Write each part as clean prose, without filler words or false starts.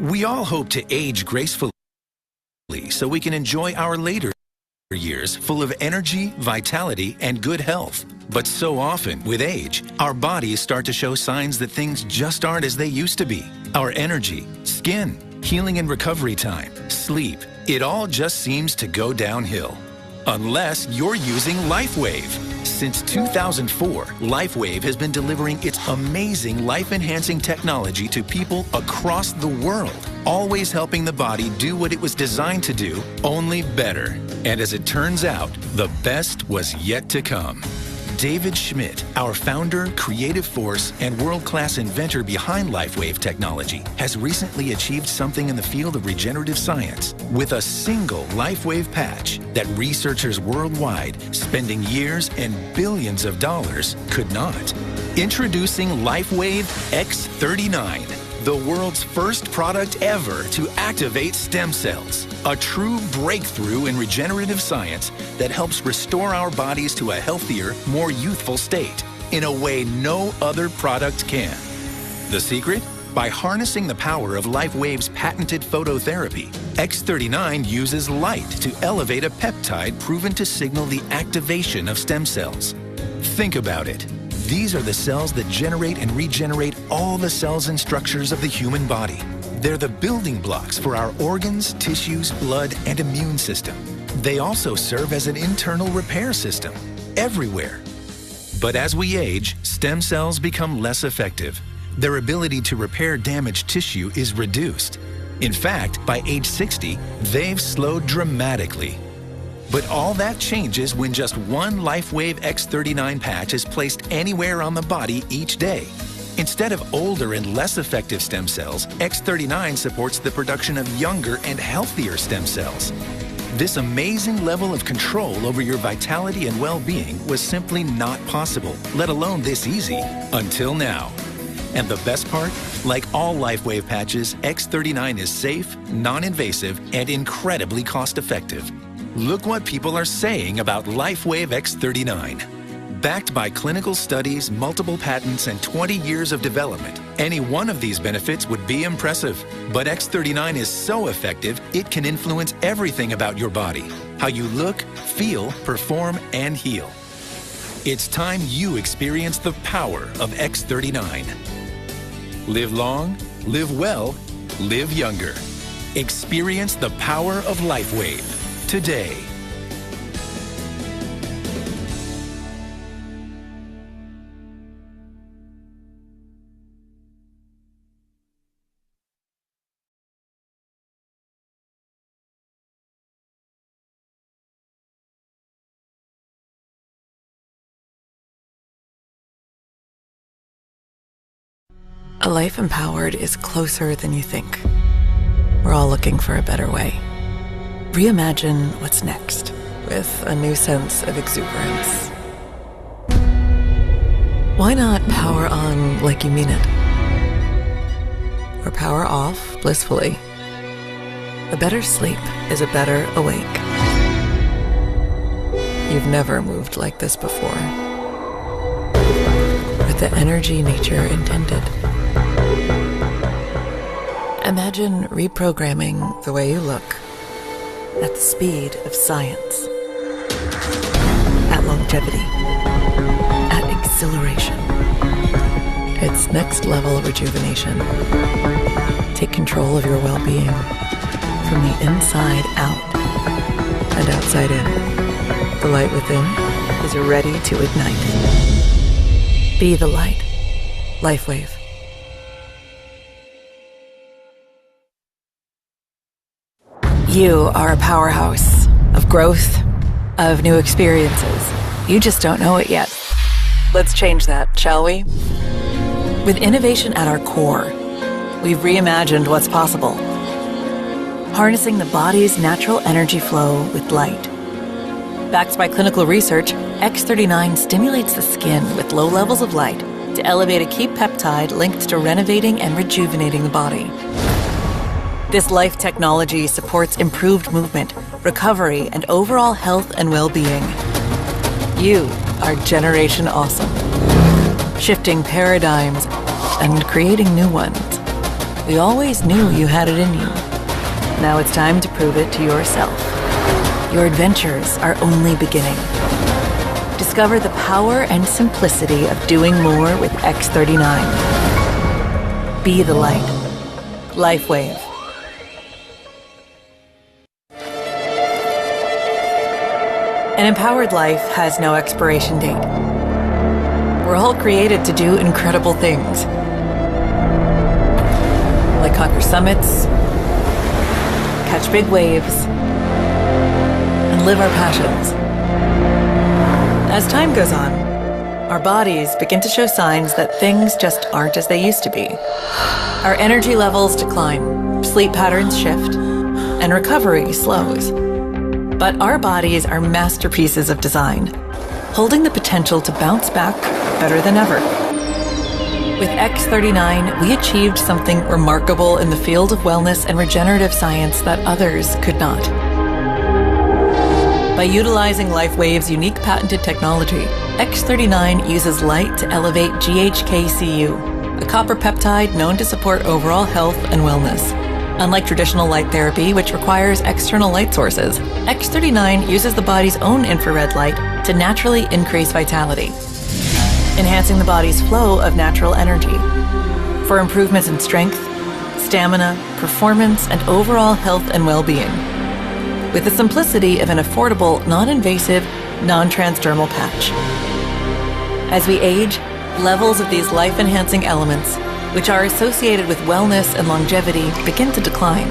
We all hope to age gracefully so we can enjoy our later years full of energy, vitality, and good health. But so often, with age, our bodies start to show signs that things just aren't as they used to be. Our energy, skin, healing and recovery time, sleep, it all just seems to go downhill. Unless you're using LifeWave. Since 2004, LifeWave has been delivering its amazing life-enhancing technology to people across the world, always helping the body do what it was designed to do, only better. And as it turns out, the best was yet to come. David Schmidt, our founder, creative force, and world-class inventor behind LifeWave technology, has recently achieved something in the field of regenerative science with a single LifeWave patch that researchers worldwide, spending years and billions of dollars, could not. Introducing LifeWave X39, the world's first product ever to activate stem cells. A true breakthrough in regenerative science that helps restore our bodies to a healthier, more youthful state in a way no other product can. The secret? By harnessing the power of LifeWave's patented phototherapy, X39 uses light to elevate a peptide proven to signal the activation of stem cells. Think about it. These are the cells that generate and regenerate all the cells and structures of the human body. They're the building blocks for our organs, tissues, blood, and immune system. They also serve as an internal repair system everywhere. But as we age, stem cells become less effective. Their ability to repair damaged tissue is reduced. In fact, by age 60, they've slowed dramatically. But all that changes when just one LifeWave X39 patch is placed anywhere on the body each day. Instead of older and less effective stem cells, X39 supports the production of younger and healthier stem cells. This amazing level of control over your vitality and well-being was simply not possible, let alone this easy, until now. And the best part? Like all LifeWave patches, X39 is safe, non-invasive, and incredibly cost-effective. Look what people are saying about LifeWave X39. Backed by clinical studies, multiple patents, and 20 years of development, any one of these benefits would be impressive. But X39 is so effective, it can influence everything about your body. How you look, feel, perform, and heal. It's time you experience the power of X39. Live long, live well, live younger. Experience the power of LifeWave today. A life empowered is closer than you think. We're all looking for a better way. Reimagine what's next with a new sense of exuberance. Why not power on like you mean it? Or power off blissfully? A better sleep is a better awake. You've never moved like this before. With the energy nature intended. Imagine reprogramming the way you look at the speed of science, at longevity, at exhilaration. It's next level rejuvenation. Take control of your well-being from the inside out and outside in. The light within is ready to ignite. Be the light. LifeWave. You are a powerhouse of growth, of new experiences. You just don't know it yet. Let's change that, shall we? With innovation at our core, we've reimagined what's possible. Harnessing the body's natural energy flow with light. Backed by clinical research, X39 stimulates the skin with low levels of light to elevate a key peptide linked to renovating and rejuvenating the body. This life technology supports improved movement, recovery, and overall health and well-being. You are Generation Awesome, shifting paradigms and creating new ones. We always knew you had it in you. Now it's time to prove it to yourself. Your adventures are only beginning. Discover the power and simplicity of doing more with X39. Be the light. LifeWave. An empowered life has no expiration date. We're all created to do incredible things, like conquer summits, catch big waves, and live our passions. As time goes on, our bodies begin to show signs that things just aren't as they used to be. Our energy levels decline, sleep patterns shift, and recovery slows. But our bodies are masterpieces of design, holding the potential to bounce back better than ever. With X39, we achieved something remarkable in the field of wellness and regenerative science that others could not. By utilizing LifeWave's unique patented technology, X39 uses light to elevate GHK-Cu, a copper peptide known to support overall health and wellness. Unlike traditional light therapy, which requires external light sources, X39 uses the body's own infrared light to naturally increase vitality, enhancing the body's flow of natural energy. For improvements in strength, stamina, performance, and overall health and well-being, with the simplicity of an affordable, non-invasive, non-transdermal patch. As we age, levels of these life-enhancing elements, which are associated with wellness and longevity, begin to decline.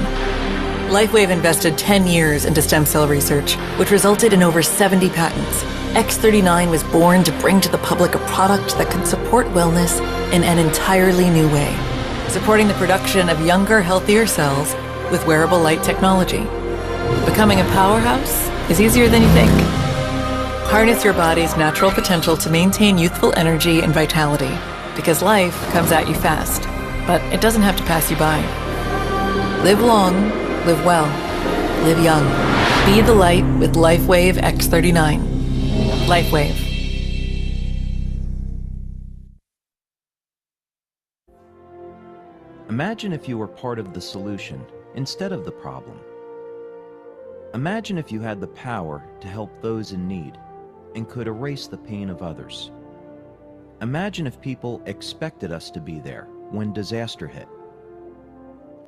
LifeWave invested 10 years into stem cell research, which resulted in over 70 patents. X39 was born to bring to the public a product that could support wellness in an entirely new way, supporting the production of younger, healthier cells with wearable light technology. Becoming a powerhouse is easier than you think. Harness your body's natural potential to maintain youthful energy and vitality, because life comes at you fast, but it doesn't have to pass you by. Live long, live well, live young. Be the light with LifeWave X39. LifeWave. Imagine if you were part of the solution instead of the problem. Imagine if you had the power to help those in need and could erase the pain of others. Imagine if people expected us to be there when disaster hit.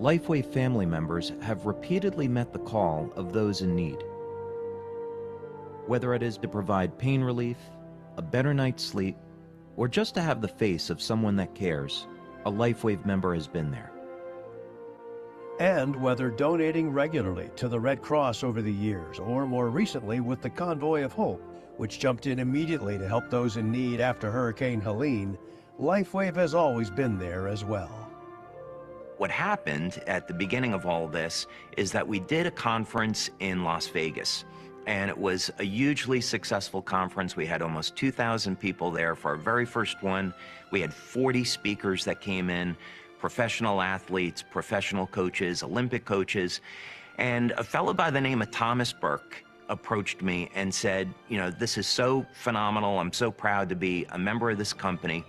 LifeWave family members have repeatedly met the call of those in need. Whether it is to provide pain relief, a better night's sleep, or just to have the face of someone that cares, a LifeWave member has been there. And whether donating regularly to the Red Cross over the years, or more recently with the Convoy of Hope, which jumped in immediately to help those in need after Hurricane Helene, LifeWave has always been there as well. What happened at the beginning of all this is that we did a conference in Las Vegas, and it was a hugely successful conference. We had almost 2,000 people there for our very first one. We had 40 speakers that came in, professional athletes, professional coaches, Olympic coaches, and a fellow by the name of Thomas Burke approached me and said, you know, this is so phenomenal. I'm so proud to be a member of this company.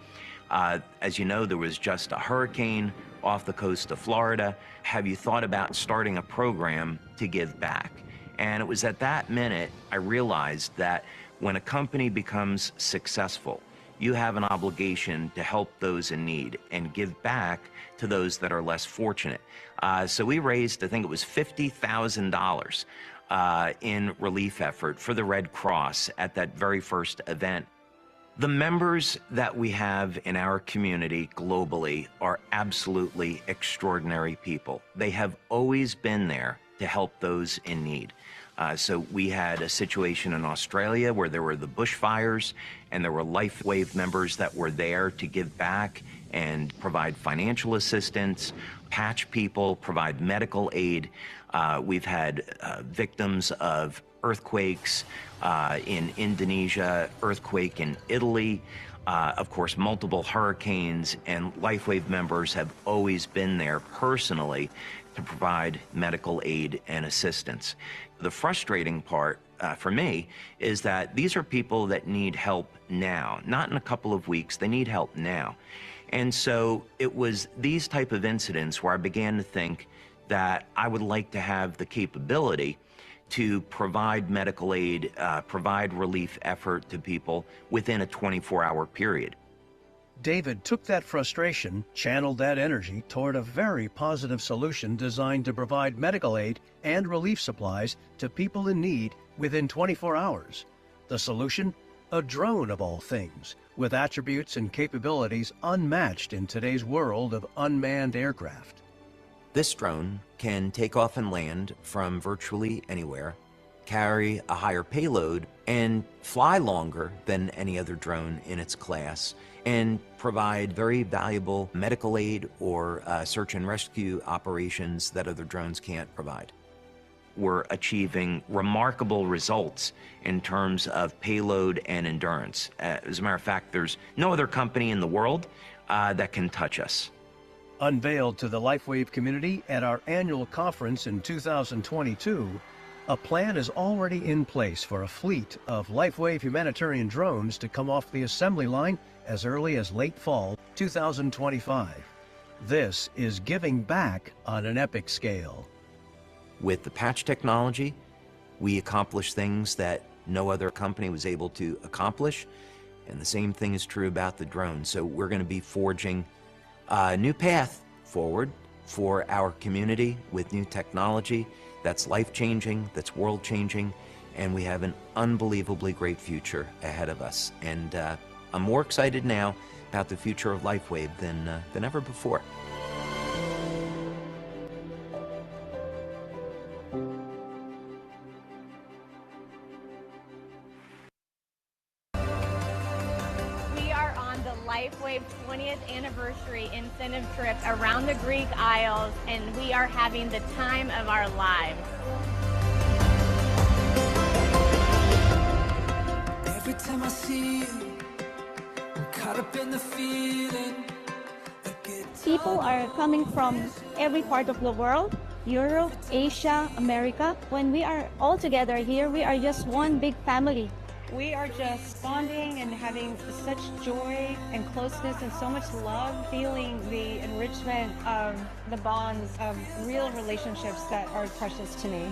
As you know, there was just a hurricane off the coast of Florida. Have you thought about starting a program to give back? And it was at that minute I realized that when a company becomes successful, you have an obligation to help those in need and give back to those that are less fortunate. So we raised, I think it was $50,000 in relief effort for the Red Cross at that very first event. The members that we have in our community globally are absolutely extraordinary people. They have always been there to help those in need. So we had a situation in Australia where there were the bushfires, and there were LifeWave members that were there to give back and provide financial assistance, patch people, provide medical aid. We've had victims of earthquakes in Indonesia, earthquake in Italy, of course, multiple hurricanes, and LifeWave members have always been there personally to provide medical aid and assistance. The frustrating part for me is that these are people that need help now, not in a couple of weeks. They need help now. And so it was these type of incidents where I began to think that I would like to have the capability to provide medical aid, provide relief effort to people within a 24-hour period. David took that frustration, channeled that energy toward a very positive solution designed to provide medical aid and relief supplies to people in need within 24 hours. The solution? A drone of all things, with attributes and capabilities unmatched in today's world of unmanned aircraft. This drone can take off and land from virtually anywhere, carry a higher payload, and fly longer than any other drone in its class, and provide very valuable medical aid or search and rescue operations that other drones can't provide. We're achieving remarkable results in terms of payload and endurance. As a matter of fact, there's no other company in the world that can touch us. Unveiled to the LifeWave community at our annual conference in 2022, a plan is already in place for a fleet of LifeWave humanitarian drones to come off the assembly line as early as late fall 2025. This is giving back on an epic scale. With the patch technology, we accomplish things that no other company was able to accomplish, and the same thing is true about the drone. So we're going to be forging a new path forward for our community with new technology that's life-changing, that's world-changing, and we have an unbelievably great future ahead of us. And I'm more excited now about the future of LifeWave than ever before. LifeWave 20th anniversary incentive trip around the Greek Isles, and we are having the time of our lives. Every time I see you, I'm caught up in the feeling. People are coming from every part of the world, Europe, Asia, America. When we are all together here, we are just one big family. We are just bonding and having such joy and closeness and so much love, feeling the enrichment of the bonds of real relationships that are precious to me.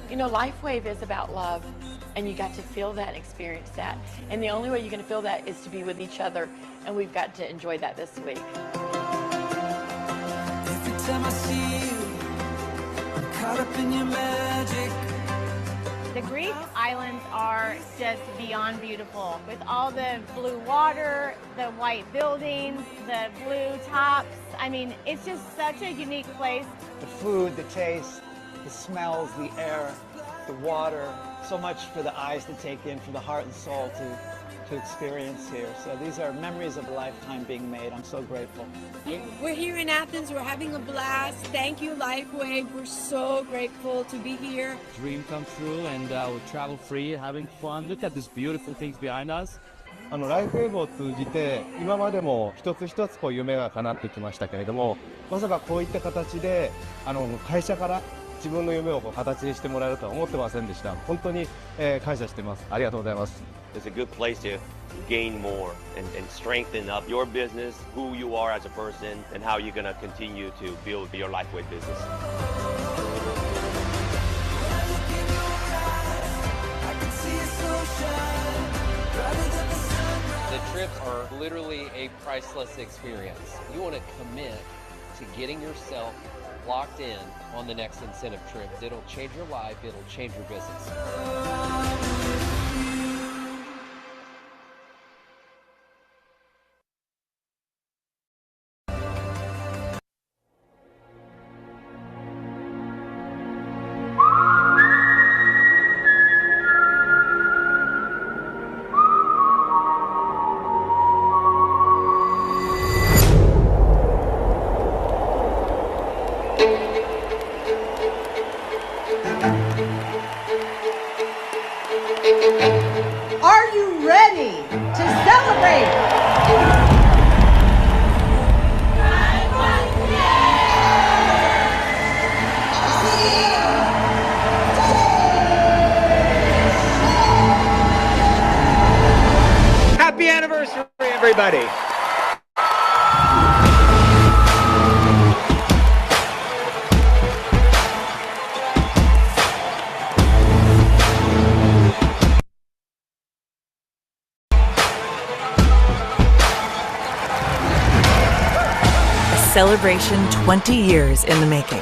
You know, LifeWave is about love, and you got to feel that, experience that. And the only way you're going to feel that is to be with each other, and we've got to enjoy that this week. Every time I see you, I'm caught up in your magic. The Greek islands are just beyond beautiful, with all the blue water, the white buildings, the blue tops. I mean, it's just such a unique place. The food, the taste, the smells, the air, the water, so much for the eyes to take in, for the heart and soul to experience here. So these are memories of a lifetime being made. I'm so grateful. We're here in Athens. We're having a blast. Thank you, LifeWave. We're so grateful to be here. Dream come true, and we'll travel free, having fun. Look at these beautiful things behind us. ライフウェーブを通じて今までも一つ一つ夢が叶ってきましたけれども、まさかこういった形で会社から自分の夢を形にしてもらえるとは思ってませんでした。本当に感謝してます。ありがとうございます。It's a good place to gain more and strengthen up your business, who you are as a person, and how you're going to continue to build your LifeWave business. The trips are literally a priceless experience. You want to commit to getting yourself locked in on the next incentive trip. It'll change your life, it'll change your business. Are you ready to celebrate? Happy anniversary, everybody. celebration 20 years in the making,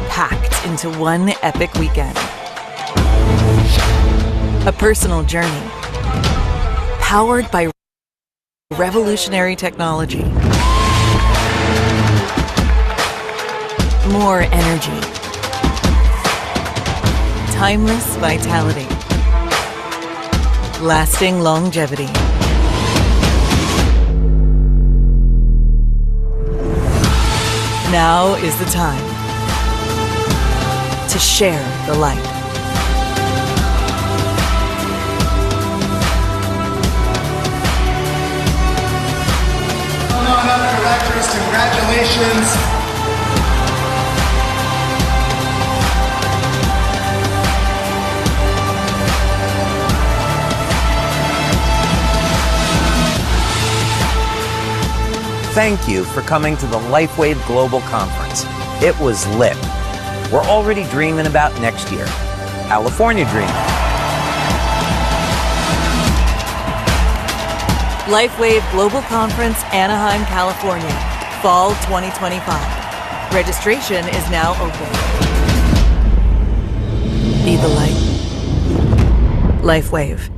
packed into one epic weekend. A personal journey, powered by revolutionary technology. More energy. Timeless vitality. Lasting longevity. Now is the time to share the light. Come on up, directors. Congratulations. Thank you for coming to the LifeWave Global Conference. It was lit. We're already dreaming about next year. California dreaming. LifeWave Global Conference, Anaheim, California, Fall 2025. Registration is now open. Be the light. LifeWave.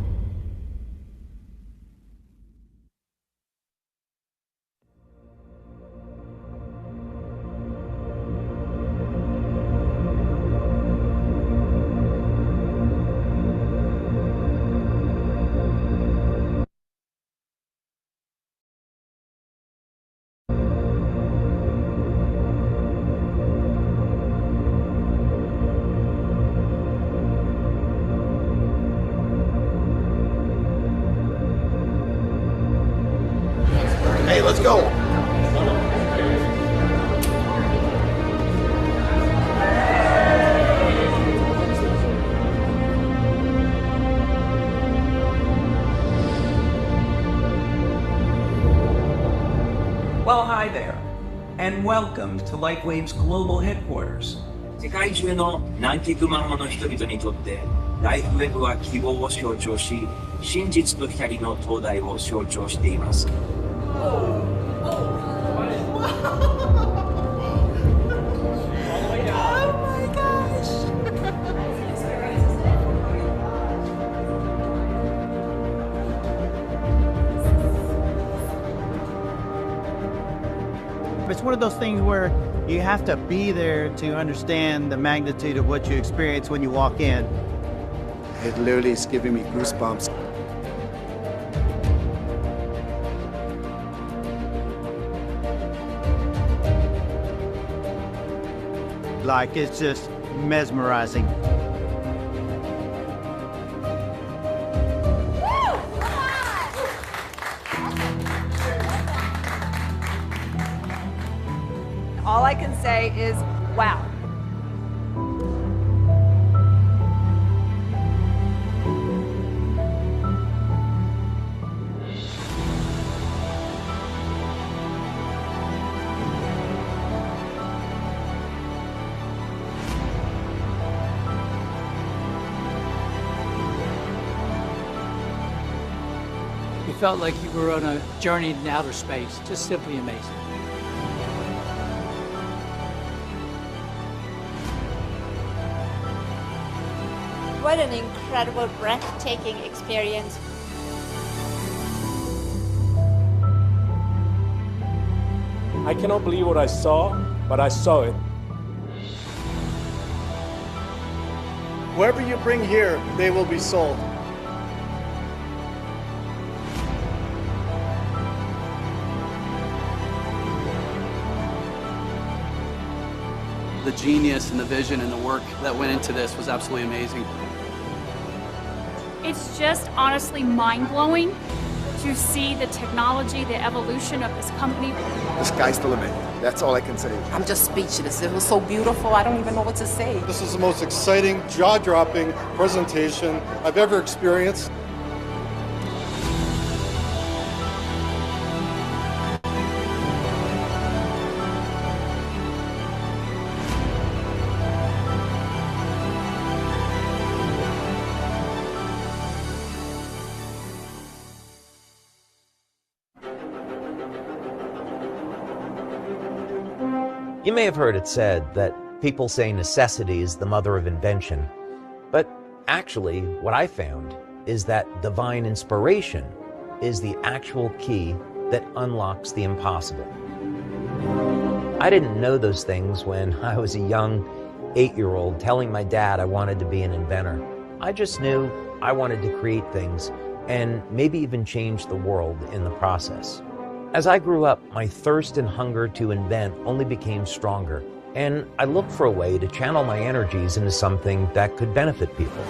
Hey, let's go. Well, hi there, and welcome to LifeWave's global headquarters. 世界中の何百万もの人々にとって、ライフウェブは希望を象徴し、真実と光の灯台を象徴しています。It's one of those things where you have to be there to understand the magnitude of what you experience when you walk in. It literally is giving me goosebumps. Like, it's just mesmerizing. All I can say is, wow. You felt like you were on a journey in outer space, just simply amazing. What an incredible, breathtaking experience. I cannot believe what I saw, but I saw it. Whoever you bring here, they will be sold. The genius and the vision and the work that went into this was absolutely amazing. It's just honestly mind-blowing to see the technology, the evolution of this company. The sky's the limit. That's all I can say. I'm just speechless. It was so beautiful. I don't even know what to say. This is the most exciting, jaw-dropping presentation I've ever experienced. You may have heard it said that people say necessity is the mother of invention, but actually what I found is that divine inspiration is the actual key that unlocks the impossible. I didn't know those things when I was a young 8-year-old telling my dad I wanted to be an inventor. I just knew I wanted to create things and maybe even change the world in the process. As I grew up, my thirst and hunger to invent only became stronger, and I looked for a way to channel my energies into something that could benefit people.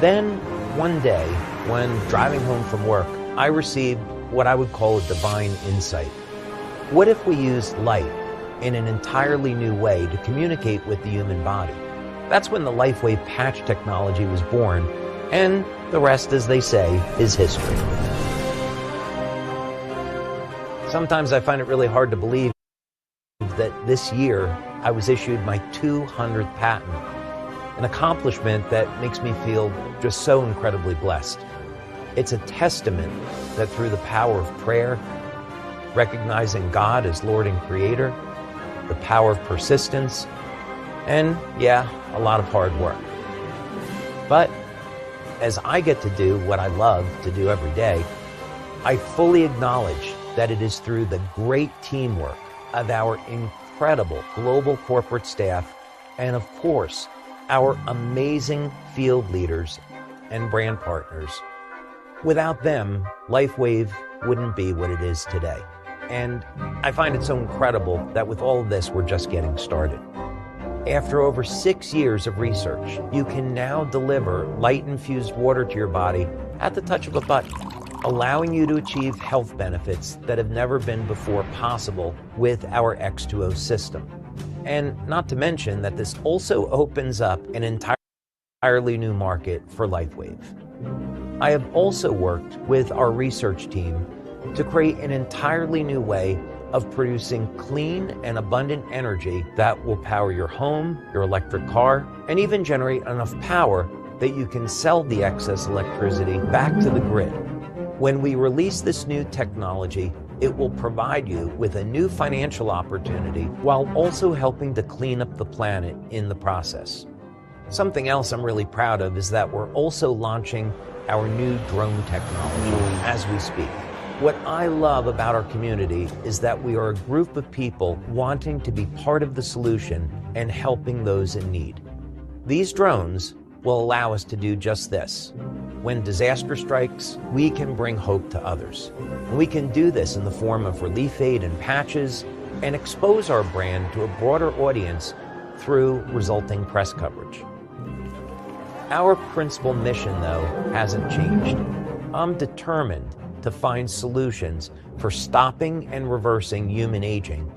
Then, one day, when driving home from work, I received what I would call a divine insight. What if we used light in an entirely new way to communicate with the human body? That's when the LifeWave patch technology was born, and the rest, as they say, is history. Sometimes I find it really hard to believe that this year I was issued my 200th patent, an accomplishment that makes me feel just so incredibly blessed. It's a testament that through the power of prayer, recognizing God as Lord and Creator, the power of persistence, and yeah, a lot of hard work. But as I get to do what I love to do every day, I fully acknowledge that it is through the great teamwork of our incredible global corporate staff and, of course, our amazing field leaders and brand partners. Without them, LifeWave wouldn't be what it is today. And I find it so incredible that with all of this, we're just getting started. After over 6 years of research, you can now deliver light-infused water to your body at the touch of a button, allowing you to achieve health benefits that have never been before possible with our X2O system. And not to mention that this also opens up an entirely new market for LifeWave. I have also worked with our research team to create an entirely new way of producing clean and abundant energy that will power your home, your electric car, and even generate enough power that you can sell the excess electricity back to the grid. When we release this new technology, it will provide you with a new financial opportunity while also helping to clean up the planet in the process. Something else I'm really proud of is that we're also launching our new drone technology as we speak. What I love about our community is that we are a group of people wanting to be part of the solution and helping those in need. These drones will allow us to do just this. When disaster strikes, we can bring hope to others. And we can do this in the form of relief aid and patches and expose our brand to a broader audience through resulting press coverage. Our principal mission, though, hasn't changed. I'm determined to find solutions for stopping and reversing human aging.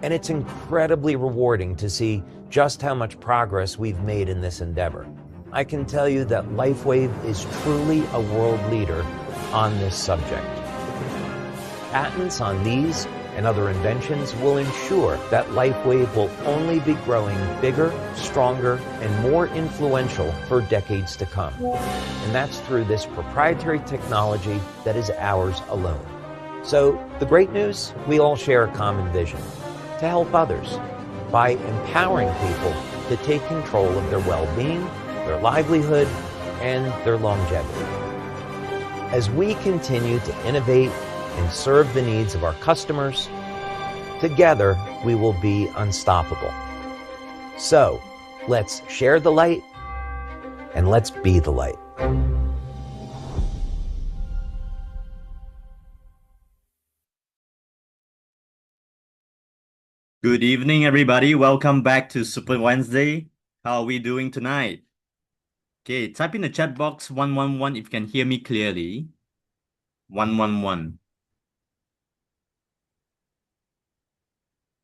And it's incredibly rewarding to see just how much progress we've made in this endeavor. I can tell you that LifeWave is truly a world leader on this subject. Patents on these and other inventions will ensure that LifeWave will only be growing bigger, stronger, and more influential for decades to come. And that's through this proprietary technology that is ours alone. So the great news, we all share a common vision: to help others by empowering people to take control of their well-being, their livelihood, and their longevity. As we continue to innovate and serve the needs of our customers, together we will be unstoppable. So let's share the light and let's be the light. Good evening, everybody. Welcome back to Super Wednesday. How are we doing tonight? Okay, type in the chat box 111 if you can hear me clearly. 111.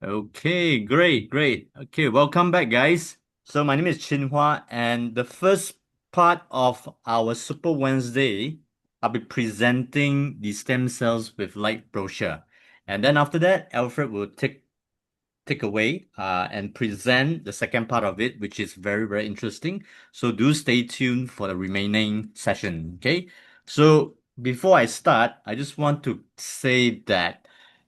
Okay, great. Okay, welcome back, guys. So my name is Chin Hua, and the first part of our Super Wednesday, I'll be presenting the stem cells with light brochure. And then after that, Alfred will take away and present the second part of it, which is very, very interesting. So do stay tuned for the remaining session, okay? So before I start, I just want to say that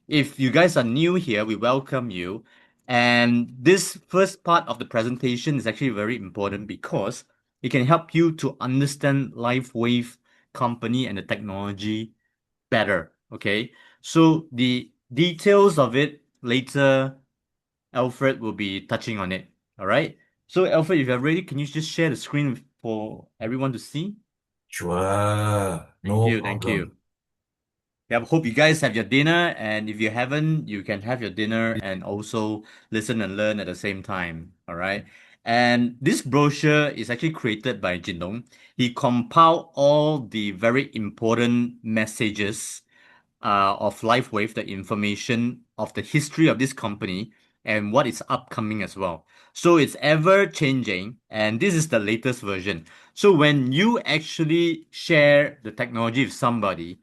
If you guys are new here, we welcome you. And this first part of the presentation is actually very important because it can help you to understand LifeWave company and the technology better. Okay. So the details of it later, Alfred will be touching on it. All right. So Alfred, if you're ready, can you just share the screen for everyone to see? Sure, Thank you. Yeah, hope you guys have your dinner, and if you haven't, you can have your dinner and also listen and learn at the same time. All right. And this brochure is actually created by Jinlong. He compiled all the very important messages of LifeWave, the information of the history of this company and what is upcoming as well. So it's ever changing, and this is the latest version. So when you actually share the technology with somebody,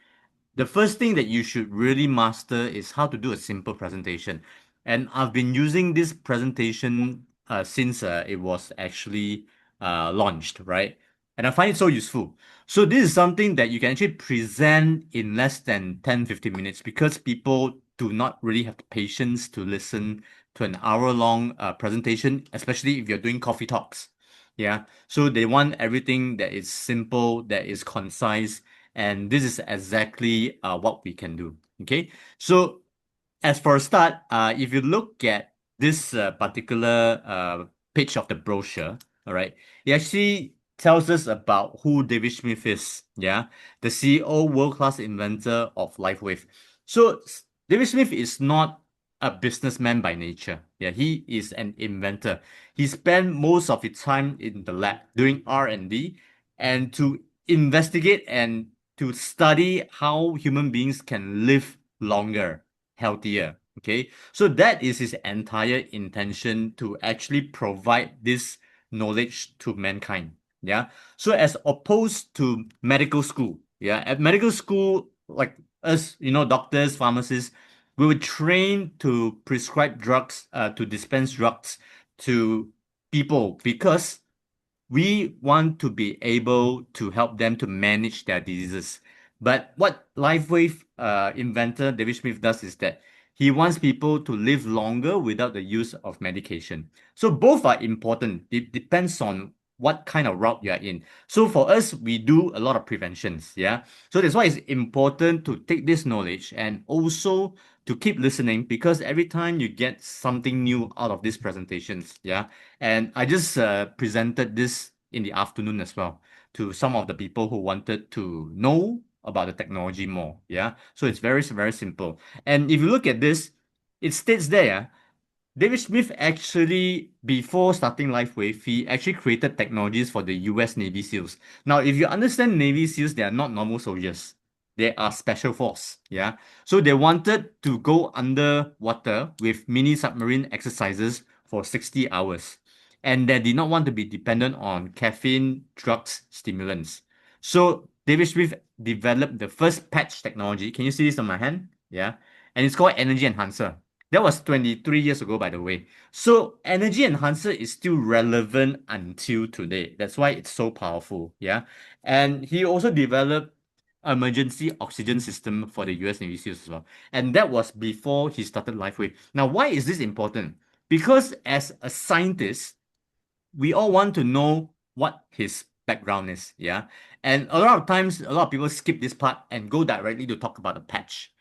the first thing that you should really master is how to do a simple presentation. And I've been using this presentation since it was actually launched, right? And I find it so useful. So this is something that you can actually present in less than 10-15 minutes because people do not really have the patience to listen to an hour-long presentation, especially if you're doing coffee talks. Yeah. So they want everything that is simple, that is concise, and this is exactly what we can do. Okay. So as for a start, if you look at this particular page of the brochure, all right, it actually tells us about who David Smith is. Yeah, the CEO, world-class inventor of LifeWave. So David Smith is not a businessman by nature. Yeah, he is an inventor. He spent most of his time in the lab doing R&D and to investigate and to study how human beings can live longer, healthier. Okay, so that is his entire intention to actually provide this knowledge to mankind. Yeah, so as opposed to medical school, yeah, at medical school, like us, doctors, pharmacists, we were trained to prescribe drugs, to dispense drugs to people because we want to be able to help them to manage their diseases. But what LifeWave inventor David Smith does is that he wants people to live longer without the use of medication. So both are important. It depends on what kind of route you are in. So for us, we do a lot of preventions. Yeah. So that's why it's important to take this knowledge and also to keep listening because every time you get something new out of these presentations. Yeah. And I just presented this in the afternoon as well to some of the people who wanted to know about the technology more. Yeah. So it's very, very simple. And if you look at this, it states there, David Smith actually, before starting LifeWave, he actually created technologies for the US Navy SEALs. Now, if you understand Navy SEALs, they are not normal soldiers. They are special force. Yeah. So they wanted to go underwater with mini submarine exercises for 60 hours. And they did not want to be dependent on caffeine, drugs, stimulants. So David Smith developed the first patch technology. Can you see this on my hand? Yeah. And it's called Energy Enhancer. That was 23 years ago, by the way. So energy enhancer is still relevant until today. That's why it's so powerful. Yeah. And he also developed emergency oxygen system for the US Navy SEALs as well. And that was before he started LifeWave. Now, why is this important? Because as a scientist, we all want to know what his background is. Yeah. And a lot of times, a lot of people skip this part and go directly to talk about the patch.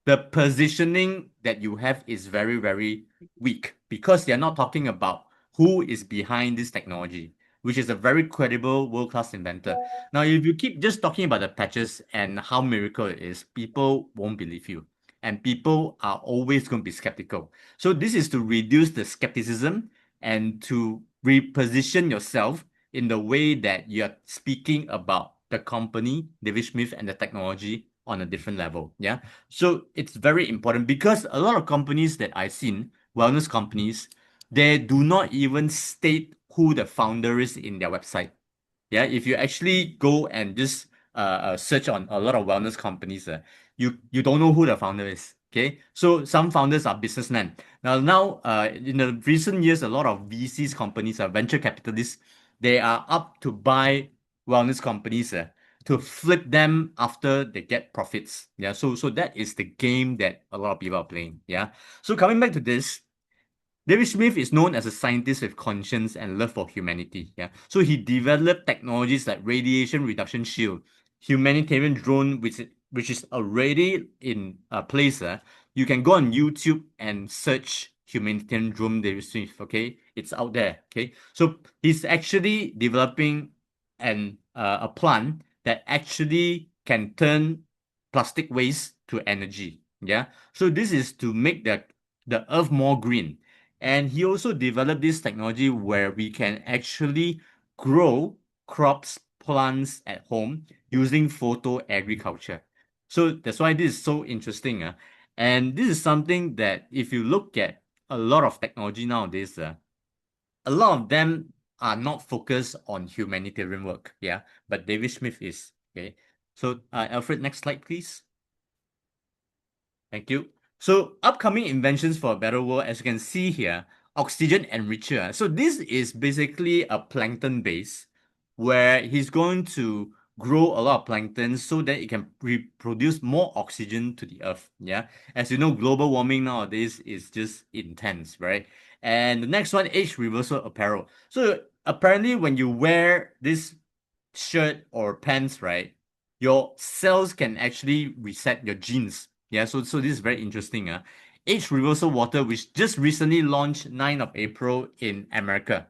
The positioning that you have is very, very weak because they're not talking about who is behind this technology, which is a very credible world-class inventor. Now, if you keep just talking about the patches and how miracle it is, people won't believe you. And people are always going to be skeptical. So this is to reduce the skepticism and to reposition yourself in the way that you're speaking about the company, David Smith, and the technology on a different level. Yeah. So it's very important because a lot of companies that I've seen, wellness companies, they do not even state who the founder is in their website. Yeah. If you actually go and just search on a lot of wellness companies, you don't know who the founder is. Okay. So some founders are businessmen. Now, in the recent years, a lot of VCs companies are venture capitalists. They are up to buy wellness companies to flip them after they get profits. Yeah, so that is the game that a lot of people are playing. Yeah. So coming back to this, David Smith is known as a scientist with conscience and love for humanity. Yeah. So he developed technologies like radiation reduction shield, humanitarian drone, which is already in place. You can go on YouTube and search humanitarian drone David Smith. Okay, it's out there. Okay, so he's actually developing a plant that actually can turn plastic waste to energy. Yeah. So this is to make the earth more green. And he also developed this technology where we can actually grow crops, plants at home using photo agriculture. So that's why this is so interesting. And this is something that if you look at a lot of technology nowadays, a lot of them are not focused on humanitarian work. Yeah, but David Smith is. Okay. So Alfred, next slide, please. Thank you. So upcoming inventions for a better world, as you can see here, oxygen enricher. So this is basically a plankton base where he's going to grow a lot of plankton so that it can produce more oxygen to the earth. Yeah. As you know, global warming nowadays is just intense, right? And the next one, age reversal apparel. So apparently when you wear this shirt or pants, right, your cells can actually reset your genes. Yeah, so this is very interesting. Age reversal water, which just recently launched 9th of April in America,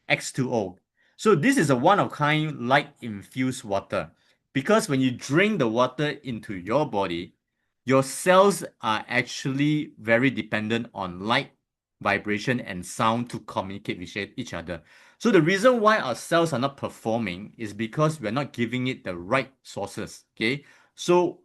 X2O. So this is a one-of-kind light-infused water. Because when you drink the water into your body, your cells are actually very dependent on light, vibration, and sound to communicate with each other. So the reason why our cells are not performing is because we're not giving it the right sources. Okay, so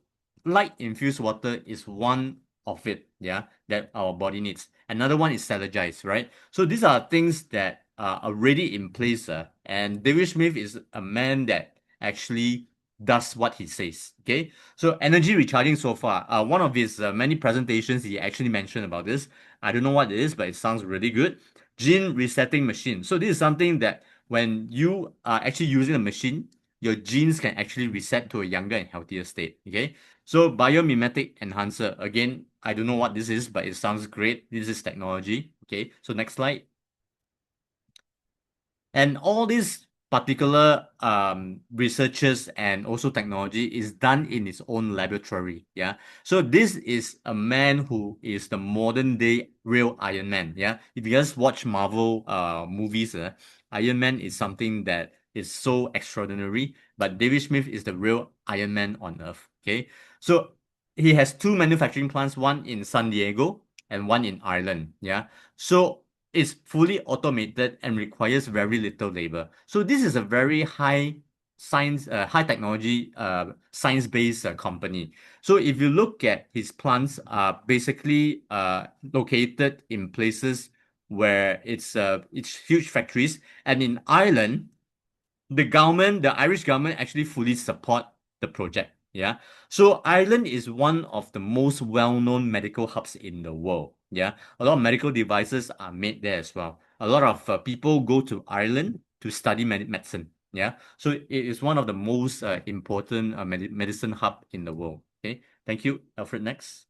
light infused water is one of it, yeah, that our body needs. Another one is Cellular, right? So these are things that are already in place, and David Smith is a man that actually does what he says. Okay, so energy recharging so far. One of his many presentations, he actually mentioned about this. I don't know what it is, but it sounds really good. Gene resetting machine. So this is something that when you are actually using a machine, your genes can actually reset to a younger and healthier state. Okay, so biomimetic enhancer. Again, I don't know what this is, but it sounds great. This is technology. Okay, so next slide. And all these particular researches and also technology is done in its own laboratory. Yeah. So this is a man who is the modern day real Iron Man. Yeah. If you guys watch Marvel movies, Iron Man is something that is so extraordinary, but David Smith is the real Iron Man on Earth. Okay. So he has two manufacturing plants, one in San Diego and one in Ireland. Yeah. So it's fully automated and requires very little labor. So this is a very high science, high technology, science-based company. So if you look at his plants, are basically located in places where it's huge factories. And in Ireland, the Irish government actually fully support the project. Yeah. So Ireland is one of the most well-known medical hubs in the world. Yeah. A lot of medical devices are made there as well. A lot of people go to Ireland to study medicine. Yeah. So it is one of the most important medicine hub in the world. Okay. Thank you, Alfred. Next.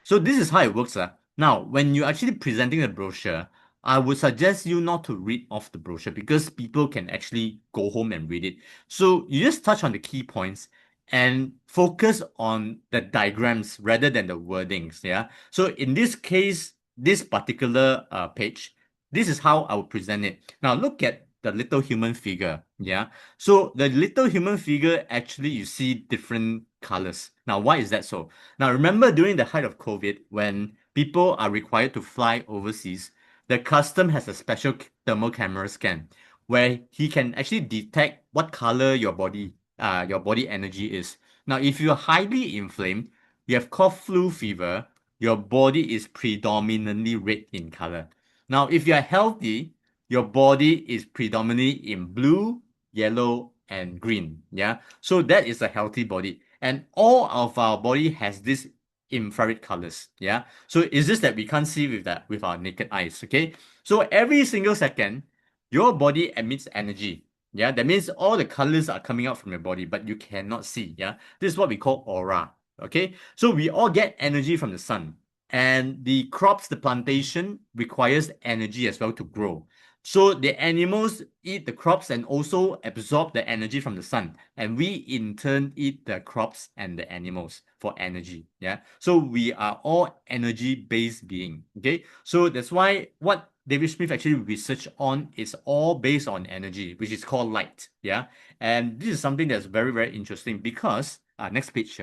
So this is how it works. Now, when you're actually presenting the brochure, I would suggest you not to read off the brochure because people can actually go home and read it. So you just touch on the key points and focus on the diagrams rather than the wordings. Yeah. So in this case, this particular page, this is how I would present it. Now look at the little human figure. Yeah. So the little human figure, actually, you see different colors. Now, why is that so? Now, remember during the height of COVID, when people are required to fly overseas, the custom has a special thermal camera scan where he can actually detect what color your body energy is. Now, if you're highly inflamed, you have cough, flu, fever, your body is predominantly red in color. Now, if you're healthy, your body is predominantly in blue, yellow, and green. Yeah. So that is a healthy body. And all of our body has this infrared colors. Yeah. So it's just that we can't see with our naked eyes. Okay. So every single second, your body emits energy. Yeah, that means all the colors are coming out from your body, but you cannot see. Yeah, this is what we call aura. Okay, so we all get energy from the sun, and the crops, the plantation requires energy as well to grow. So the animals eat the crops and also absorb the energy from the sun, and we in turn eat the crops and the animals for energy. Yeah, so we are all energy-based being. Okay, so that's why what David Smith actually researched on is all based on energy, which is called light. Yeah, and this is something that's very, very interesting because next page,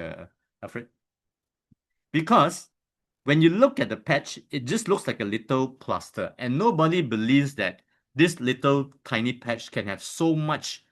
Alfred. Because when you look at the patch, it just looks like a little plaster, and nobody believes that this little tiny patch can have so much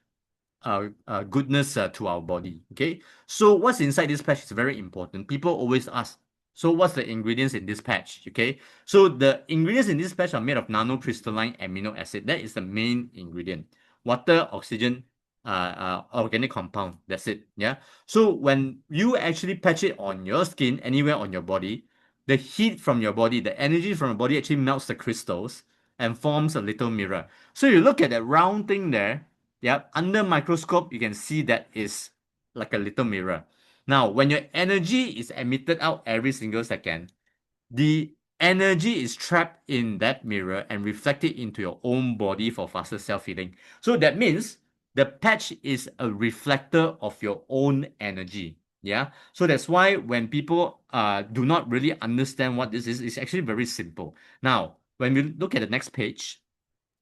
goodness to our body. Okay, so what's inside this patch is very important. People always ask, so what's the ingredients in this patch? Okay, so the ingredients in this patch are made of nanocrystalline amino acid. That is the main ingredient. Water, oxygen, organic compound. That's it. Yeah. So when you actually patch it on your skin, anywhere on your body, the heat from your body, the energy from your body actually melts the crystals and forms a little mirror. So you look at that round thing there. Yeah, under microscope, you can see that is like a little mirror. Now, when your energy is emitted out every single second, the energy is trapped in that mirror and reflected into your own body for faster self-healing. So that means the patch is a reflector of your own energy. Yeah, so that's why when people do not really understand what this is, it's actually very simple. Now, when we look at the next page,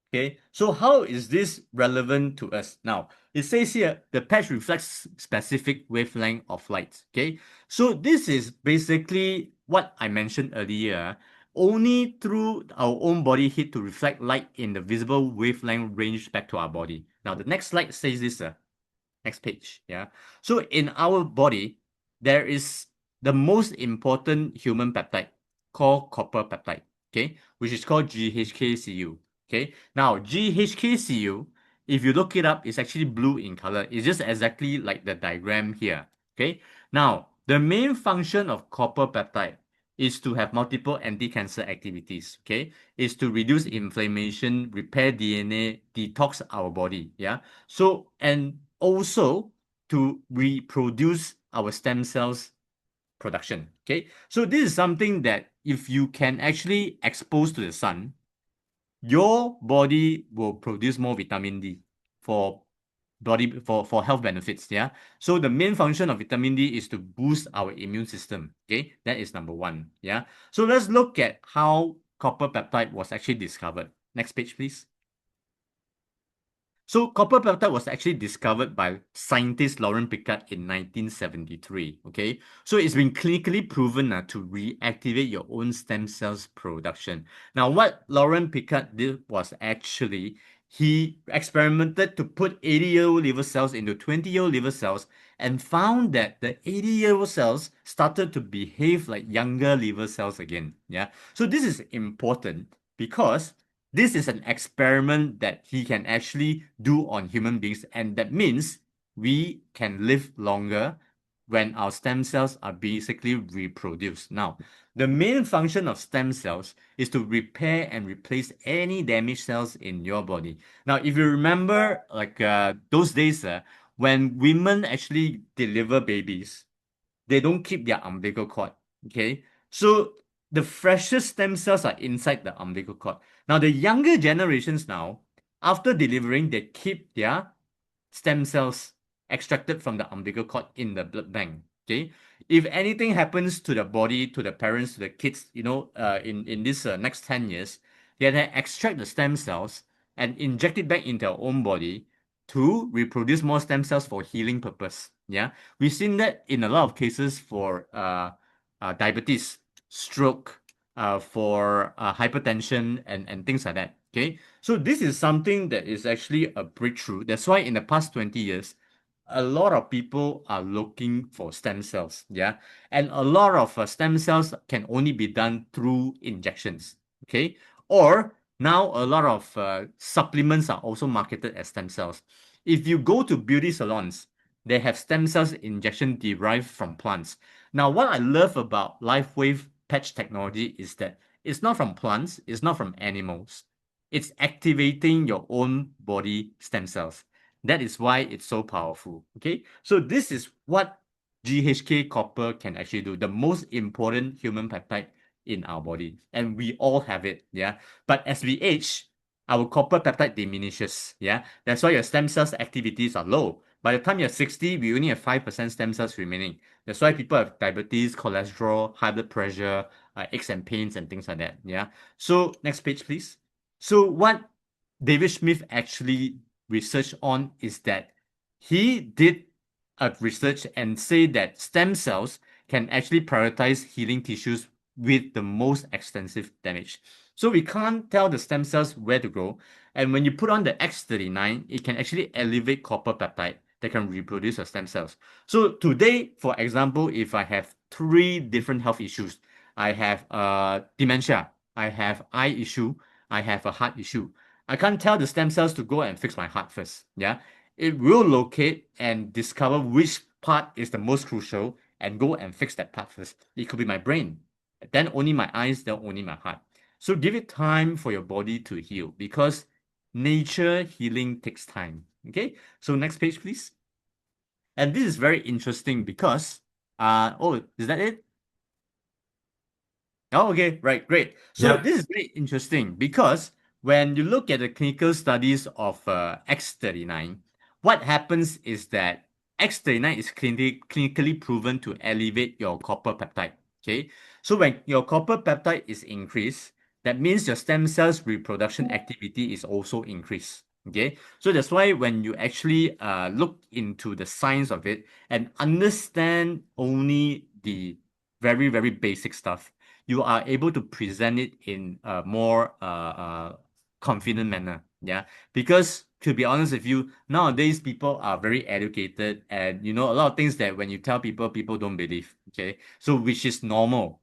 okay, so how is this relevant to us? Now, it says here, the patch reflects specific wavelength of light. Okay, so this is basically what I mentioned earlier. Only through our own body heat to reflect light in the visible wavelength range back to our body. Now, the next slide says this. Next page. Yeah. So in our body, there is the most important human peptide called copper peptide. Okay, which is called GHKCU. Okay, now GHKCU, if you look it up, it's actually blue in color. It's just exactly like the diagram here. Okay, now the main function of copper peptide is to have multiple anti-cancer activities. Okay, is to reduce inflammation, repair DNA, detox our body. Yeah, so and also to reproduce our stem cells production. Okay, so this is something that if you can actually expose to the sun, your body will produce more vitamin D for health benefits. Yeah, so the main function of vitamin D is to boost our immune system. Okay, that is number one. Yeah, so let's look at how copper peptide was actually discovered. Next page, please. So copper peptide was actually discovered by scientist Laurent Picard in 1973. Okay, so it's been clinically proven to reactivate your own stem cells production. Now, what Laurent Picard did was actually he experimented to put 80-year-old liver cells into 20-year-old liver cells and found that the 80-year-old cells started to behave like younger liver cells again. Yeah, so this is important because this is an experiment that he can actually do on human beings, and that means we can live longer when our stem cells are basically reproduced. Now, the main function of stem cells is to repair and replace any damaged cells in your body. Now, if you remember, like those days when women actually deliver babies, they don't keep their umbilical cord. Okay, so the freshest stem cells are inside the umbilical cord. Now, the younger generations now, after delivering, they keep their stem cells extracted from the umbilical cord in the blood bank. Okay, if anything happens to the body, to the parents, to the kids, in this next 10 years, they can extract the stem cells and inject it back into our own body to reproduce more stem cells for healing purpose. Yeah, we've seen that in a lot of cases for diabetes, stroke, for hypertension and things like that. Okay, so this is something that is actually a breakthrough. That's why in the past 20 years, a lot of people are looking for stem cells. Yeah, and a lot of stem cells can only be done through injections. Okay, or now a lot of supplements are also marketed as stem cells. If you go to beauty salons, they have stem cells injection derived from plants. Now, what I love about LifeWave patch technology is that it's not from plants, it's not from animals. It's activating your own body stem cells. That is why it's so powerful. Okay, so this is what GHK copper can actually do, the most important human peptide in our body, and we all have it. Yeah, but as we age, our copper peptide diminishes. Yeah, that's why your stem cells activities are low. By the time you're 60, we only have 5% stem cells remaining. That's why people have diabetes, cholesterol, high blood pressure, aches and pains, and things like that. Yeah. So next page, please. So what David Smith actually researched on is that he did a research and say that stem cells can actually prioritize healing tissues with the most extensive damage. So we can't tell the stem cells where to go. And when you put on the X39, it can actually elevate copper peptide that can reproduce your stem cells. So today, for example, if I have 3 different health issues, I have dementia, I have eye issue, I have a heart issue. I can't tell the stem cells to go and fix my heart first. Yeah, it will locate and discover which part is the most crucial and go and fix that part first. It could be my brain, then only my eyes, then only my heart. So give it time for your body to heal, because nature healing takes time. Okay, so next page, please. And this is very interesting because, oh, is that it? Oh, okay, right, great. So Yep. this is very interesting because when you look at the clinical studies of X39, what happens is that X39 is clinically proven to elevate your copper peptide. Okay, so when your copper peptide is increased, that means your stem cells reproduction activity is also increased. Okay, so that's why when you actually look into the science of it and understand only the very, very basic stuff, you are able to present it in a more confident manner. Yeah, because to be honest with you, nowadays people are very educated, and you know a lot of things that when you tell people, people don't believe. Okay, so which is normal,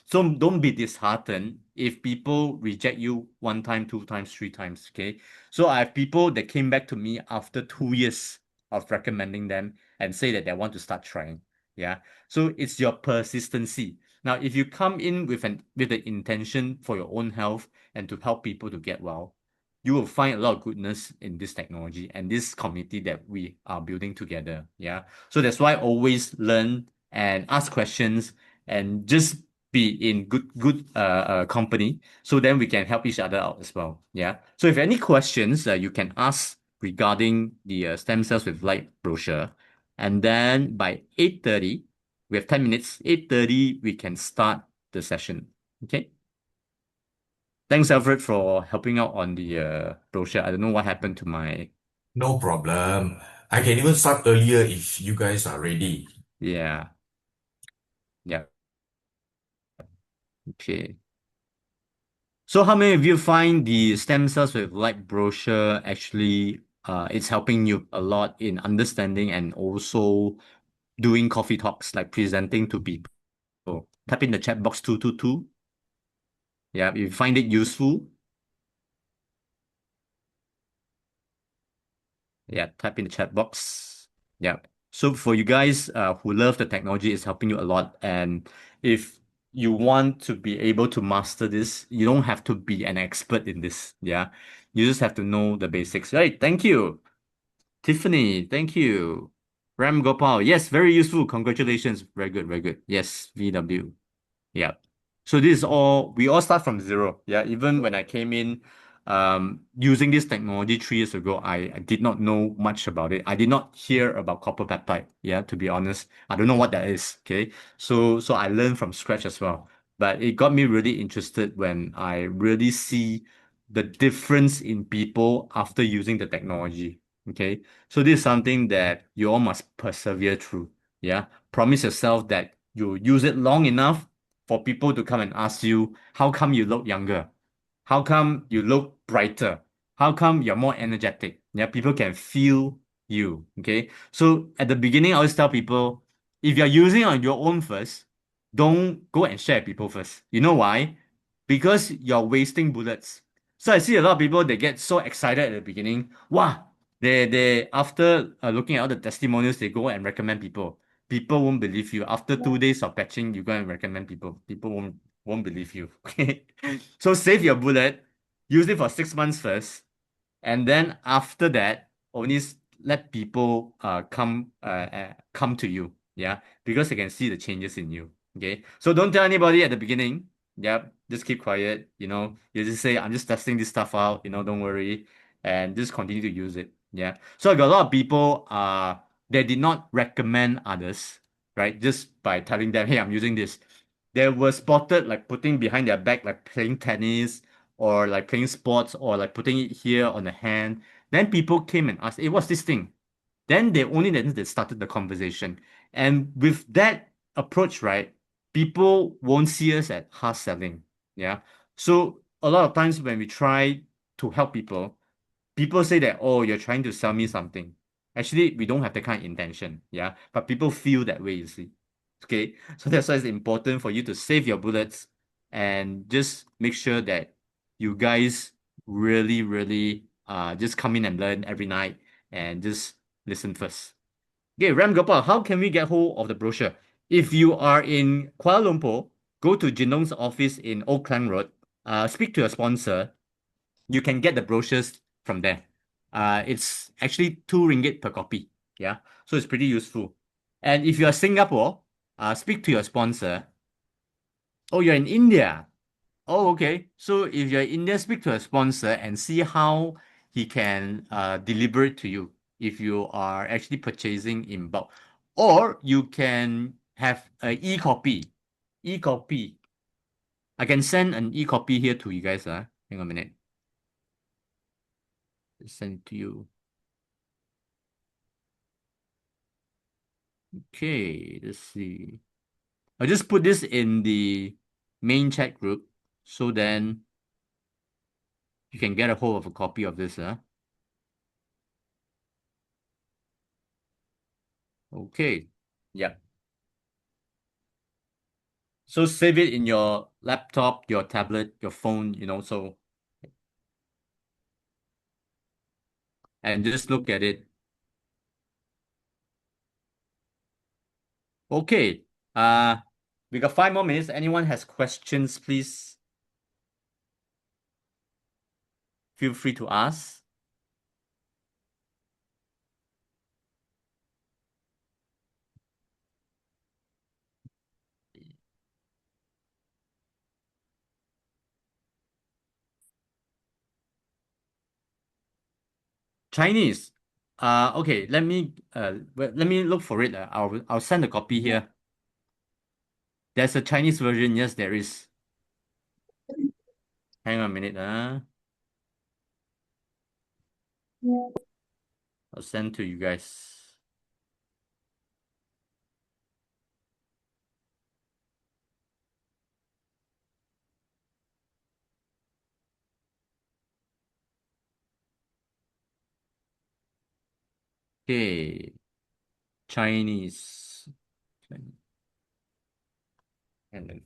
So don't be disheartened if people reject you 1 time, 2 times, 3 times. Okay, so I have people that came back to me after 2 years of recommending them and say that they want to start trying. Yeah, so it's your persistency. Now, if you come in with the intention for your own health and to help people to get well, you will find a lot of goodness in this technology and this community that we are building together. Yeah. So that's why I always learn and ask questions and just be in good company, so then we can help each other out as well. Yeah. So if any questions, you can ask regarding the stem cells with light brochure, and then by 8:30. We have 10 minutes. 8:30, we can start the session. Okay. Thanks, Alfred, for helping out on the brochure. I don't know what happened to my... No problem. I can even start earlier if you guys are ready. Yeah. Yeah. Okay. So how many of you find the stem cells with light brochure actually it's helping you a lot in understanding and also doing coffee talks, like presenting to people? Type in the chat box 222. Yeah, if you find it useful. Yeah, type in the chat box. Yeah. So for you guys who love the technology, it's helping you a lot. And if you want to be able to master this, you don't have to be an expert in this. Yeah. You just have to know the basics. Right. Thank you. Tiffany, thank you. Ram Gopal. Yes, very useful. Congratulations. Very good, very good. Yes, VW. Yeah. So this is all, we all start from zero. Yeah. Even when I came in, using this technology 3 years ago, I did not know much about it. I did not hear about copper peptide. Yeah, to be honest, I don't know what that is. Okay. So I learned from scratch as well. But it got me really interested when I really see the difference in people after using the technology. Okay. So this is something that you all must persevere through. Yeah. Promise yourself that you use it long enough for people to come and ask you, how come you look younger? How come you look brighter? How come you're more energetic? Yeah, people can feel you. Okay. So at the beginning, I always tell people, if you're using on your own first, don't go and share with people first. You know why? Because you're wasting bullets. So I see a lot of people, they get so excited at the beginning. Wow, they after looking at all the testimonials, they go and recommend people. People won't believe you. After 2 days of patching, you go and recommend people. People won't believe you. Okay. So save your bullet, use it for 6 months first, and then after that, only let people come to you, yeah, because they can see the changes in you. Okay, so don't tell anybody at the beginning. Yep, just keep quiet. You just say, I'm just testing this stuff out. Don't worry, and just continue to use it. Yeah. So I got a lot of people they did not recommend others, right? Just by telling them, hey, I'm using this. They were spotted like putting behind their back, like playing tennis or like playing sports or like putting it here on the hand. Then people came and asked, hey, what's this thing? Then they started the conversation. And with that approach, right, people won't see us at hard selling. Yeah. So a lot of times when we try to help people say that, oh, you're trying to sell me something. Actually, we don't have that kind of intention. Yeah. But people feel that way, you see. Okay. So that's why it's important for you to save your bullets and just make sure that you guys really, really just come in and learn every night and just listen first. Okay, Ram Gopal, how can we get hold of the brochure? If you are in Kuala Lumpur, go to Jinlong's office in Old Klang Road, speak to your sponsor. You can get the brochures from there. It's actually RM2 per copy. Yeah, so it's pretty useful. And if you are Singapore, speak to your sponsor. Oh, you're in India. Oh, okay. So if you're in India, speak to a sponsor and see how he can deliver it to you if you are actually purchasing in bulk. Or you can have an e-copy. E-copy. I can send an e-copy here to you guys. Hang on a minute. Send it to you. Okay, let's see. I'll just put this in the main chat group so then you can get a hold of a copy of this. Okay. Yeah. So save it in your laptop, your tablet, your phone, and just look at it. Okay. We got 5 more minutes. Anyone has questions, please feel free to ask. Chinese. Okay, let me look for it. I'll send a copy here. There's a Chinese version. Yes, there is. Hang on a minute. I'll send to you guys. Okay. Chinese. And then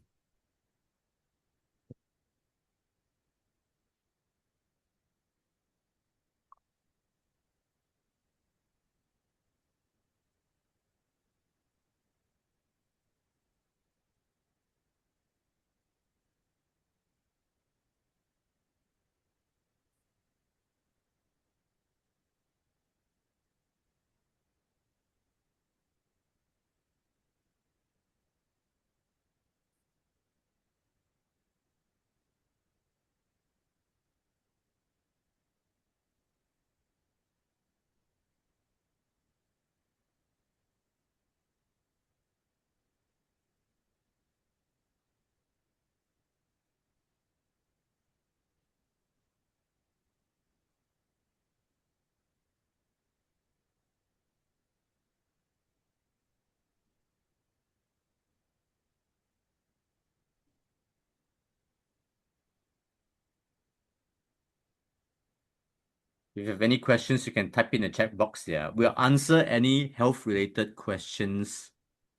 if you have any questions, you can type in the chat box here. We'll answer any health-related questions.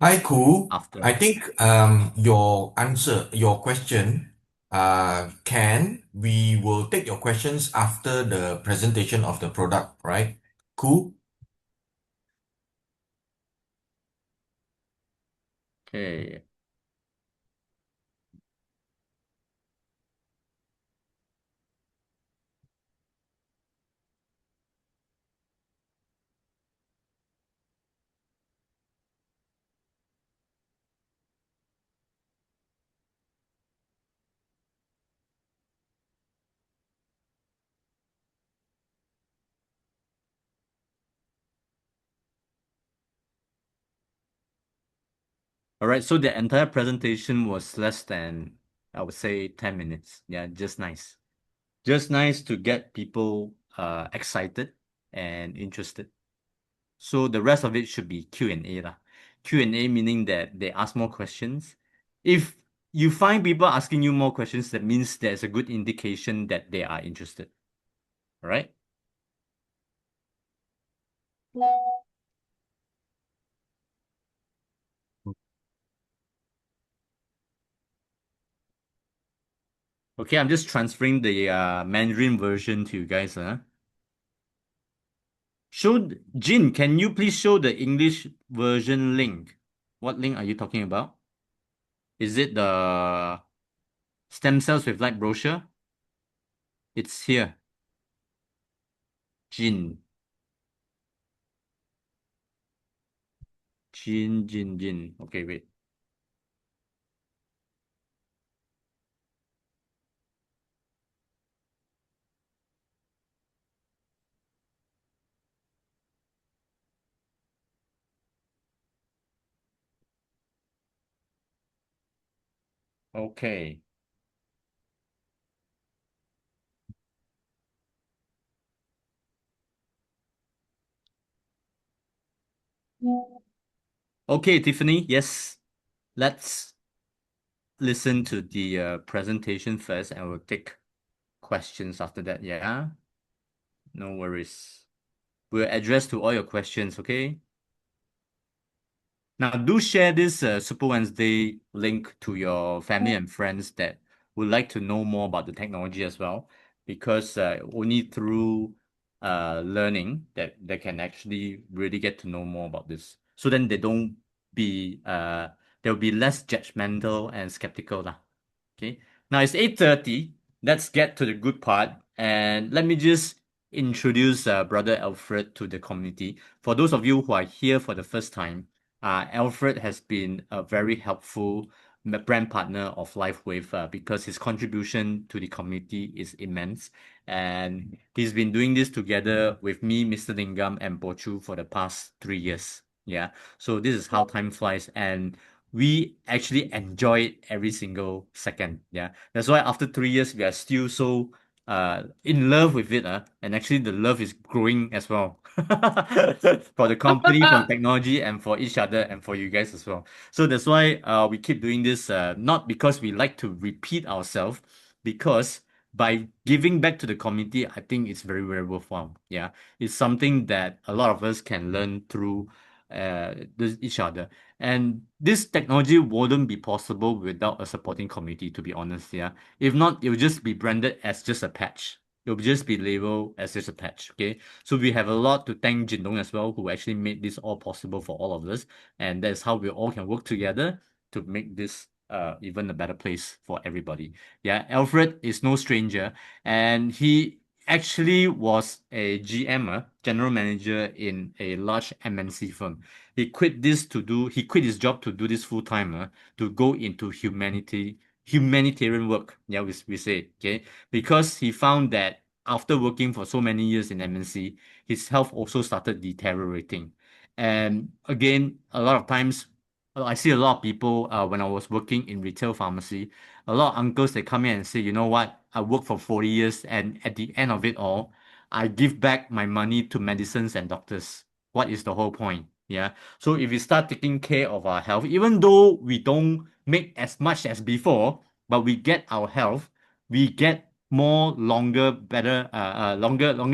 Hi, Ku. After. I think your question, we will take your questions after the presentation of the product, right? Ku? Okay. All right, so the entire presentation was less than, I would say, 10 minutes. Yeah, just nice. Just nice to get people excited and interested. So the rest of it should be Q&A lah. Q&A meaning that they ask more questions. If you find people asking you more questions, that means there's a good indication that they are interested. All right? Okay, I'm just transferring the Mandarin version to you guys. Jin, can you please show the English version link? What link are you talking about? Is it the stem cells with light brochure? It's here. Jin. Jin. Okay, wait. Okay. Okay, Tiffany, yes. Let's listen to the presentation first and we'll take questions after that, yeah? No worries. We'll address to all your questions, okay? Now, do share this Super Wednesday link to your family and friends that would like to know more about the technology as well, because only through learning that they can actually really get to know more about this. So then they don't be they'll be less judgmental and skeptical lah. Okay. Now it's 8:30. Let's get to the good part, and let me just introduce Brother Alfred to the community. For those of you who are here for the first time, Alfred has been a very helpful brand partner of LifeWave because his contribution to the community is immense. And he's been doing this together with me, Mr. Lingam, and Bochu for the past 3 years. Yeah. So this is how time flies. And we actually enjoy it every single second. Yeah. That's why after 3 years, we are still so in love with it, and actually the love is growing as well for the company, for technology, and for each other, and for you guys as well. So that's why we keep doing this, not because we like to repeat ourselves, because by giving back to the community, I think it's very, very worthwhile. Yeah, it's something that a lot of us can learn through each other. And this technology wouldn't be possible without a supporting community, to be honest. Yeah, if not, it would just be branded as just a patch. It will just be labeled as just a patch. Okay, so we have a lot to thank Jinlong as well, who actually made this all possible for all of us, and that's how we all can work together to make this even a better place for everybody. Yeah, Alfred is no stranger, and he actually was a GM, general manager in a large MNC firm. He quit his job to do this full time, to go into humanitarian work. Yeah, we say, okay, because he found that after working for so many years in MNC, his health also started deteriorating. And again, a lot of times, I see a lot of people when I was working in retail pharmacy, a lot of uncles, they come in and say, you know what, I worked for 40 years and at the end of it all, I give back my money to medicines and doctors. What is the whole point? Yeah. So if we start taking care of our health, even though we don't make as much as before, but we get our health, we get longer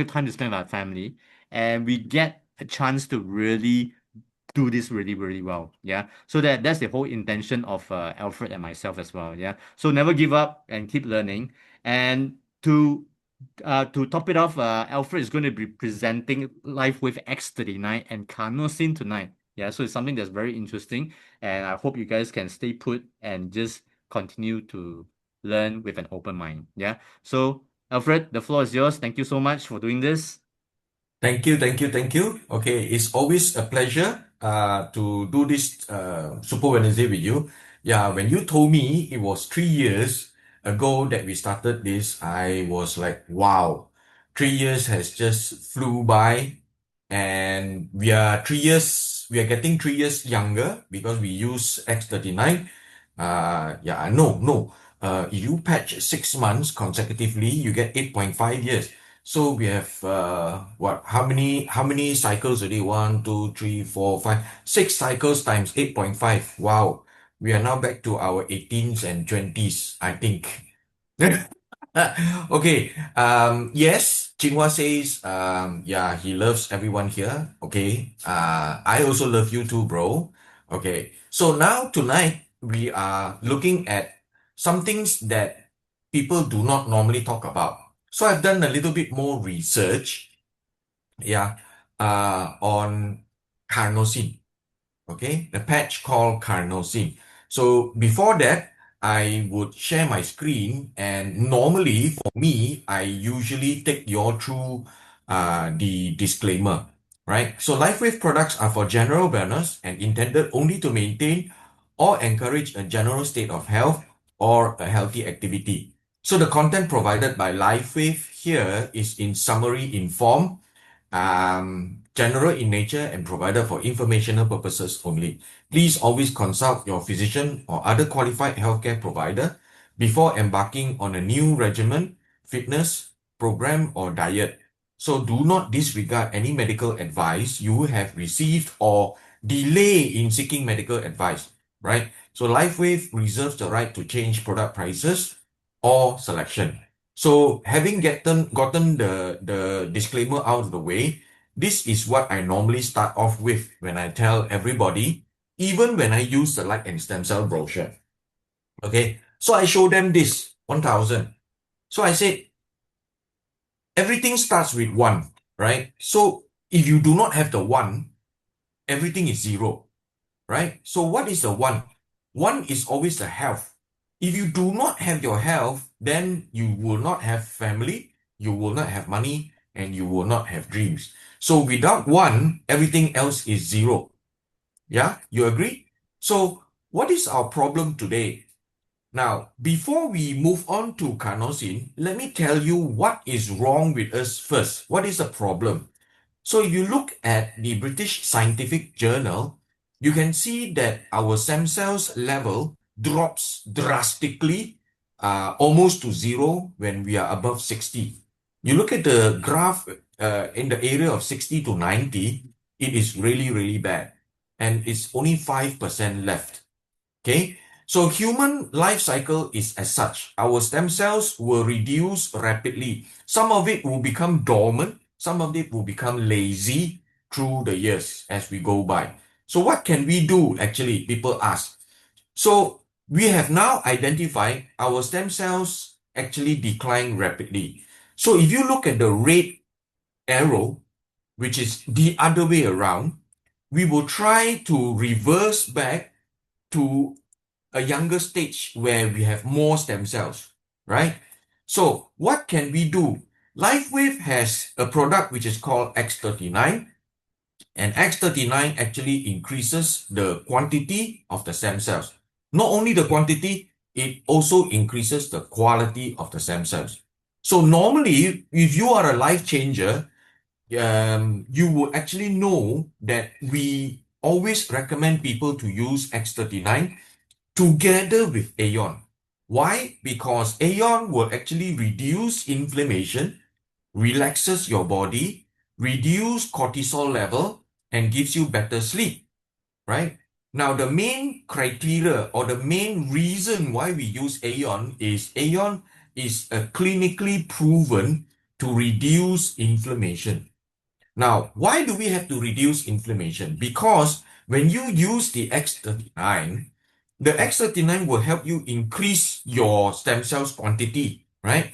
time to spend with our family, and we get a chance to really do this really, really well. Yeah. So that's the whole intention of Alfred and myself as well. Yeah. So never give up and keep learning. And to top it off, Alfred is going to be presenting live with X39 and Carnosine tonight. Yeah. So it's something that's very interesting, and I hope you guys can stay put and just continue to learn with an open mind. Yeah. So Alfred, the floor is yours. Thank you so much for doing this. Thank you. Okay, it's always a pleasure to do this Super Wednesday with you. Yeah, when you told me it was 3 years ago that we started this, I was like, wow, 3 years has just flew by, and we are 3 years we are getting 3 years younger because we use X39. No. If you patch 6 months consecutively, you get 8.5 years. So we have how many cycles already? 1, 2, 3, 4, 5, 6 cycles times 8.5. Wow. We are now back to our 18s and 20s, I think. Okay. Yes, Jinhua says, he loves everyone here. Okay. I also love you too, bro. Okay. So now tonight we are looking at some things that people do not normally talk about. So I've done a little bit more research, on carnosine. Okay, the patch called carnosine. So before that, I would share my screen, and normally for me, I usually take you all through the disclaimer, right? So LifeWave products are for general wellness and intended only to maintain or encourage a general state of health or a healthy activity. So the content provided by LifeWave here is in summary in form, general in nature, and provided for informational purposes only. Please always consult your physician or other qualified healthcare provider before embarking on a new regimen, fitness program, or diet. So do not disregard any medical advice you have received or delay in seeking medical advice, right? So LifeWave reserves the right to change product prices or selection. So having gotten the disclaimer out of the way, this is what I normally start off with when I tell everybody, even when I use the light and stem cell brochure. Okay, so I show them this 1000. So I said, everything starts with 1, right? So if you do not have the 1, everything is 0, right? So what is the 1? 1 is always the health. If you do not have your health, then you will not have family, you will not have money, and you will not have dreams. So without 1, everything else is 0. Yeah, you agree? So what is our problem today? Now, before we move on to carnosine, let me tell you what is wrong with us first. What is the problem? So if you look at the British Scientific Journal, you can see that our stem cells level drops drastically, almost to 0 when we are above 60. You look at the graph in the area of 60 to 90, it is really, really bad. And it's only 5% left. Okay? So human life cycle is as such. Our stem cells will reduce rapidly. Some of it will become dormant. Some of it will become lazy through the years as we go by. So what can we do, actually, people ask. So we have now identified our stem cells actually decline rapidly. So if you look at the red arrow, which is the other way around, we will try to reverse back to a younger stage where we have more stem cells, right? So what can we do? LifeWave has a product which is called X39, and X39 actually increases the quantity of the stem cells. Not only the quantity, it also increases the quality of the stem cells. So normally, if you are a life changer, you will actually know that we always recommend people to use X39 together with Aeon. Why? Because Aeon will actually reduce inflammation, relaxes your body, reduce cortisol level, and gives you better sleep, right? Now, the main criteria or the main reason why we use Aeon is clinically proven to reduce inflammation. Now, why do we have to reduce inflammation? Because when you use the X39, the X39 will help you increase your stem cells quantity, right?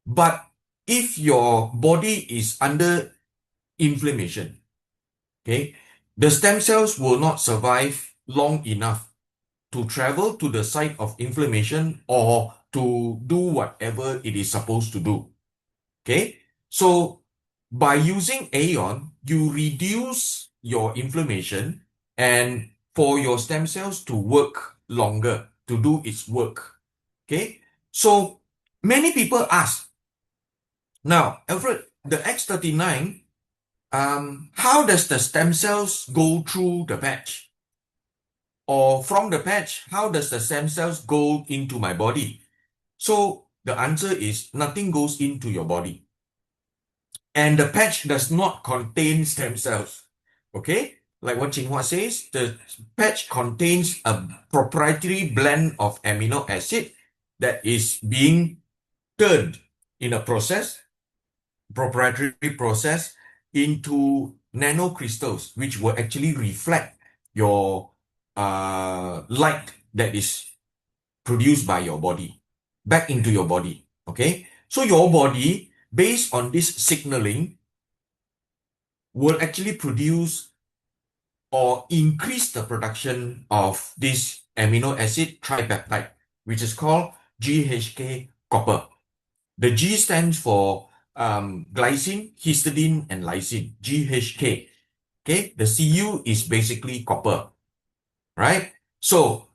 But if your body is under inflammation, okay, the stem cells will not survive long enough to travel to the site of inflammation or to do whatever it is supposed to do. Okay, so by using Aeon, you reduce your inflammation and for your stem cells to work longer, to do its work. Okay, so many people ask, now, Alfred, the X39 how does the stem cells go through the patch? Or from the patch, how does the stem cells go into my body? So the answer is nothing goes into your body. And the patch does not contain stem cells. Okay? Like what Chin Hua says, the patch contains a proprietary blend of amino acid that is being turned in a proprietary process, into nanocrystals, which will actually reflect your light that is produced by your body back into your body. Okay? So your body, based on this signaling, will actually produce or increase the production of this amino acid tripeptide, which is called GHK copper. The G stands for glycine, histidine, and lysine, GHK. Okay, the Cu is basically copper, right? So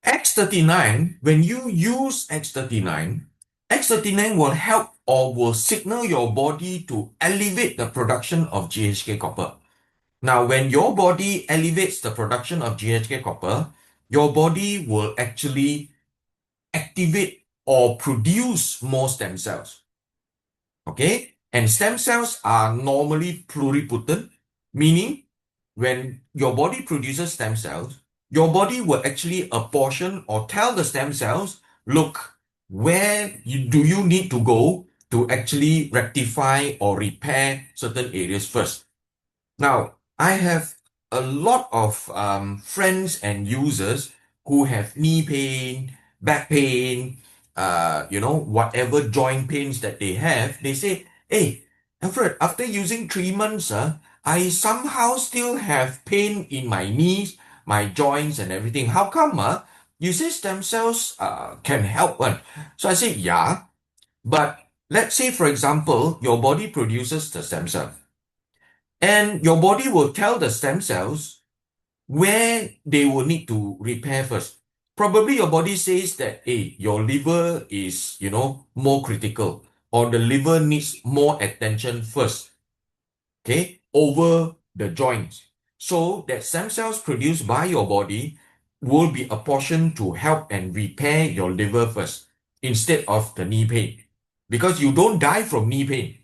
X39, when you use X39, X39 will help or will signal your body to elevate the production of GHK copper. Now, when your body elevates the production of GHK copper, your body will actually activate or produce more stem cells. Okay? And stem cells are normally pluripotent, meaning when your body produces stem cells, your body will actually apportion or tell the stem cells, look, where do you need to go to actually rectify or repair certain areas first. Now, I have a lot of friends and users who have knee pain, back pain, whatever joint pains that they have. They say, hey, Alfred, after using 3 months, I somehow still have pain in my knees, my joints and everything. How come? You say stem cells can help one. So I say, yeah, but let's say, for example, your body produces the stem cell. And your body will tell the stem cells where they will need to repair first. Probably your body says that, hey, your liver is, more critical, or the liver needs more attention first, okay, over the joints. So that stem cells produced by your body will be apportioned to help and repair your liver first, instead of the knee pain. Because you don't die from knee pain.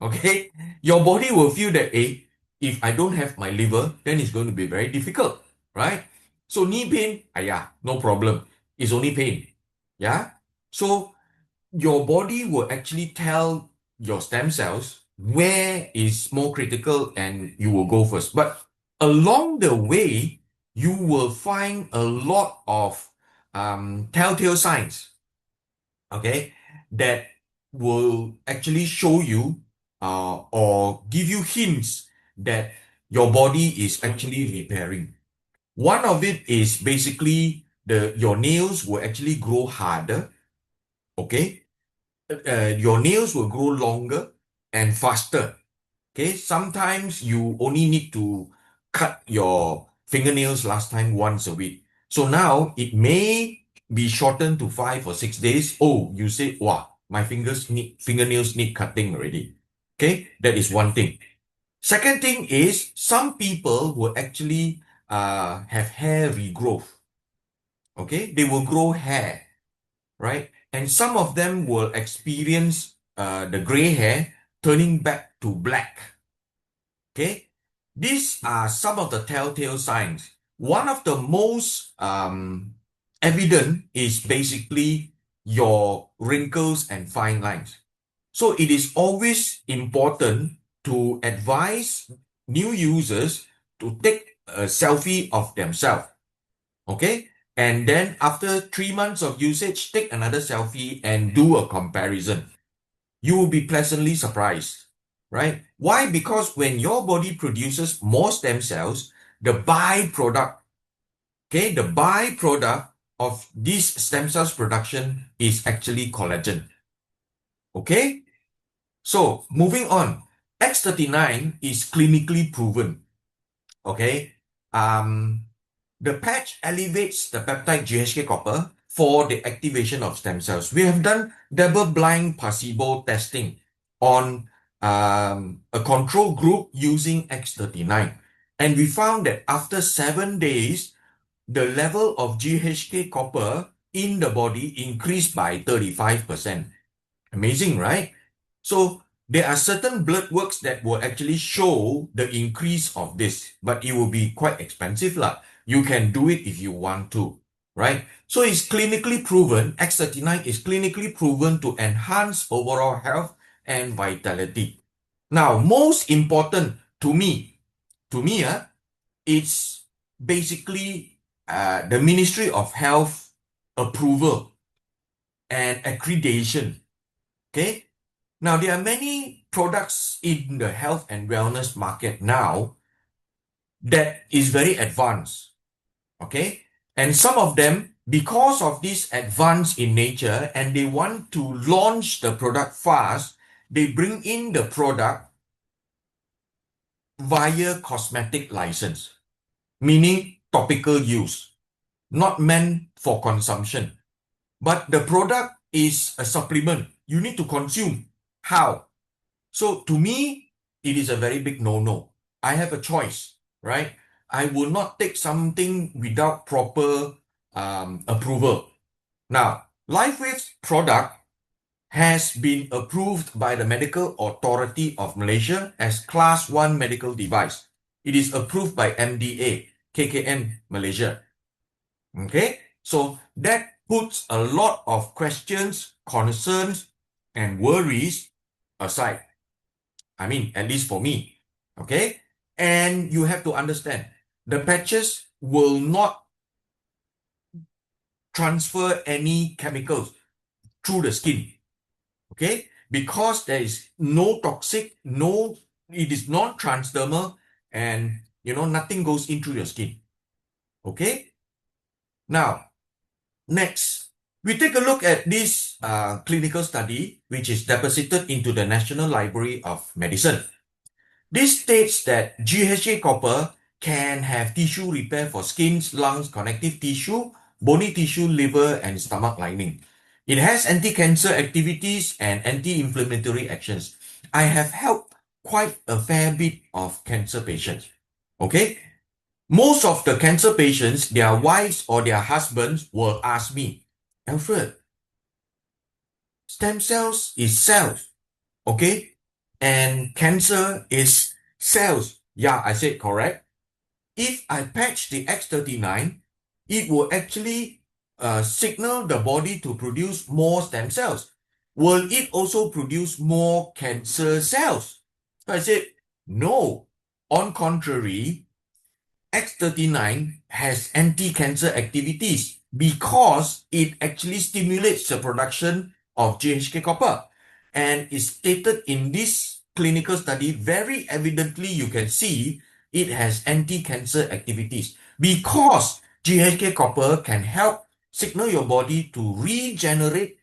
Okay, your body will feel that, hey, if I don't have my liver, then it's going to be very difficult, right? So knee pain, no problem. It's only pain. Yeah. So your body will actually tell your stem cells where is more critical and you will go first. But along the way, you will find a lot of telltale signs, okay, that will actually show you or give you hints that your body is actually repairing. One of it is basically your nails will actually grow harder, okay? Your nails will grow longer and faster, okay? Sometimes you only need to cut your fingernails last time once a week. So now it may be shortened to 5 or 6 days. Oh, you say, wow, my fingernails need cutting already. Okay, that is one thing. Second thing is, some people will actually have hair regrowth. Okay, they will grow hair, right? And some of them will experience the gray hair turning back to black. Okay, these are some of the telltale signs. One of the most evident is basically your wrinkles and fine lines. So it is always important to advise new users to take a selfie of themselves. Okay? And then after 3 months of usage, take another selfie and do a comparison. You will be pleasantly surprised, right? Why? Because when your body produces more stem cells, the byproduct of this stem cells production is actually collagen. Okay? So, moving on. X39 is clinically proven. Okay? The patch elevates the peptide GHK copper for the activation of stem cells. We have done double-blind placebo testing on a control group using X39. And we found that after 7 days, the level of GHK copper in the body increased by 35%. Amazing, right? So there are certain blood works that will actually show the increase of this, but it will be quite expensive lah. You can do it if you want to, right? So it's clinically proven, X39 is clinically proven to enhance overall health and vitality. Now, most important to me, it's basically the Ministry of Health approval and accreditation. Okay. Now, there are many products in the health and wellness market now that is very advanced. Okay. And some of them, because of this advance in nature and they want to launch the product fast, they bring in the product via cosmetic license, meaning topical use, not meant for consumption. But the product is a supplement. You need to consume. How? So to me, it is a very big no-no. I have a choice, right? I will not take something without proper approval. Now, LifeWave's product has been approved by the Medical Authority of Malaysia as Class 1 medical device. It is approved by MDA, KKM Malaysia. Okay, so that puts a lot of questions, concerns, and worries aside. I mean, at least for me. Okay, and you have to understand, the patches will not transfer any chemicals through the skin. Okay, because there is no toxic, it is non-transdermal, and nothing goes into your skin. Okay, now next we take a look at this clinical study which is deposited into the National Library of Medicine. This states that GHA copper can have tissue repair for skins, lungs, connective tissue, bony tissue, liver, and stomach lining. It has anti-cancer activities and anti-inflammatory actions. I have helped quite a fair bit of cancer patients. Okay? Most of the cancer patients, their wives or their husbands will ask me, Alfred, stem cells is cells, okay? And cancer is cells. Yeah, I said correct. If I patch the X39, it will actually signal the body to produce more stem cells. Will it also produce more cancer cells? So I said, no. On contrary, X39 has anti-cancer activities because it actually stimulates the production of GHK copper. And is stated in this clinical study, very evidently you can see it has anti-cancer activities because GHK copper can help signal your body to regenerate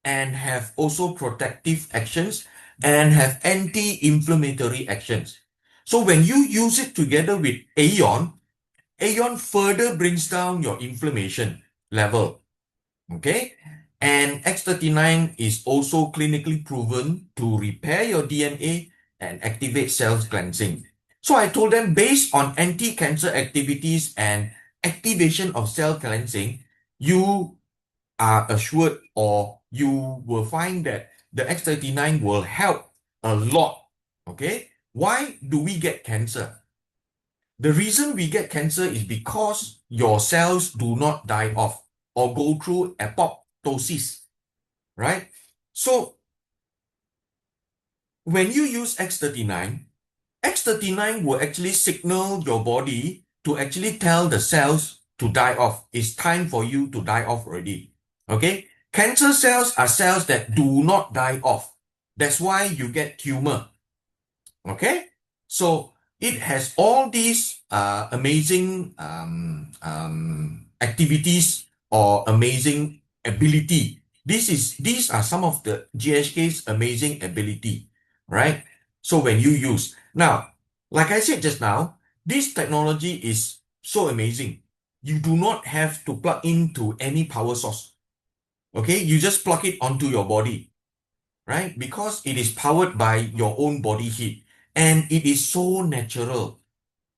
and have also protective actions and have anti-inflammatory actions. So when you use it together with Aeon further brings down your inflammation level. Okay? And X39 is also clinically proven to repair your DNA and activate cells cleansing. So I told them, based on anti-cancer activities and activation of cell cleansing, you are assured or you will find that the X39 will help a lot. Okay? Why do we get cancer? The reason we get cancer is because your cells do not die off or go through apoptosis, right? So when you use X39 will actually signal your body to actually tell the cells to die off. It's time for you to die off already. Okay? Cancer cells are cells that do not die off. That's why you get tumor. Okay? So it has all these amazing activities or amazing ability. These are some of the GHK's amazing ability, right? So when you use, now, like I said just now, this technology is so amazing. You do not have to plug into any power source. Okay, you just plug it onto your body. right? Because it is powered by your own body heat and it is so natural.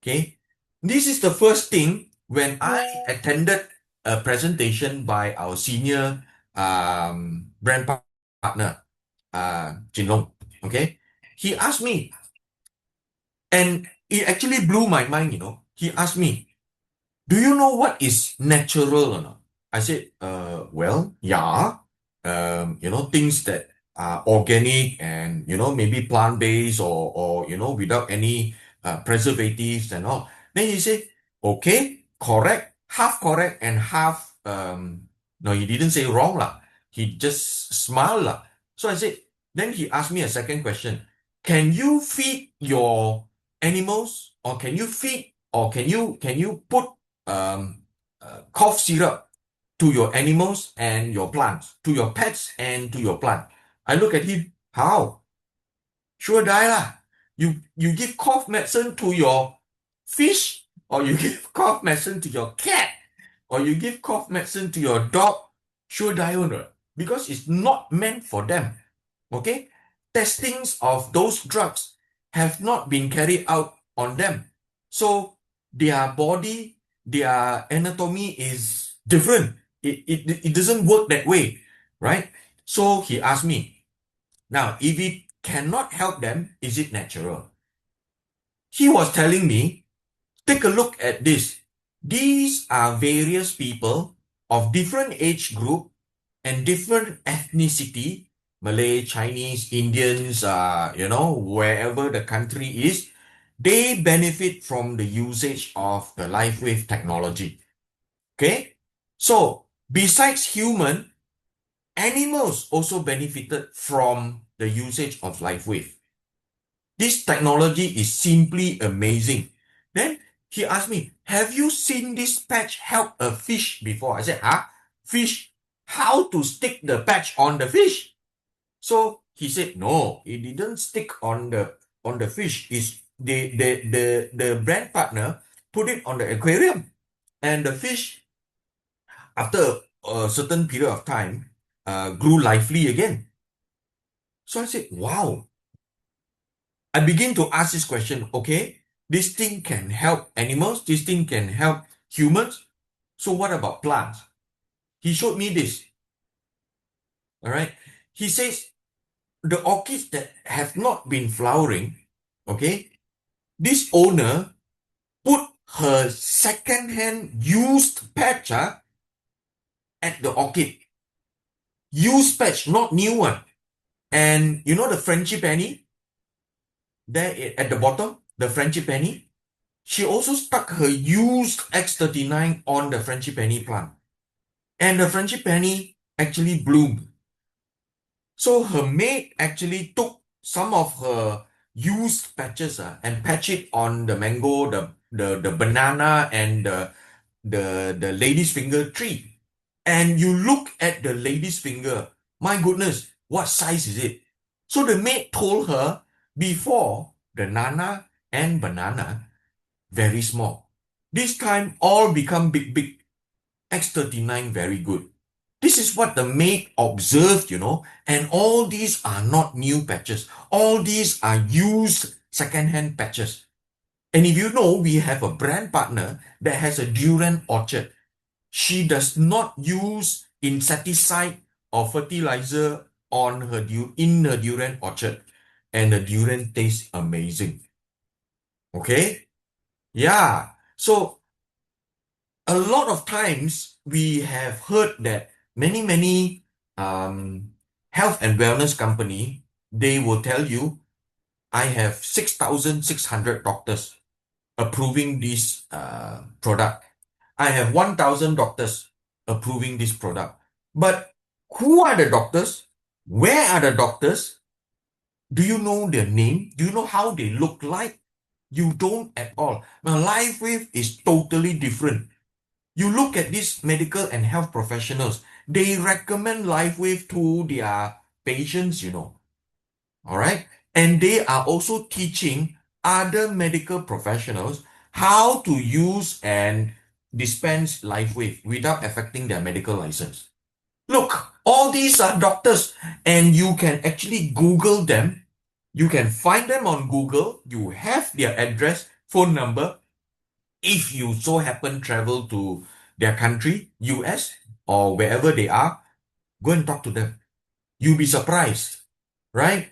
Okay. This is the first thing when I attended a presentation by our senior brand partner, Jinlong. Okay. He asked me, and it actually blew my mind, you know. He asked me, do you know what is natural or not? I said, well, yeah. You know, things that are organic and, you know, maybe plant-based or you know, without any preservatives and all. Then he said, okay, correct, and half, no, he didn't say wrong lah. He just smiled lah. So I said, then he asked me a second question. Can you feed your animals or can you put cough syrup to your animals and your plants, to your pets and to your plant? I look at him, how? Sure die lah. You give cough medicine to your fish, or you give cough medicine to your cat, or you give cough medicine to your dog, sure die one, right? Because it's not meant for them. Okay? Testings of those drugs have not been carried out on them. So their body, their anatomy is different. It doesn't work that way, right? So he asked me, now, if it cannot help them, is it natural? He was telling me, take a look at this. These are various people of different age group and different ethnicity, Malay, Chinese, Indians, you know, wherever the country is, they benefit from the usage of the LifeWave technology. Okay? So, besides human, animals also benefited from the usage of LifeWave. This technology is simply amazing. Then he asked me, have you seen this patch help a fish before? I said, fish? How to stick the patch on the fish? So he said, no, it didn't stick on the fish. It's the brand partner put it on the aquarium, and the fish, after a certain period of time, grew lively again. So I said, wow. I begin to ask this question, okay, this thing can help animals, this thing can help humans. So what about plants? He showed me this. All right. He says, the orchids that have not been flowering, okay, this owner put her second-hand used patch at the orchid. Used patch, not new one. And you know the frangipani? There at the bottom, the frangipani? She also stuck her used X39 on the frangipani plant. And the frangipani actually bloomed. So her mate actually took some of her used patches and patched it on the mango, the banana, and the lady's finger tree. And you look at the lady's finger, my goodness, what size is it? So the mate told her, before, the nana and banana, very small. This time, all become big. X39, very good. This is what the mate observed, you know, and all these are not new patches. All these are used second-hand patches. And if you know, we have a brand partner that has a durian orchard. She does not use insecticide or fertilizer on her in her durian orchard, and the durian tastes amazing. Okay? Yeah. So a lot of times we have heard that many health and wellness company, they will tell you, I have 6,600 doctors approving this product. I have 1,000 doctors approving this product. But who are the doctors? Where are the doctors? Do you know their name? Do you know how they look like? You don't at all. Now, LifeWave is totally different. You look at these medical and health professionals, they recommend LifeWave to their patients, you know. All right? And they are also teaching other medical professionals how to use and dispense LifeWave without affecting their medical license. Look, all these are doctors, and you can actually Google them. You can find them on Google. You have their address, phone number. If you so happen travel to their country, US, or wherever they are, go and talk to them. You'll be surprised, right?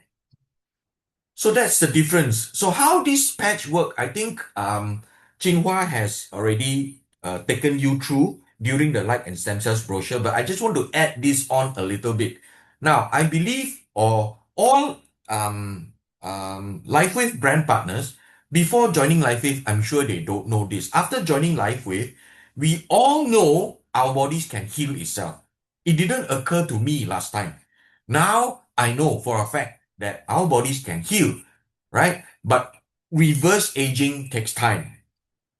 So that's the difference. So how this patch work, I think Chin Hua has already taken you through during the light and stem cells brochure, but I just want to add this on a little bit. Now, I believe all LifeWave brand partners, before joining LifeWave, I'm sure they don't know this. After joining LifeWave, we all know our bodies can heal itself. It didn't occur to me last time. Now I know for a fact that our bodies can heal, right? But reverse aging takes time.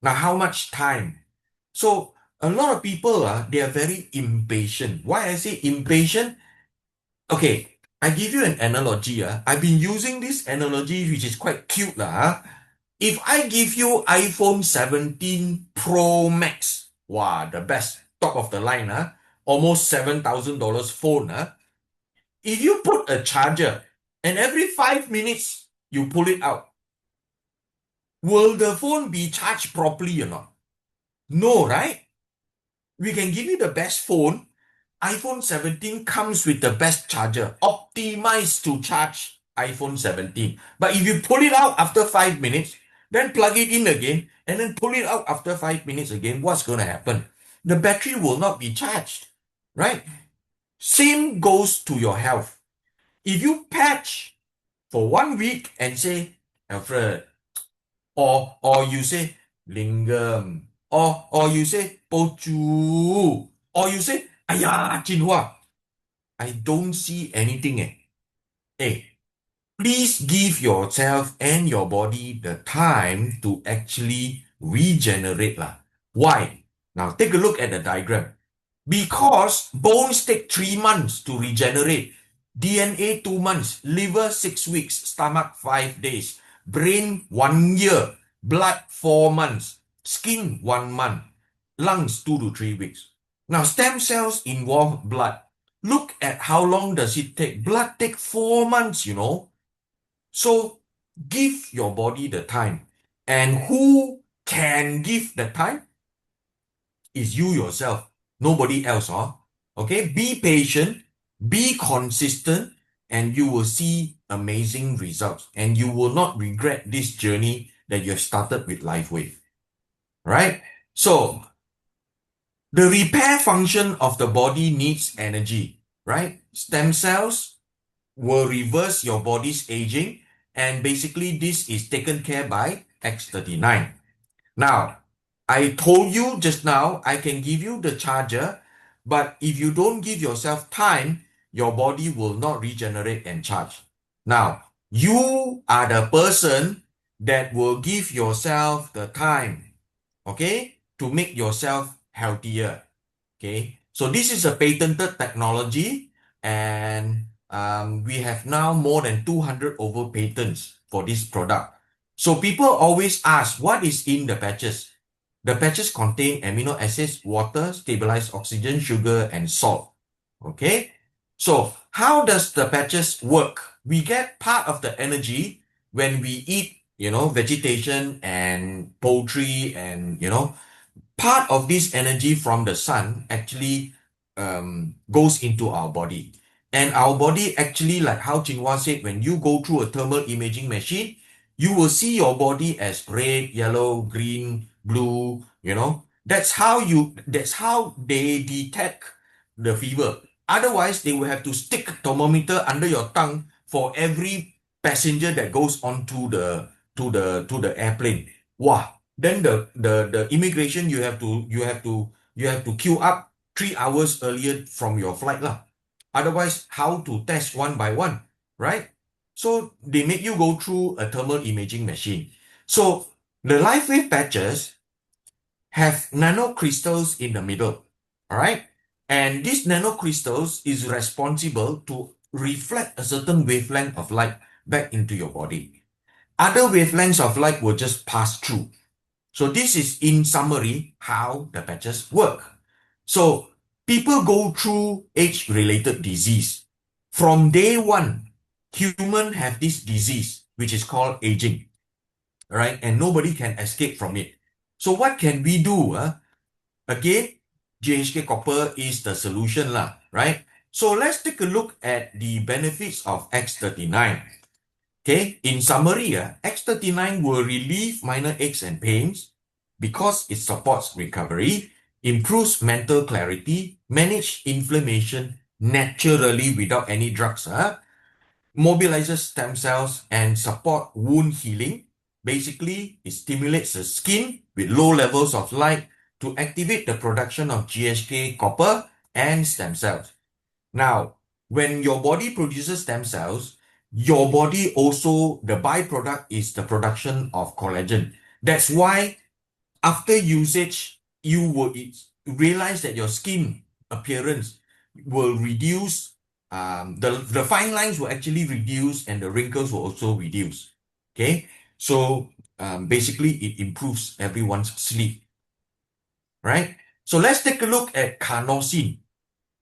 Now, how much time? So a lot of people, they are very impatient. Why I say impatient? Okay, I give you an analogy. I've been using this analogy, which is quite cute. If I give you iPhone 17 Pro Max, wow, the best, top of the line, almost $7,000 phone. If you put a charger and every 5 minutes you pull it out, will the phone be charged properly or not? No, right? We can give you the best phone. iPhone 17 comes with the best charger, optimized to charge iPhone 17. But if you pull it out after 5 minutes, then plug it in again, and then pull it out after 5 minutes again, what's going to happen? The battery will not be charged, right? Same goes to your health. If you patch for 1 week and say, Alfred, or you say, Lingam, or you say, Pochu, or you say, Aya, Chin Hua, I don't see anything. Hey, please give yourself and your body the time to actually regenerate. Why? Now take a look at the diagram. Because bones take 3 months to regenerate, DNA 2 months, liver 6 weeks, stomach 5 days, brain 1 year, blood 4 months, skin 1 month, lungs 2 to 3 weeks. Now stem cells involve blood. Look at how long does it take. Blood take 4 months, So give your body the time. And who can give the time? Is you yourself. Nobody else, Okay, be patient, be consistent, and you will see amazing results. And you will not regret this journey that you have started with LifeWave. Right? So, the repair function of the body needs energy, right? Stem cells will reverse your body's aging, and basically this is taken care by X39. Now, I told you just now, I can give you the charger, but if you don't give yourself time, your body will not regenerate and charge. Now, you are the person that will give yourself the time, okay, to make yourself healthier, okay? So this is a patented technology, and we have now more than 200 over patents for this product. So people always ask, what is in the patches? The patches contain amino acids, water, stabilized oxygen, sugar, and salt. Okay? So how does the patches work? We get part of the energy when we eat, vegetation and poultry and, part of this energy from the sun actually goes into our body. And our body actually, like how Chin Hua said, when you go through a thermal imaging machine, you will see your body as red, yellow, green, blue, That's how they detect the fever. Otherwise, they will have to stick thermometer under your tongue for every passenger that goes onto the airplane. Wow. Then the immigration you have to queue up 3 hours earlier from your flight lah. Otherwise, how to test one by one, right? So they make you go through a thermal imaging machine. So the LifeWave patches have nanocrystals in the middle, all right? And these nanocrystals is responsible to reflect a certain wavelength of light back into your body. Other wavelengths of light will just pass through. So this is in summary how the patches work. So people go through age-related disease. From day one, humans have this disease, which is called aging, right? And nobody can escape from it. So what can we do? Again, GHK copper is the solution, right? So let's take a look at the benefits of X39. Okay, in summary, X39 will relieve minor aches and pains because it supports recovery, improves mental clarity, manage inflammation naturally without any drugs, mobilizes stem cells and support wound healing. Basically, it stimulates the skin with low levels of light to activate the production of GHK copper and stem cells. Now, when your body produces stem cells, your body also, the byproduct is the production of collagen. That's why after usage, you will realize that your skin appearance will reduce, the fine lines will actually reduce and the wrinkles will also reduce. Okay, so basically it improves everyone's sleep, right? So let's take a look at carnosine.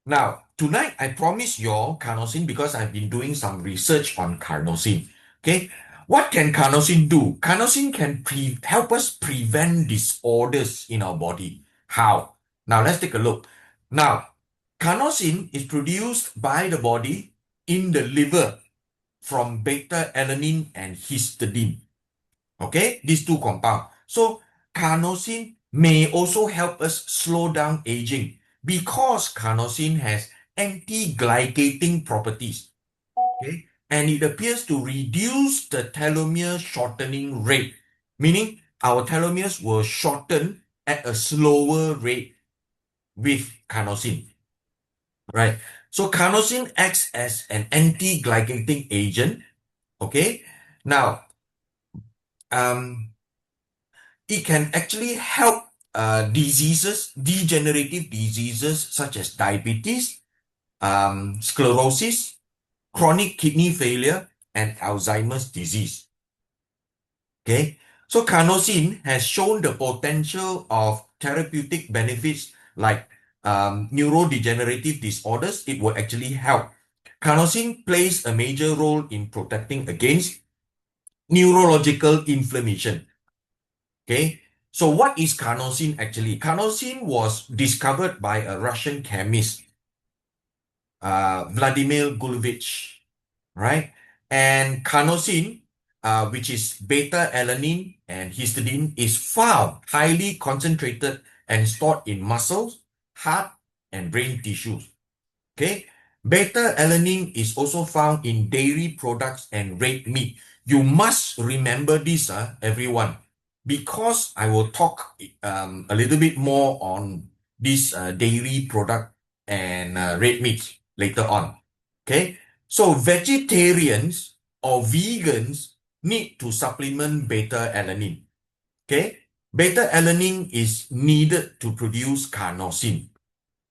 Now, tonight I promise you all carnosine because I've been doing some research on carnosine. Okay, what can carnosine do? Carnosine can help us prevent disorders in our body. How? Now, let's take a look. Now, carnosine is produced by the body in the liver from beta-alanine and histidine. Okay, these two compounds. So, carnosine may also help us slow down aging because carnosine has anti-glycating properties. Okay, and it appears to reduce the telomere shortening rate, meaning our telomeres will shorten at a slower rate with carnosine. Right. So carnosine acts as an anti-glycating agent. Okay. Now, it can actually help degenerative diseases such as diabetes, sclerosis, chronic kidney failure, and Alzheimer's disease. Okay, so carnosine has shown the potential of therapeutic benefits like neurodegenerative disorders. It will actually help. Carnosine plays a major role in protecting against neurological inflammation. Okay, so what is carnosine actually? Carnosine was discovered by a Russian chemist, Vladimir Gulevich, right? And carnosine, which is beta-alanine and histidine, is found highly concentrated and stored in muscles, heart, and brain tissues. Okay, beta-alanine is also found in dairy products and red meat. You must remember this, everyone, because I will talk a little bit more on this dairy product and red meat later on. Okay, so vegetarians or vegans need to supplement beta-alanine. Okay, beta-alanine is needed to produce carnosine,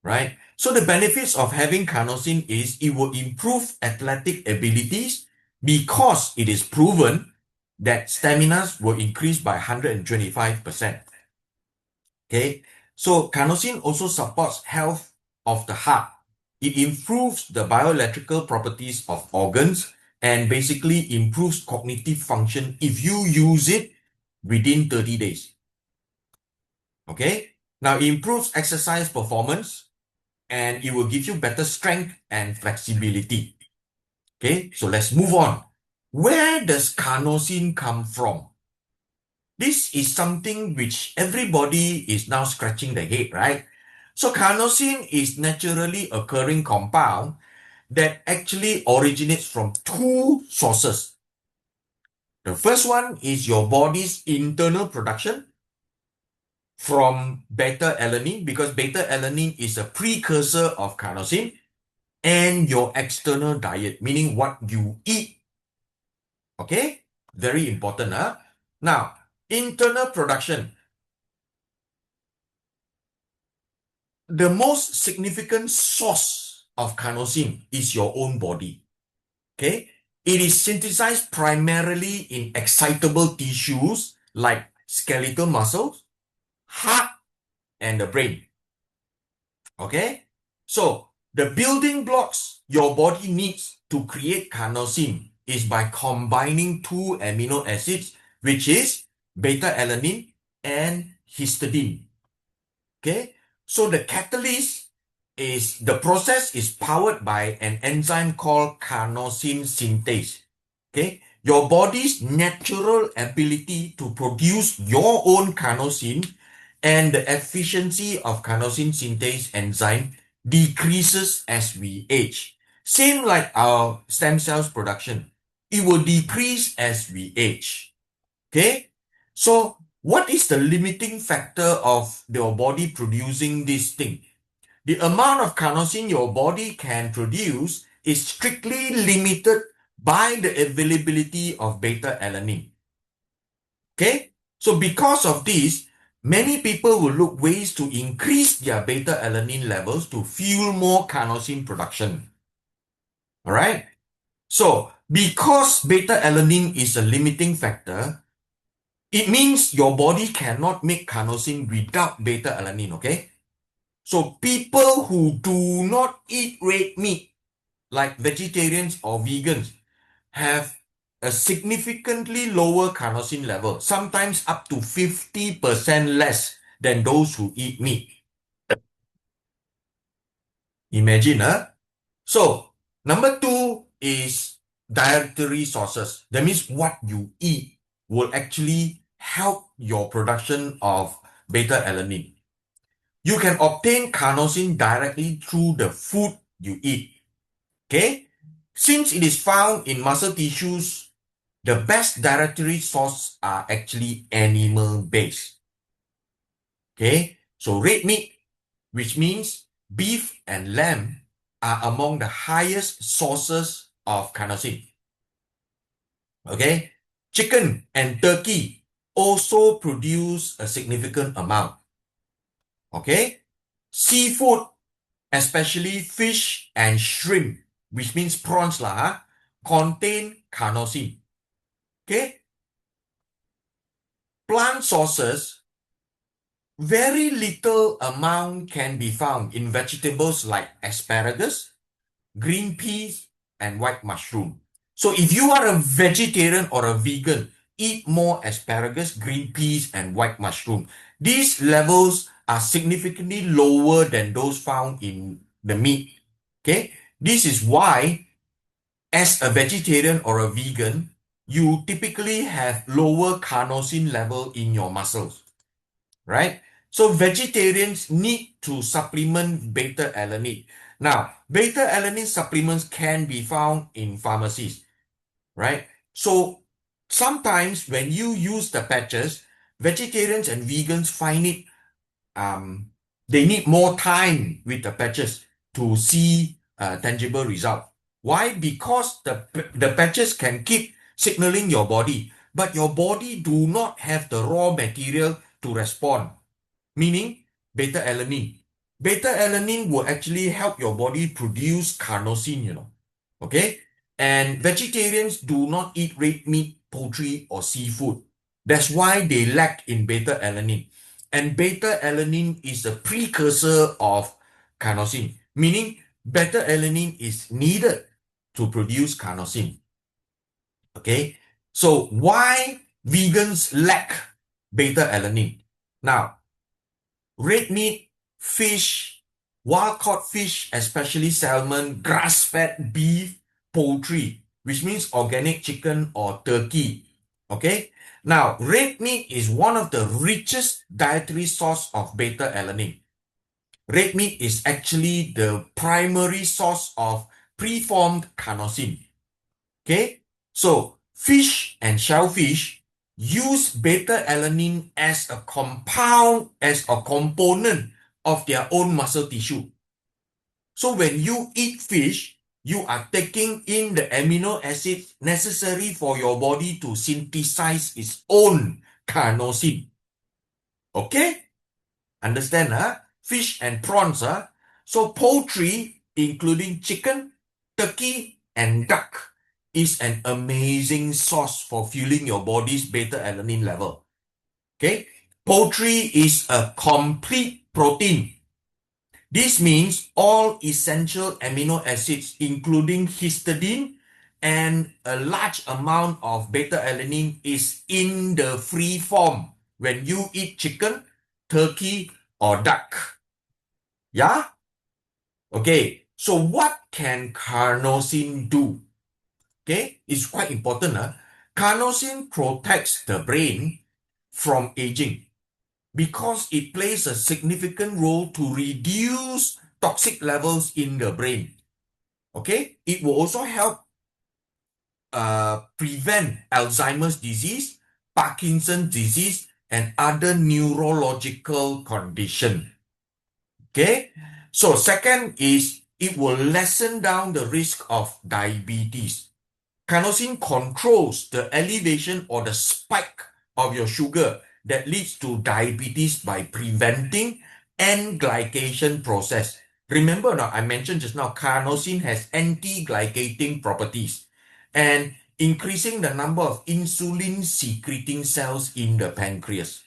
right? So the benefits of having carnosine is it will improve athletic abilities because it is proven that stamina will increase by 125%. Okay, so carnosine also supports health of the heart. It improves the bioelectrical properties of organs and basically improves cognitive function if you use it within 30 days. Okay, now it improves exercise performance and it will give you better strength and flexibility. Okay, so let's move on. Where does carnosine come from? This is something which everybody is now scratching the head, right? So carnosine is naturally occurring compound that actually originates from two sources. The first one is your body's internal production from beta-alanine, because beta-alanine is a precursor of carnosine, and your external diet, meaning what you eat. Okay, very important. Now, internal production. The most significant source of carnosine is your own body. Okay, it is synthesized primarily in excitable tissues like skeletal muscles, heart, and the brain. Okay, So the building blocks your body needs to create carnosine is by combining two amino acids, which is beta-alanine and histidine. Okay, so the catalyst is, the process is powered by an enzyme called carnosine synthase. Okay, your body's natural ability to produce your own carnosine and the efficiency of carnosine synthase enzyme decreases as we age. Same like our stem cells production. It will decrease as we age. Okay, so what is the limiting factor of your body producing this thing? The amount of carnosine your body can produce is strictly limited by the availability of beta-alanine. Okay, so because of this, many people will look ways to increase their beta-alanine levels to fuel more carnosine production. All right, so because beta-alanine is a limiting factor, it means your body cannot make carnosine without beta-alanine, okay? So people who do not eat red meat, like vegetarians or vegans, have a significantly lower carnosine level, sometimes up to 50% less than those who eat meat. Imagine, huh? So, number 2 is dietary sources. That means what you eat will actually help your production of beta-alanine. You can obtain carnosine directly through the food you eat. Okay? Since it is found in muscle tissues, the best dietary source are actually animal-based. Okay? So red meat, which means beef and lamb, are among the highest sources of carnosine. Okay? Chicken and turkey also produce a significant amount. Okay? Seafood, especially fish and shrimp, which means prawns contain carnosine. Okay? Plant sources, very little amount can be found in vegetables like asparagus, green peas, and white mushroom. So if you are a vegetarian or a vegan, eat more asparagus, green peas, and white mushroom. These levels are significantly lower than those found in the meat. Okay? This is why, as a vegetarian or a vegan, you typically have lower carnosine level in your muscles, right? So vegetarians need to supplement beta-alanine. Now, beta-alanine supplements can be found in pharmacies, right? So sometimes when you use the patches, vegetarians and vegans find it, they need more time with the patches to see tangible result. Why? Because the patches can keep signaling your body, but your body do not have the raw material to respond, meaning beta-alanine. Beta-alanine will actually help your body produce carnosine, okay? And vegetarians do not eat red meat, poultry, or seafood. That's why they lack in beta-alanine. And beta-alanine is a precursor of carnosine, meaning beta-alanine is needed to produce carnosine. Okay, so why vegans lack beta-alanine? Now, red meat, fish, wild-caught fish, especially salmon, grass-fed beef, poultry, which means organic chicken or turkey. Okay, now red meat is one of the richest dietary source of beta-alanine. Red meat is actually the primary source of preformed carnosine. Okay, so fish and shellfish use beta-alanine as a compound, as a component of their own muscle tissue. So when you eat fish, you are taking in the amino acids necessary for your body to synthesize its own carnosine. Okay? Understand, Fish and prawns, So poultry, including chicken, turkey, and duck, is an amazing source for fueling your body's beta-alanine level. Okay? Poultry is a complete protein. This means all essential amino acids, including histidine and a large amount of beta-alanine, is in the free form when you eat chicken, turkey, or duck. Yeah? Okay, so what can carnosine do? Okay, it's quite important. Carnosine protects the brain from aging because it plays a significant role to reduce toxic levels in the brain. Okay, it will also help prevent Alzheimer's disease, Parkinson's disease, and other neurological conditions. Okay, so second is it will lessen down the risk of diabetes. Carnosine controls the elevation or the spike of your sugar that leads to diabetes by preventing N-glycation process. Remember now, I mentioned just now, carnosine has anti-glycating properties and increasing the number of insulin-secreting cells in the pancreas.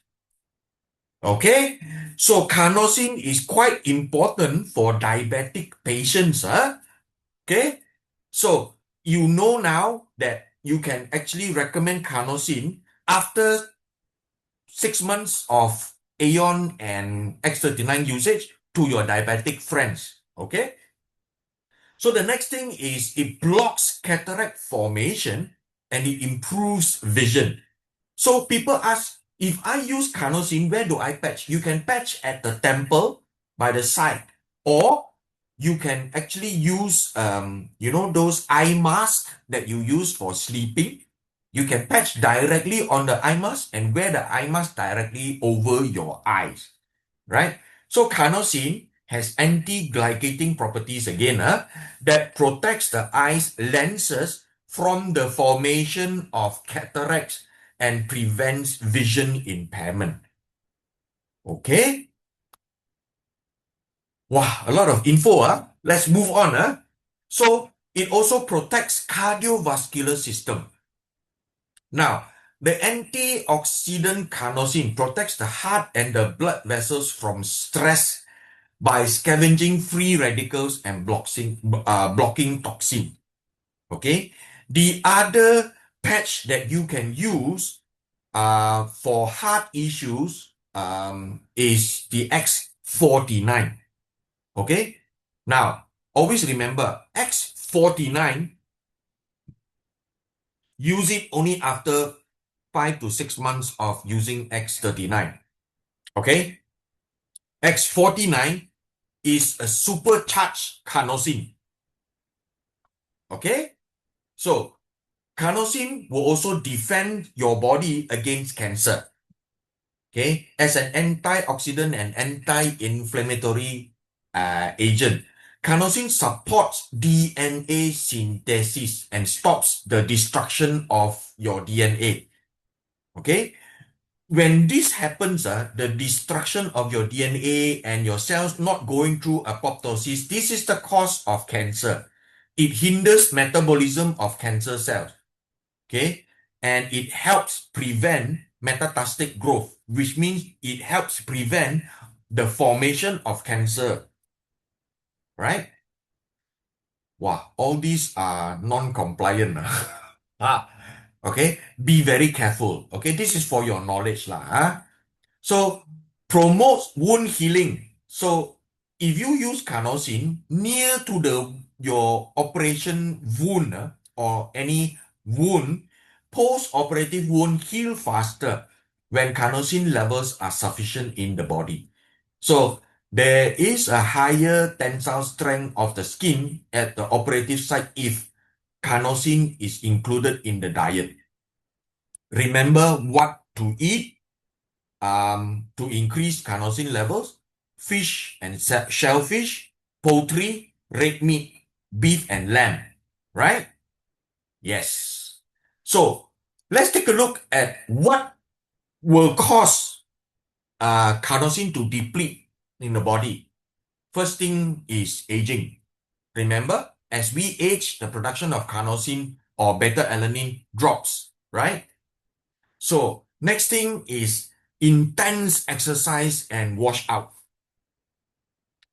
Okay, so carnosine is quite important for diabetic patients. Okay, so you know now that you can actually recommend carnosine after 6 months of Aeon and X39 usage to your diabetic friends. Okay, so the next thing is it blocks cataract formation and it improves vision. So people ask, if I use carnosine, where do I patch? You can patch at the temple by the side, or you can actually use, those eye masks that you use for sleeping. You can patch directly on the eye mask and wear the eye mask directly over your eyes, right? So carnosine has anti-glycating properties again, that protects the eye's lenses from the formation of cataracts and prevents vision impairment. Okay? Wow, a lot of info. Let's move on. So it also protects cardiovascular system. Now, the antioxidant carnosine protects the heart and the blood vessels from stress by scavenging free radicals and blocking toxin. Okay? The other patch that you can use for heart issues is the X39. Okay? Now, always remember, X49, use it only after 5 to 6 months of using X39. Okay? X49 is a supercharged carnosine. Okay? So, carnosine will also defend your body against cancer. Okay? As an antioxidant and anti-inflammatory agent, carnosine supports DNA synthesis and stops the destruction of your DNA. Okay? When this happens, the destruction of your DNA and your cells not going through apoptosis, this is the cause of cancer. It hinders metabolism of cancer cells. Okay? And it helps prevent metastatic growth, which means it helps prevent the formation of cancer. Right? Wow, all these are non-compliant. Okay, be very careful. Okay, this is for your knowledge. So, promotes wound healing. So, if you use carnosine near to your operation wound or any wound, post-operative wound heal faster when carnosine levels are sufficient in the body. So, there is a higher tensile strength of the skin at the operative site if carnosine is included in the diet. Remember what to eat to increase carnosine levels: fish and shellfish, poultry, red meat, beef and lamb, right? Yes. So let's take a look at what will cause carnosine to deplete in the body. First thing is aging. Remember, as we age, the production of carnosine or beta-alanine drops, right? So next thing is intense exercise and washout.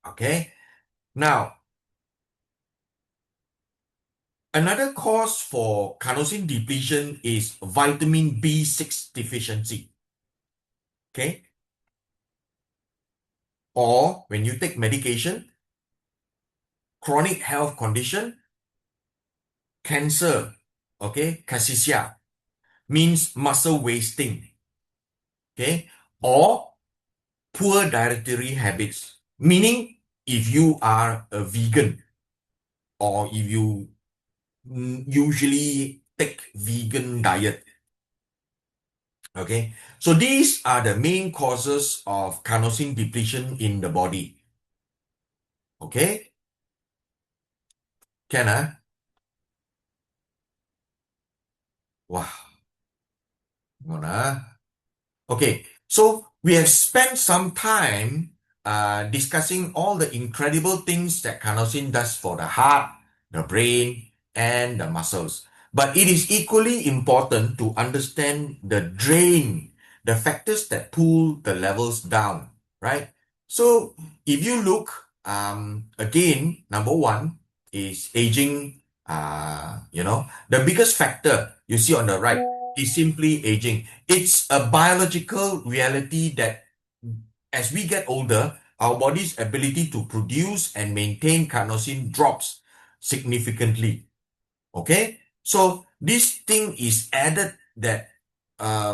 Okay. Now, another cause for carnosine depletion is vitamin B6 deficiency. Okay. Or when you take medication, chronic health condition, cancer, okay, cachexia, means muscle wasting, okay, or poor dietary habits, meaning if you are a vegan or if you usually take vegan diet, okay, so these are the main causes of carnosine depletion in the body. Okay, can wow, okay, so we have spent some time discussing all the incredible things that carnosine does for the heart, the brain, and the muscles. But it is equally important to understand the drain, the factors that pull the levels down, right? So if you look, again, number one is aging. The biggest factor you see on the right is simply aging. It's a biological reality that as we get older, our body's ability to produce and maintain carnosine drops significantly. Okay? So this thing is added that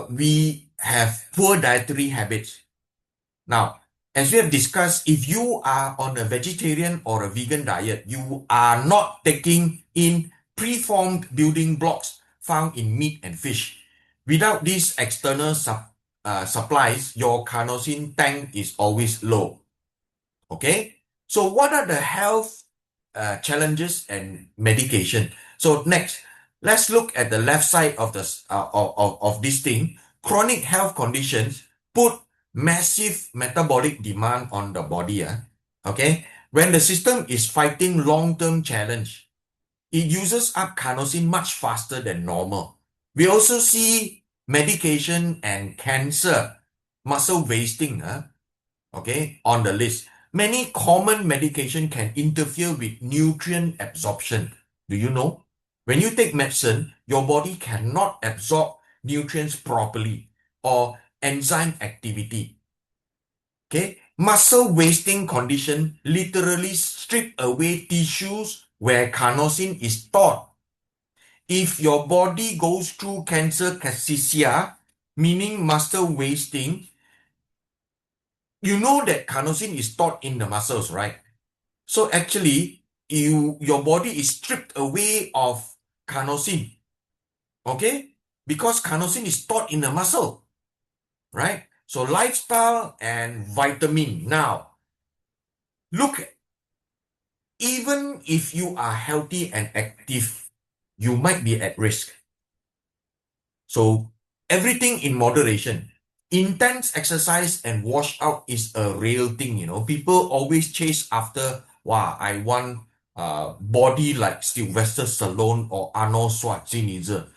we have poor dietary habits. Now, as we have discussed, if you are on a vegetarian or a vegan diet, you are not taking in preformed building blocks found in meat and fish. Without these external supplies, your carnosine tank is always low. Okay? So what are the health challenges and medication? So next, let's look at the left side of this of this thing. Chronic health conditions put massive metabolic demand on the body. Okay? When the system is fighting long-term challenge, it uses up carnosine much faster than normal. We also see medication and cancer, muscle wasting, okay, on the list. Many common medication can interfere with nutrient absorption. Do you know? When you take medicine, your body cannot absorb nutrients properly or enzyme activity. Okay? Muscle wasting condition literally strip away tissues where carnosine is stored. If your body goes through cancer cachexia, meaning muscle wasting, you know that carnosine is stored in the muscles, right? So actually, your body is stripped away of carnosine, okay? Because carnosine is stored in the muscle, right? So lifestyle and vitamin. Now, look, even if you are healthy and active, you might be at risk. So everything in moderation. Intense exercise and washout is a real thing, People always chase after, wow, I want body like Sylvester Stallone or Arnold Schwarzenegger.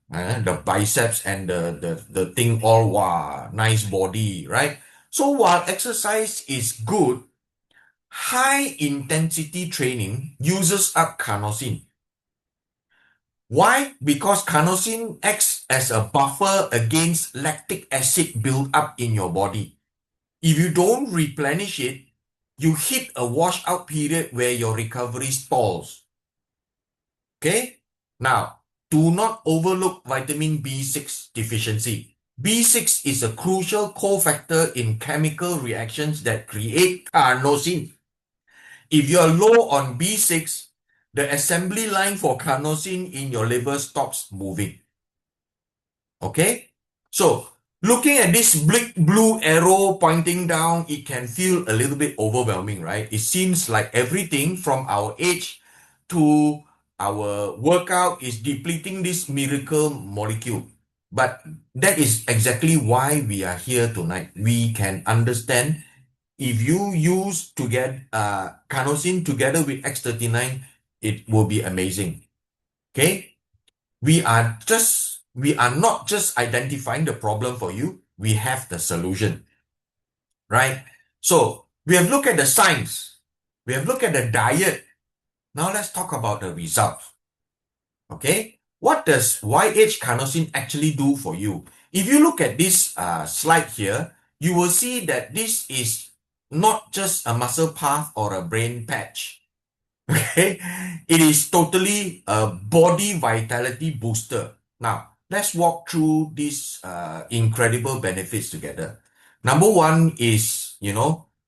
The biceps and the thing all, wow, nice body, right? So while exercise is good, high intensity training uses up carnosine. Why? Because carnosine acts as a buffer against lactic acid buildup in your body. If you don't replenish it, you hit a washout period where your recovery stalls. Okay? Now, do not overlook vitamin B6 deficiency. B6 is a crucial cofactor in chemical reactions that create carnosine. If you are low on B6, the assembly line for carnosine in your liver stops moving. Okay? So, looking at this big blue arrow pointing down, it can feel a little bit overwhelming, right? It seems like everything from our age to our workout is depleting this miracle molecule. But that is exactly why we are here tonight. We can understand if you use carnosine together with X39, it will be amazing. Okay? We are not just identifying the problem for you, we have the solution. Right? So we have looked at the science. We have looked at the diet. Now let's talk about the results. Okay, what does Y-Age Carnosine actually do for you? If you look at this slide here, you will see that this is not just a muscle path or a brain patch. Okay, it is totally a body vitality booster. Now, let's walk through these incredible benefits together. Number one is,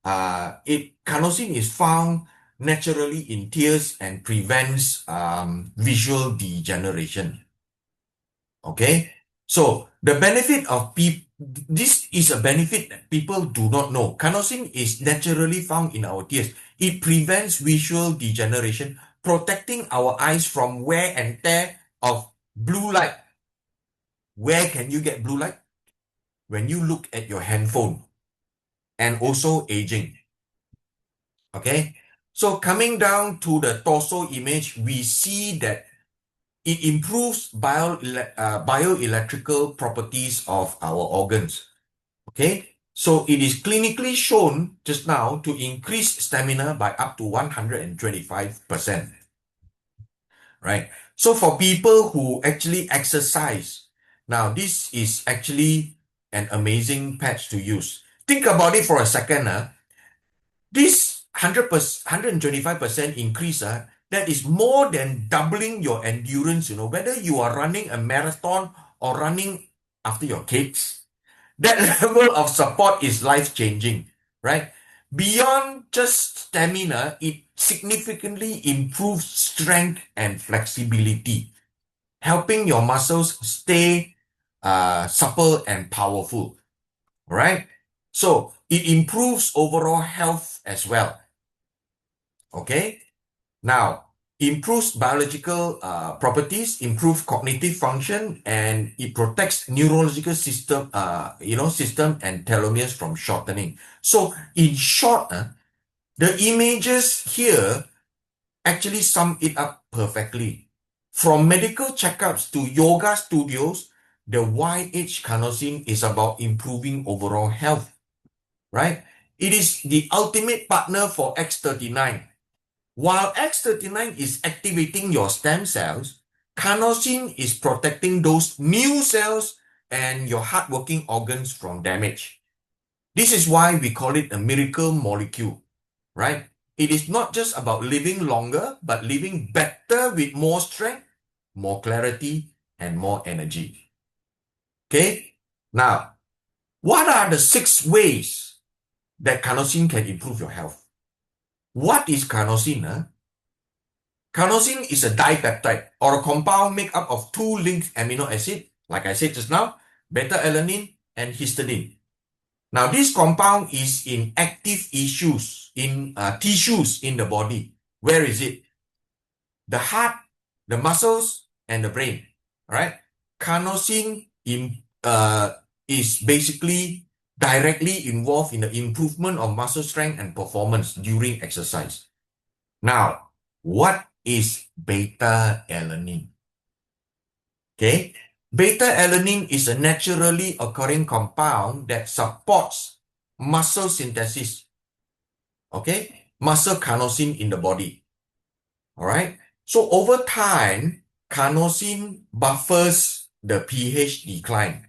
carnosine is found naturally in tears and prevents visual degeneration. Okay, so the benefit of this is a benefit that people do not know. Carnosine is naturally found in our tears. It prevents visual degeneration, protecting our eyes from wear and tear of blue light. Where can you get blue light? When you look at your handphone, and also aging. Okay, so coming down to the torso image, we see that it improves bioelectrical properties of our organs. Okay, so it is clinically shown just now to increase stamina by up to 125%. Right? So for people who actually exercise, now this is actually an amazing patch to use. Think about it for a second. This 125% increase, that is more than doubling your endurance, whether you are running a marathon or running after your kids. That level of support is life-changing, right? Beyond just stamina, it significantly improves strength and flexibility, helping your muscles stay supple and powerful, right? So it improves overall health as well. Okay, now improves biological properties, improves cognitive function, and it protects neurological system, system and telomeres from shortening. So in short, the images here actually sum it up perfectly. From medical checkups to yoga studios, the Y-Age Carnosine is about improving overall health, right? It is the ultimate partner for X39. While X39 is activating your stem cells, carnosine is protecting those new cells and your hardworking organs from damage. This is why we call it a miracle molecule, right? It is not just about living longer, but living better with more strength, more clarity, and more energy. Okay? Now, what are the 6 ways that carnosine can improve your health? What is carnosine? Carnosine is a dipeptide or a compound made up of 2 linked amino acids, like I said just now, beta-alanine and histidine. Now, this compound is in active tissues in the body. Where is it? The heart, the muscles, and the brain. All right. Carnosine is basically directly involved in the improvement of muscle strength and performance during exercise. Now, what is beta-alanine? Okay. Beta-alanine is a naturally occurring compound that supports muscle synthesis. Okay. Muscle carnosine in the body. All right. So over time, carnosine buffers the pH decline.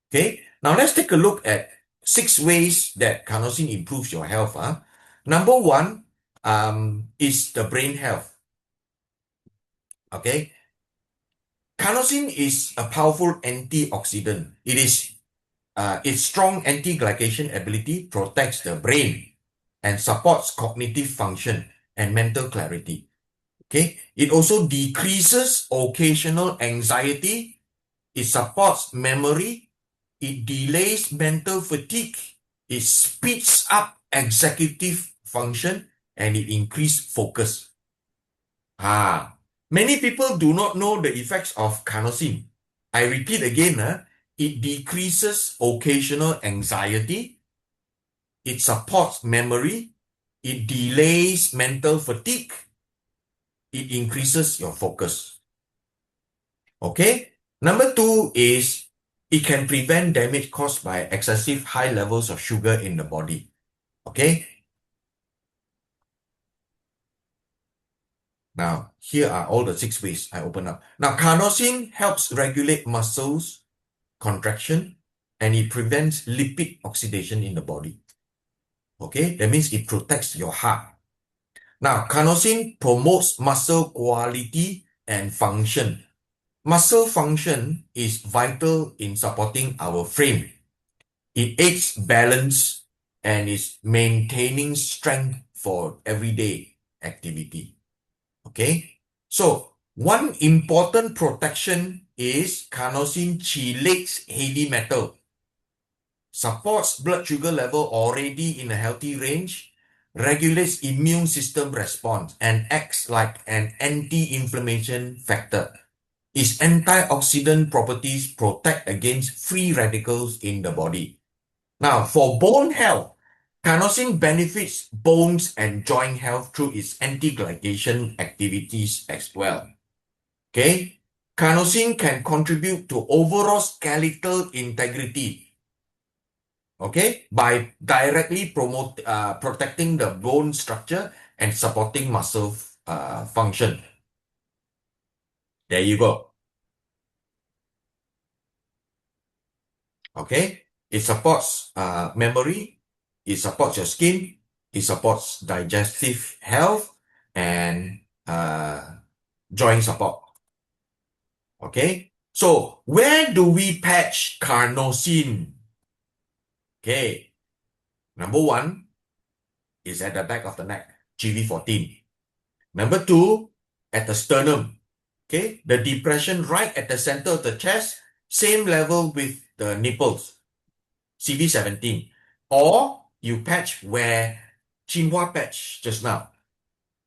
Okay. Now let's take a look at 6 ways that carnosine improves your health. Number 1 is the brain health. Okay. Carnosine is a powerful antioxidant. It is its strong anti-glycation ability protects the brain and supports cognitive function and mental clarity. Okay. It also decreases occasional anxiety. It supports memory. It delays mental fatigue. It speeds up executive function and it increases focus. Many people do not know the effects of carnosine. I repeat again, it decreases occasional anxiety. It supports memory. It delays mental fatigue. It increases your focus. Okay. Number 2 is it can prevent damage caused by excessive high levels of sugar in the body. Okay. Now, here are all the 6 ways I open up. Now, carnosine helps regulate muscles contraction and it prevents lipid oxidation in the body. Okay, that means it protects your heart. Now, carnosine promotes muscle quality and function. Muscle function is vital in supporting our frame. It aids balance and is maintaining strength for everyday activity. Okay, so one important protection is carnosine chelates heavy metal, supports blood sugar level already in a healthy range, regulates immune system response, and acts like an anti-inflammation factor. Its antioxidant properties protect against free radicals in the body. Now, for bone health, carnosine benefits bones and joint health through its anti-glycation activities as well. Okay, carnosine can contribute to overall skeletal integrity. Okay, by directly protecting the bone structure and supporting muscle function. There you go. Okay, it supports memory, it supports your skin, it supports digestive health, and joint support. Okay, so where do we patch carnosine? Okay, number 1 is at the back of the neck, GV14. Number 2, at the sternum. Okay, the depression right at the center of the chest, same level with the nipples, CV17. Or you patch where Chin Hua patch just now.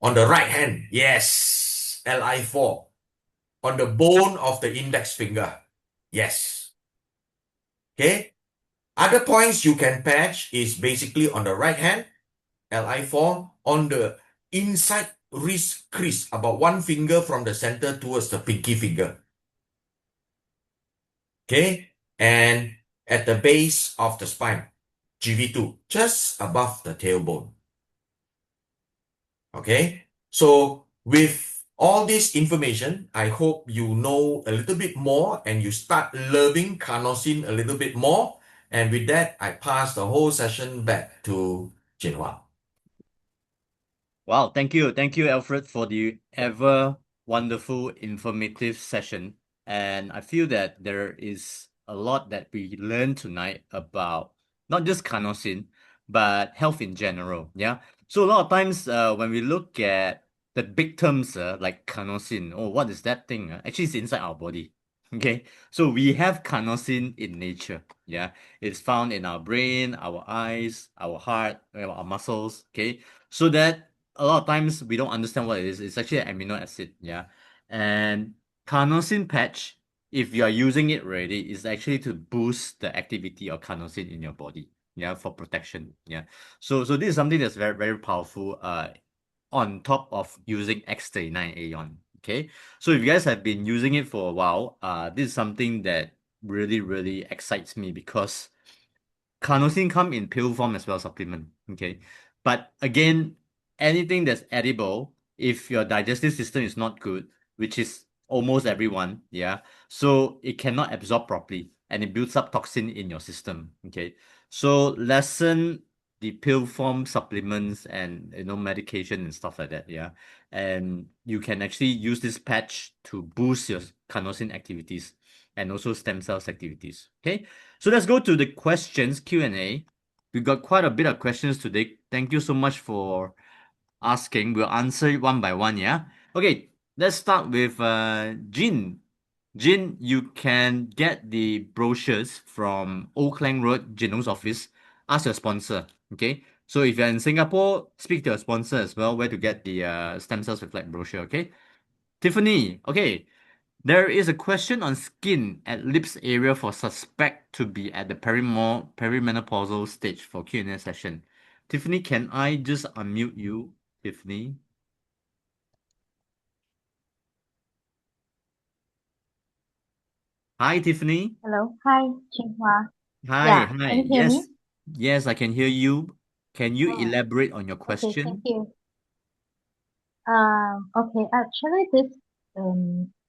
On the right hand, yes, Li4. On the bone of the index finger, yes. Okay, other points you can patch is basically on the right hand, Li4, on the inside wrist crease, about 1 finger from the center towards the pinky finger. Okay, and at the base of the spine, GV2, just above the tailbone. Okay, so with all this information, I hope you know a little bit more and you start loving carnosine a little bit more. And with that, I pass the whole session back to Chin Hua. Wow, thank you, Alfred, for the ever wonderful, informative session. And I feel that there is a lot that we learned tonight about not just carnosine, but health in general. Yeah. So a lot of times, when we look at the big terms, like carnosine, oh, what is that thing? Actually, it's inside our body. Okay. So we have carnosine in nature. Yeah. It's found in our brain, our eyes, our heart, our muscles. Okay. So that a lot of times we don't understand what it is. It's actually an amino acid, yeah. And carnosine patch, if you are using it already, is actually to boost the activity of carnosine in your body, yeah, for protection, yeah. So this is something that's very, very powerful, on top of using X39 Aeon, okay. So if you guys have been using it for a while, this is something that really, really excites me because carnosine come in pill form as well, supplement, okay. But again, anything that's edible, if your digestive system is not good, which is almost everyone, yeah, so it cannot absorb properly and it builds up toxin in your system. Okay, so lessen the pill form supplements and medication and stuff like that, yeah, and you can actually use this patch to boost your carnosine activities and also stem cells activities. Okay, so let's go to the questions Q&A. We got quite a bit of questions today. Thank you so much for asking. We'll answer it one by one, yeah? Okay, let's start with Jin. Jin, you can get the brochures from Old Klang Road, Jinlong's office. Ask your sponsor, okay? So if you're in Singapore, speak to your sponsor as well, where to get the stem cells reflect brochure, okay? Tiffany, okay. There is a question on skin at lips area for suspect to be at the perimenopausal stage for Q&A session. Tiffany, can I just unmute you, Tiffany? Hi, Tiffany. Hello. Hi, Chin Hua. Hi, Yeah, hi. can you hear Yes, me? yes, I can hear you. Can you Oh, elaborate on your okay, thank question? you. Okay, actually, this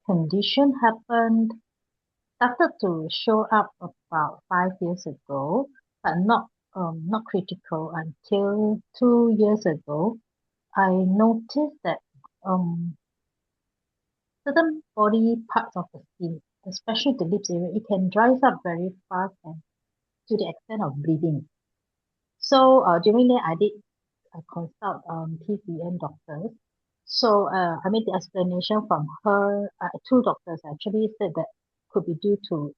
condition started to show up about 5 years ago, but not critical until 2 years ago. I noticed that certain body parts of the skin, especially the lips area, it can dries up very fast and to the extent of bleeding. So during that, I did consult TCM doctors. So I mean the explanation from her, two doctors actually said that could be due to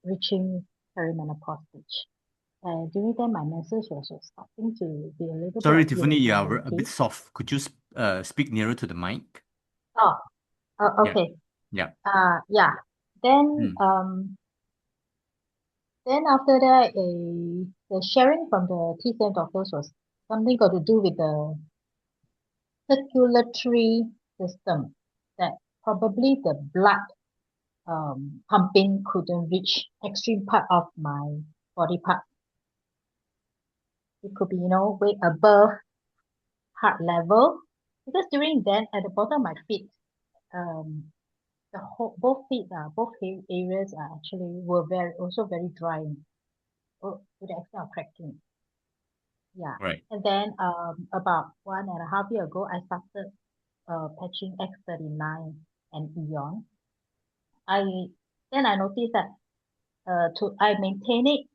reaching perimenopause stage. During that, my menses was starting to be a little Sorry, bit Tiffany, you are a irregularity. bit soft. Could you speak nearer to the mic? Oh, Yeah. okay. Yeah. Yeah. Then then after that, the sharing from the TCM doctors was something got to do with the circulatory system, that probably the blood pumping couldn't reach extreme part of my body part. It could be, way above heart level. Because during then, at the bottom of my feet, both areas are actually were also very dry, to the extent of cracking. Yeah. Right. And then about 1.5 years ago, I started patching X39 and Eon. I noticed that I maintain it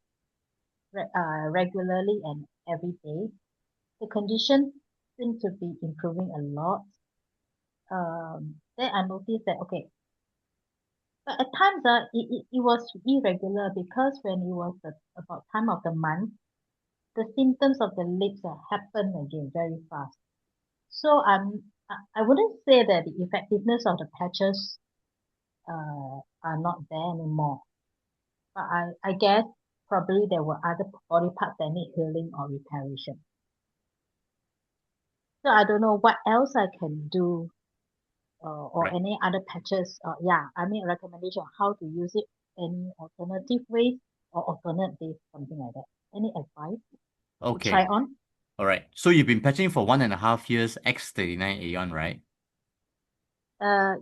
regularly and every day. The condition seemed to be improving a lot. Then I noticed that okay, but at times it was irregular, because when it was about time of the month, the symptoms of the lips happen again very fast. So I wouldn't say that the effectiveness of the patches are not there anymore. But I guess probably there were other body parts that need healing or reparation. So I don't know what else I can do, or Right. any other patches. Yeah, I mean recommendation on how to use it, any alternative ways or alternate days, something like that. Any advice to Okay. try on? All right. So you've been patching for 1.5 years X39 Aeon, right?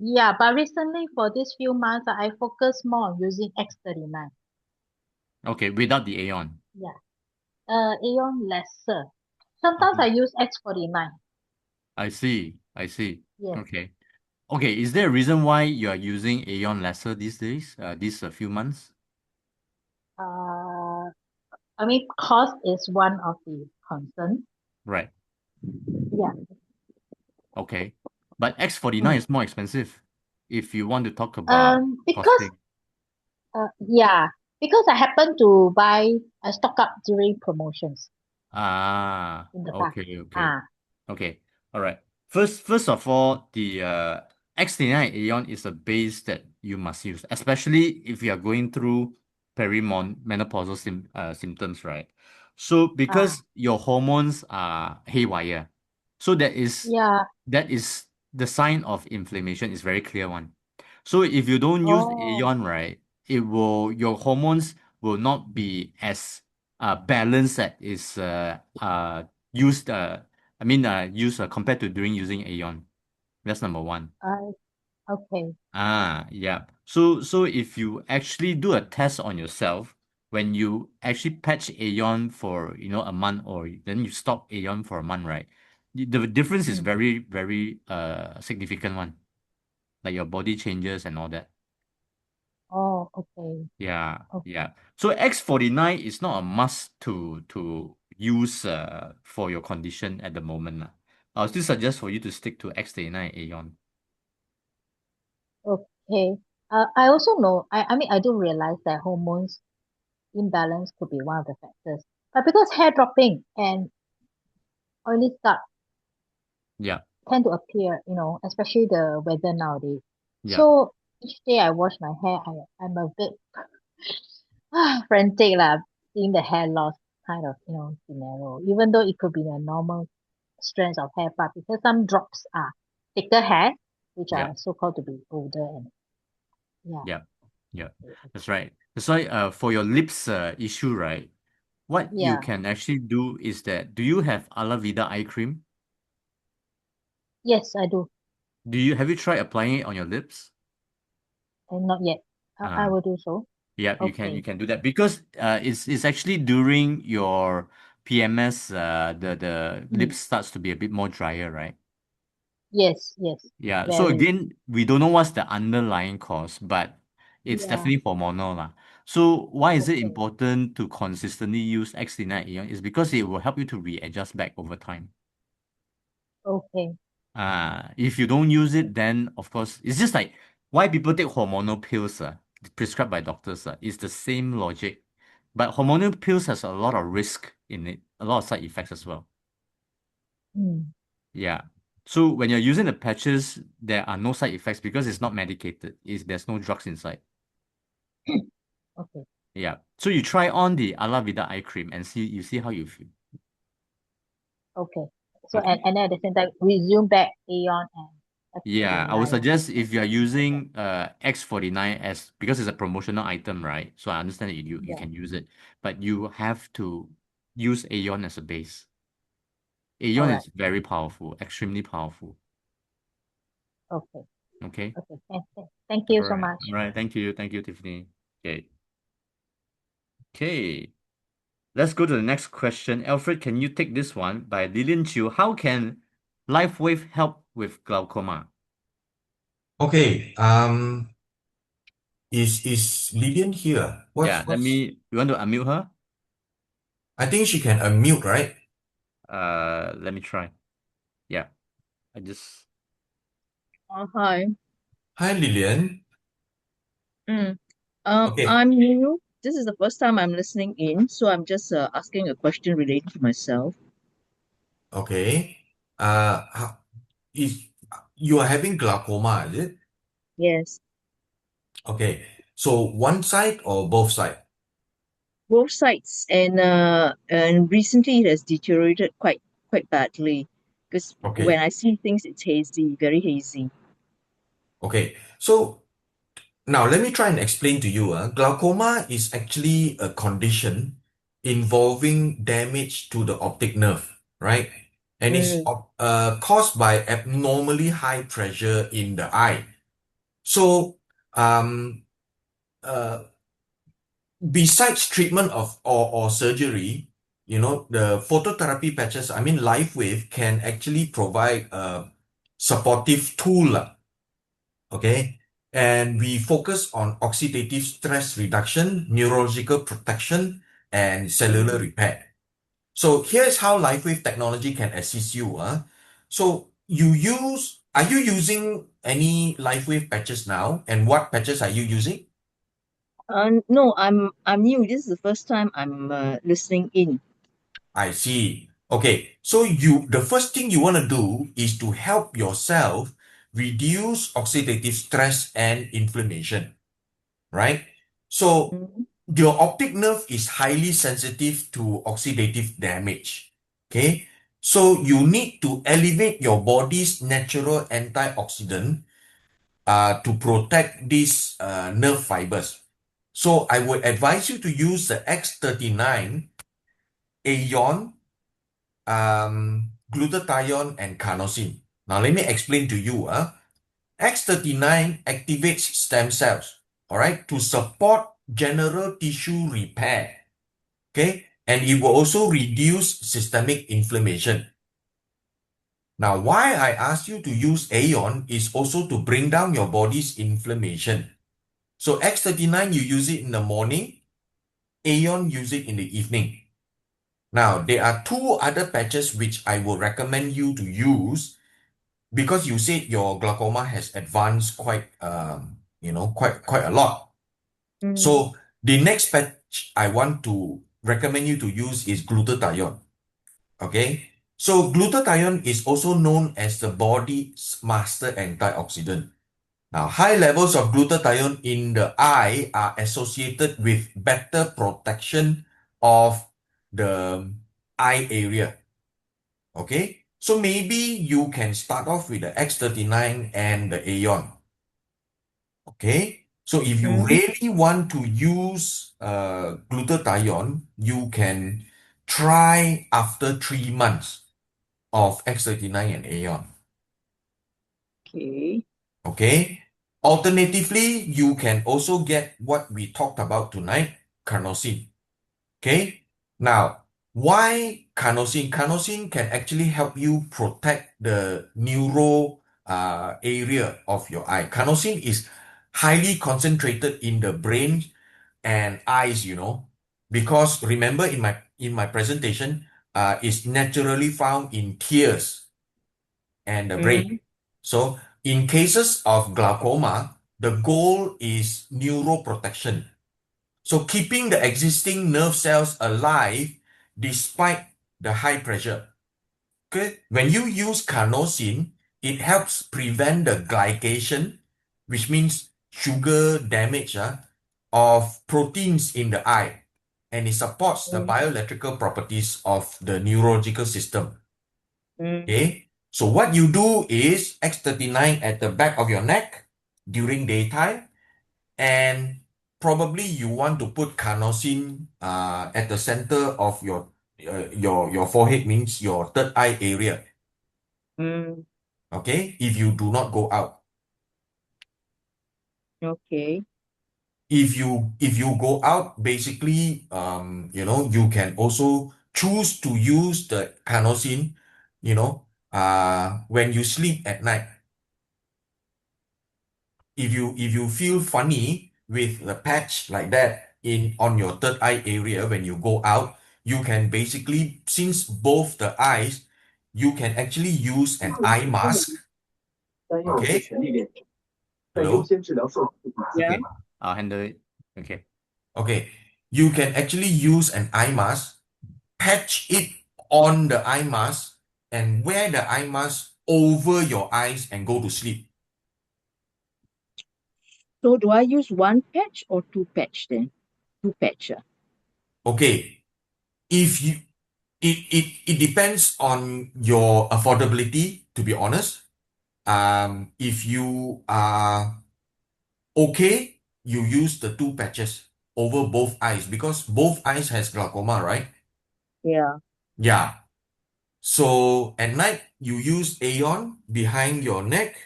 Yeah, but recently for these few months, I focus more on using X39. Okay, without the Aeon. Yeah. Aeon lesser. Sometimes I use X49. I see. I see. Yes. Okay. Okay, is there a reason why you are using Aeon lesser these days, these few months? I mean, cost is one of the concerns. Right. Yeah. Okay. But X49 is more expensive if you want to talk about Because costing. yeah, because I happen to stock up during promotions Ah, in the past. okay. Okay. All right. First of all, the X39 Aeon is a base that you must use, especially if you are going through perimenopausal symptoms, right? So because your hormones are haywire, so that is the sign of inflammation is very clear one. So if you don't use Aeon, right, your hormones will not be as balance that is used used compared to during using Aeon. That's number one. Okay. Yeah. So if you actually do a test on yourself, when you actually patch Aeon for a month, or then you stop Aeon for a month, right? The difference is very, very significant one. Like your body changes and all that. Oh, okay. Yeah, yeah. So X49 is not a must to use for your condition at the moment. I'll still suggest for you to stick to X39 Aeon. Okay. I also know, I mean, I do realize that hormones imbalance could be one of the factors. But because hair dropping and oily scalp Yeah, tend to appear, especially the weather nowadays. yeah. So each day I wash my hair, I'm a bit frantic lah, seeing the hair loss kind of, scenario. Even though it could be a normal strands of hair, but because some drops are thicker hair, which Yeah. are so-called to be older, and Yeah, that's right. That's why for your lips issue, right? What you Yeah. can actually do is that, do you have Aloe Vera eye cream? Yes, I do. Have you tried applying it on your lips? And not yet. I will do so. Yeah, you Okay. can do that because it's actually during your PMS the lips starts to be a bit more drier, right? Yes, yes. Yeah. So Very. again, we don't know what's the underlying cause, but it's Yeah. definitely hormonal lah. So why is it Okay. important to consistently use X39 Aeon? Is because it will help you to readjust back over time. Okay. If you don't use it, then of course it's just like why people take hormonal pills prescribed by doctors it's the same logic. But hormonal pills has a lot of risk in it, a lot of side effects as well. Mm. Yeah. So when you're using the patches, there are no side effects because it's not medicated. There's no drugs inside. Okay. Yeah. So you try on the Ala Vida eye cream and see how you feel. Okay. So Okay. and then at the same time resume back Aeon and Yeah, I would X39. suggest if you are using X49 as because it's a promotional item, right? So I understand that you Yeah. can use it, but you have to use Aeon as a base. Aeon Alright. is very powerful, extremely powerful. Okay. Okay. Okay. Thank you so much. All right. Thank you, Tiffany. Okay. Okay. Let's go to the next question. Alfred, can you take this one by Lilian Chiu? How can LifeWave help with glaucoma? Okay. Is Lillian here? Yeah, you want to unmute her? I think she can unmute, right? Let me try. Yeah. Hi. Hi, Lillian. Okay. I'm new. This is the first time I'm listening in, so I'm just asking a question related to myself. Okay. You are having glaucoma, is it? Yes, Okay. So one side or both side? both sides, and recently it has deteriorated quite badly because Okay. when I see things, it's hazy, very hazy. Okay. So now let me try and explain to you. Glaucoma is actually a condition involving damage to the optic nerve, right? And it's caused by abnormally high pressure in the eye. So, besides treatment or surgery, the phototherapy patches, I mean, LifeWave can actually provide a supportive tool, okay? And we focus on oxidative stress reduction, neurological protection, and cellular repair. So here's how LifeWave technology can assist you. So are you using any LifeWave patches now? And what patches are you using? No, I'm new. This is the first time I'm listening in. I see. Okay, so the first thing you want to do is to help yourself reduce oxidative stress and inflammation, right? So your optic nerve is highly sensitive to oxidative damage. Okay, so you need to elevate your body's natural antioxidant to protect these nerve fibers. So I would advise you to use the X39 Aeon, glutathione, and carnosine. Now let me explain to you. X39 activates stem cells, all right, to support general tissue repair. Okay, and it will also reduce systemic inflammation. Now, why I ask you to use Aeon is also to bring down your body's inflammation. So X39, you use it in the morning, Aeon use it in the evening. Now, there are two other patches which I will recommend you to use because you said your glaucoma has advanced quite a lot. So the next patch I want to recommend you to use is glutathione. Okay, so glutathione is also known as the body's master antioxidant. Now, high levels of glutathione in the eye are associated with better protection of the eye area. Okay, so maybe you can start off with the X39 and the Aeon. Okay, so if you really want to use glutathione, you can try after 3 months of X39 and Aeon. Okay. Okay. Alternatively, you can also get what we talked about tonight, carnosine. Okay. Now, why carnosine? Carnosine can actually help you protect the neuro area of your eye. Carnosine is highly concentrated in the brain and eyes, because remember in my presentation, it's naturally found in tears and the brain. So in cases of glaucoma, the goal is neuroprotection. So keeping the existing nerve cells alive despite the high pressure. Okay, when you use carnosine, it helps prevent the glycation, which means sugar damage of proteins in the eye, and it supports the bioelectrical properties of the neurological system. Okay, so what you do is X39 at the back of your neck during daytime, and probably you want to put carnosine at the center of your forehead, means your third eye area. Okay, if you do not go out. Okay. If you go out, basically, you can also choose to use the carnosine, when you sleep at night. If you feel funny with the patch like that on your third eye area when you go out, you can basically, since both the eyes, you can actually use an eye mask. Okay. Hello? Yeah. Okay, I'll handle it. Okay. Okay. You can actually use an eye mask, patch it on the eye mask, and wear the eye mask over your eyes and go to sleep. So do I use one patch or two patch then? Two patch. Okay. If you it depends on your affordability, to be honest. If you are okay, you use the two patches over both eyes, because both eyes has glaucoma, right? Yeah. Yeah. So at night, you use Aeon behind your neck,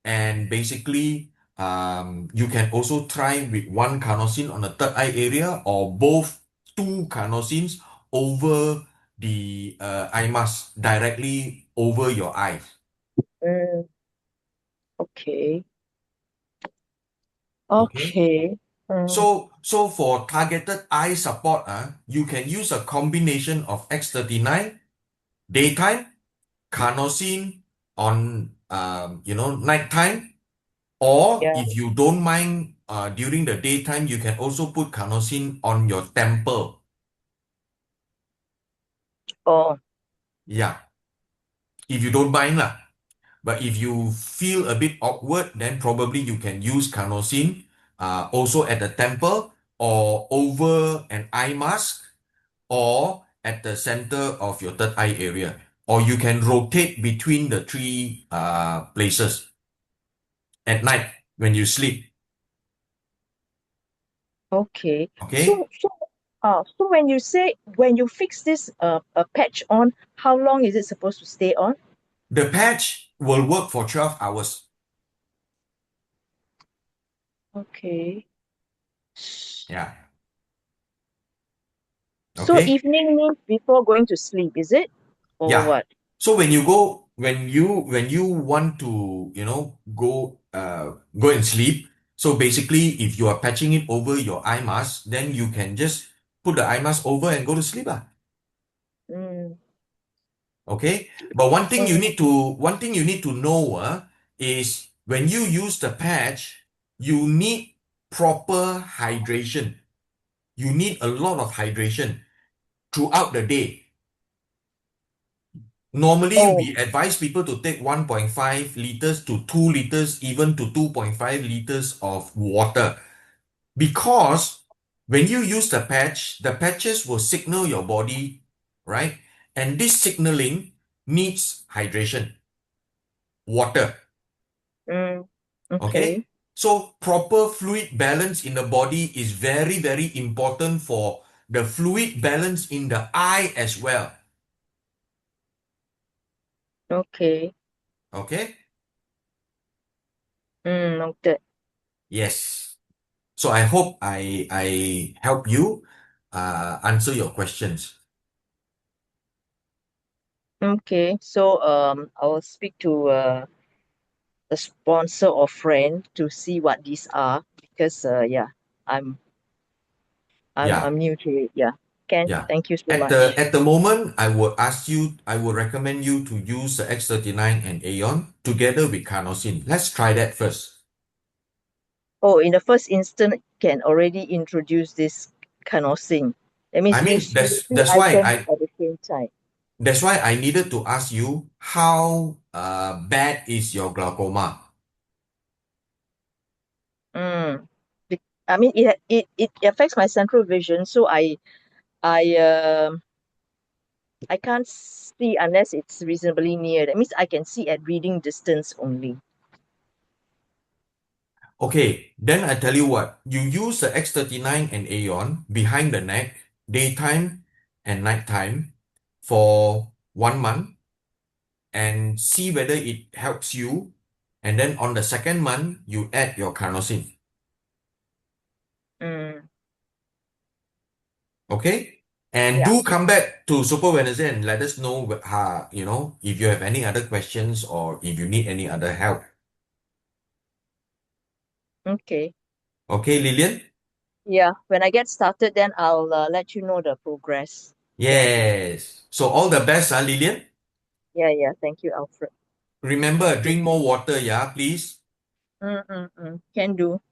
and basically, you can also try with one carnosine on the third eye area, or both two carnosines over the eye mask directly over your eyes. Okay. Okay. So for targeted eye support, you can use a combination of X39 daytime, carnosine on nighttime, or if you don't mind during the daytime, you can also put carnosine on your temple. Oh. Yeah. If you don't mind lah. But if you feel a bit awkward, then probably you can use carnosine also at the temple, or over an eye mask, or at the center of your third eye area. Or you can rotate between the three places at night when you sleep. Okay. Okay. So when you say, when you fix this a patch on, how long is it supposed to stay on? The patch will work for 12 hours. Okay. Yeah. So Okay. evening means before going to sleep, is it? Or Yeah. what? So when you want to, go and sleep, so basically if you are patching it over your eye mask, then you can just put the eye mask over and go to sleep. Okay. But one thing you need to know is when you use the patch, you need proper hydration. You need a lot of hydration throughout the day. Normally, we advise people to take 1.5 liters to 2 liters, even to 2.5 liters of water. Because when you use the patches will signal your body, right? And this signaling needs hydration, water. Okay? So proper fluid balance in the body is very, very important for the fluid balance in the eye as well. Okay. Okay? Noted. Yes. So I hope I help you answer your questions. Okay, so I will speak to a sponsor or friend to see what these are because yeah, I'm Yeah. I'm new to it. Yeah. Ken, Yeah. thank you so At much. the moment, I would recommend you to use the X39 and Aeon together with Carnosine. Let's try that first. Oh, in the first instant, can already introduce this Carnosine. That means I mean, use three that's why items at the same time. I needed to ask you how bad is your glaucoma? Mm. I mean, it affects my central vision, so I I can't see unless it's reasonably near. That means I can see at reading distance only. Okay, then I tell you what, you use the X39 and Aeon behind the neck, daytime and nighttime for 1 month and see whether it helps you. And then on the second month, you add your Carnosine. Mm. Okay? And Yeah. do come back to Super Wednesday and let us know, if you have any other questions or if you need any other help. Okay. Okay, Lillian? Yeah. When I get started, then I'll let you know the progress. Yes. So all the best, Lillian. Yeah. Yeah. Thank you, Alfred. Remember, drink more water, yeah, please. Can do.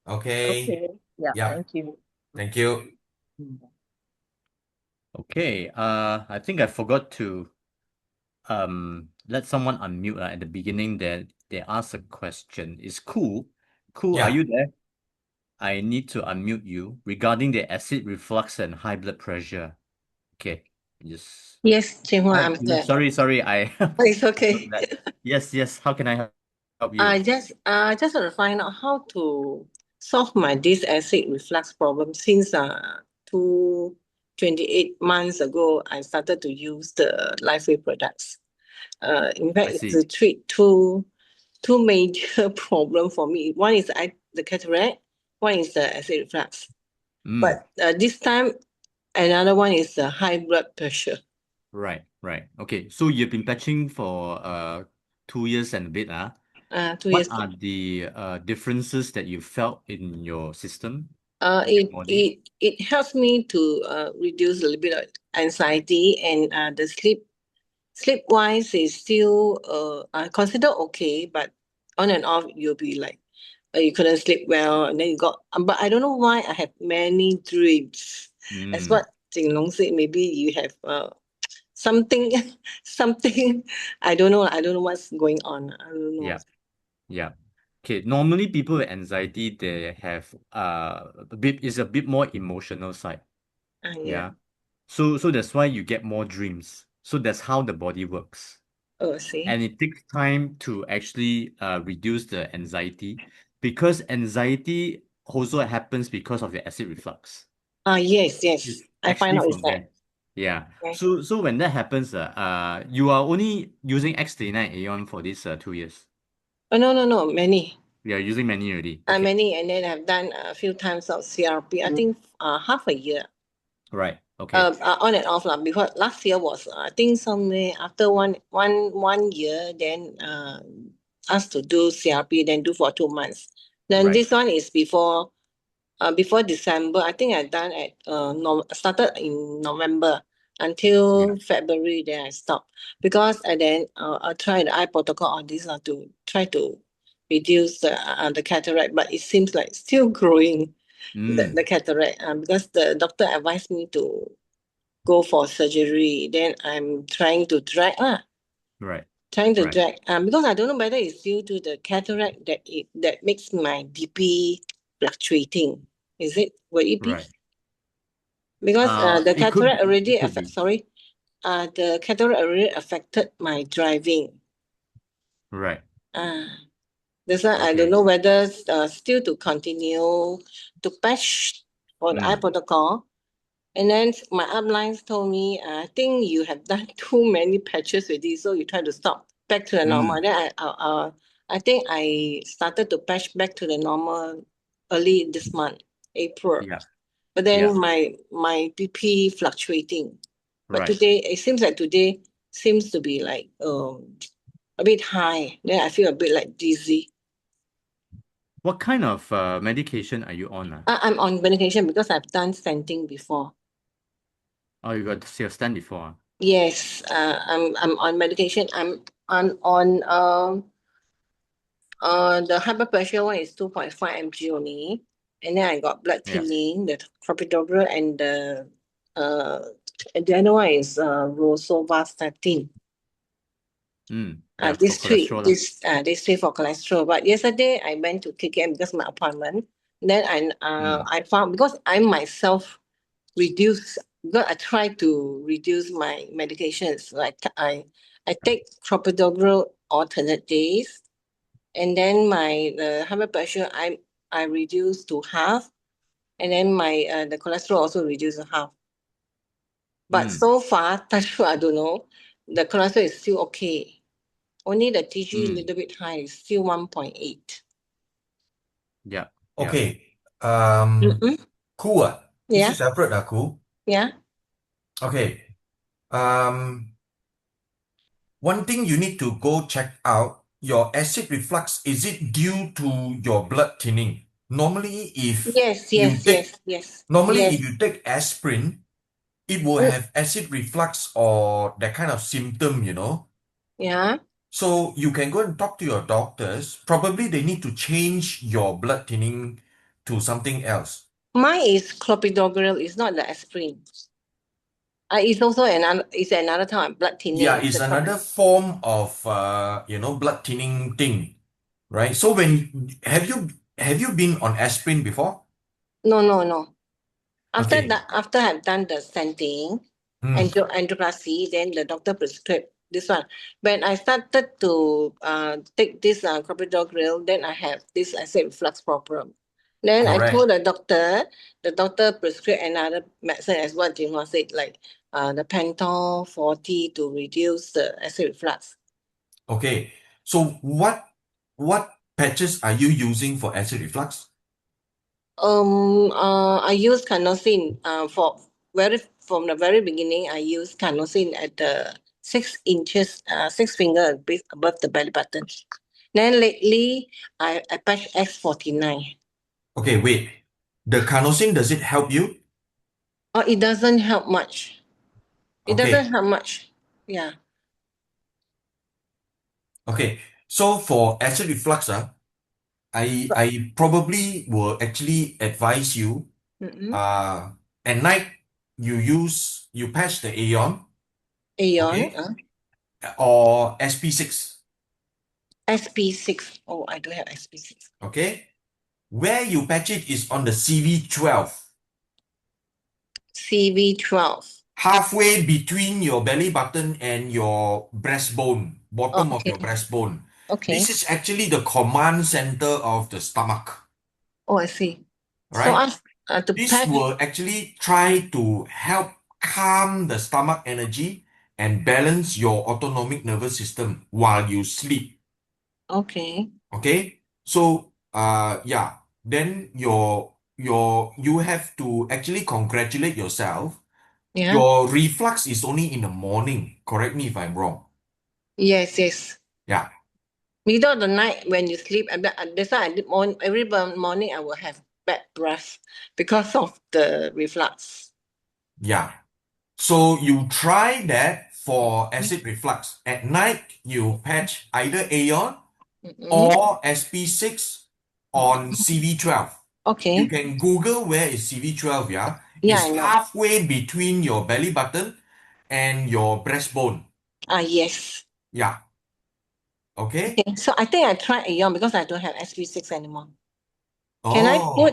Okay. Okay. Yeah. Yeah. Thank you. Thank you. Okay, I think I forgot to let someone unmute at the beginning that they asked a question. Is Cool? Cool, are Yeah. you there? I need to unmute you regarding the acid reflux and high blood pressure. Okay, just Yes, Chin Hua, hi, I'm Cool. there. Sorry, I It's forgot okay. that. Yes, how can I help you? I just want to find out how to solve my this acid reflux problem since 28 months ago I started to use the Lifeway products. In fact, I it's see. to treat two major problem for me. One is the cataract, one is the acid reflux. But this time another one is the high blood pressure. Right. Okay, so you've been patching for 2 years and a bit, 2 What years. are the differences that you felt in your system, your body? It helps me to reduce a little bit of anxiety and the sleep wise is still I consider okay, but on and off you'll be like you couldn't sleep well and then you got but I don't know why I have many dreams. As what Jinlong said, maybe you have something something I don't know what's going on. I don't know. Yeah. Okay, normally people with anxiety, they have a bit more emotional side. Yeah. So that's why you get more dreams. So that's how the body works. Oh, see. And it takes time to actually reduce the anxiety because anxiety also happens because of the acid reflux. Yes. It's I find actually out is from that. there. Yeah. Okay. So when that happens, you are only using X39 Aeon for these 2 years. Oh, no, many. We are using many already. Many, and then I've done a few times of CRP. I think half a year. Right. Okay. On and off because last year was I think somewhere after one year, then asked to do CRP, then do for 2 months. Then Right. this one is before December. I think I done at started in November until February. Then I stopped because and then I tried the eye protocol on this to try to reduce the cataract, but it seems like still growing the cataract because the doctor advised me to go for surgery. Then I'm trying to drag Right. trying to drag because I don't know whether it's due to the cataract that makes my DP fluctuating. Is it? Will it be? Right. Because the It could cataract already be. the cataract already affected my driving. Right. That's why I don't know whether still to continue to patch for the eye protocol. And then my uplines told me, I think you have done too many patches with this, so you try to stop back to the normal. Then I think I started to patch back to the normal early this month, April. Yeah. But then Yeah. my BP fluctuating. But Right. today, it seems like today seems to be like a bit high. Then I feel a bit like dizzy. What kind of medication are you on? I'm on medication because I've done stenting before. Oh, you got your stand before. Yes, I'm on medication. I'm on the high blood pressure one is 2.5 mg only, and then I got blood Yeah. thinning, the clopidogrel, and the other one is rosuvastatin. Yeah, These for three, cholesterol. these three for cholesterol. But yesterday I went to KKM because my appointment. Then I found because I myself reduce because I try to reduce my medications. Like I take clopidogrel alternate days, and then the high blood pressure I reduce to half, and then my the cholesterol also reduce to half. But so far, touch wood, I don't know, the cholesterol is still okay. Only the TG a little bit high, is still 1.8. Yeah. Okay. Mm-mm. Cool. This Yeah. is Alfred, cool. Yeah. Okay. One thing you need to go check out your acid reflux. Is it due to your blood thinning? Normally, if Yes. if you take aspirin, it will have acid reflux or that kind of symptom, Yeah. So you can go and talk to your doctors. Probably they need to change your blood thinning to something else. Mine is clopidogrel, it's not the aspirin. It's also another type of blood thinning. Yeah, it's another form of blood thinning thing, right? So have you been on aspirin before? No. After Okay. after I've done the stenting, angioplasty, then the doctor prescribed this one. When I started to take this clopidogrel, then I have this acid reflux problem. Then I told the doctor prescribed another medicine as what Jinhua said, like the Pantol 40 to reduce the acid reflux. Okay. So what patches are you using for acid reflux? I use Carnosine from the very beginning. I use Carnosine at the 6 inches, 6 finger above the belly button. Then lately, I patch X39. Okay, wait. The Carnosine, does it help you? Oh, it doesn't help much. It Okay. doesn't help much. Yeah. Okay. So for acid reflux, I probably will actually advise you at night you patch the Aeon. Okay? Or SP6. SP6. Oh, I don't have SP6. Okay? Where you patch it is on the CV12. CV12. Halfway between your belly button and your breastbone, bottom of your breastbone. Okay. This is actually the command center of the stomach. Oh, I see. Right? So to this patch. will actually try to help calm the stomach energy and balance your autonomic nervous system while you sleep. Okay. Okay? So, then you have to actually congratulate yourself. Yeah. Your reflux is only in the morning. Correct me if I'm wrong. Yes. Yeah. Middle of the night when you sleep, that's why every morning I will have bad breath because of the reflux. Yeah. So you try that for acid reflux. At night, you patch either Aeon or SP6 on CV12. Okay. You can Google where is CV12, yeah? Yeah, It's I know. halfway between your belly button and your breastbone. Yes. Yeah. Okay? Okay. So I think I try Aeon because I don't have SP6 anymore. Can Oh.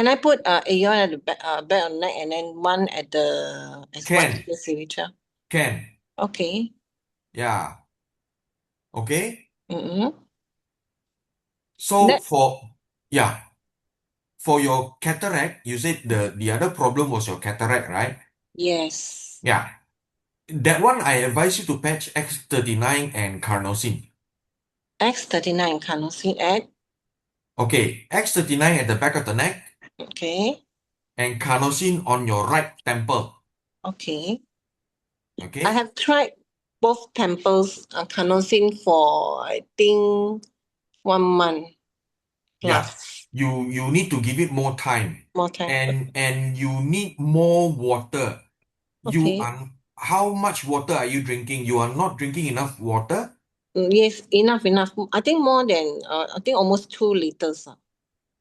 I put Aeon at the back of the neck and then one at the CV12? Can. Okay. Yeah. Okay? Mm-hmm. So for your cataract, you said the other problem was your cataract, right? Yes. Yeah. That one, I advise you to patch X39 and Carnosine. X39 Carnosine at, Okay, X39 at the back of the neck okay, and Carnosine on your right temple. okay. I Okay. have tried both temples Carnosine for, I think, 1 month Yeah. plus. You need to give it more time. More time. And you need more water. Okay. How much water are you drinking? You are not drinking enough water? Yes, enough. I think more than, I think almost 2 liters.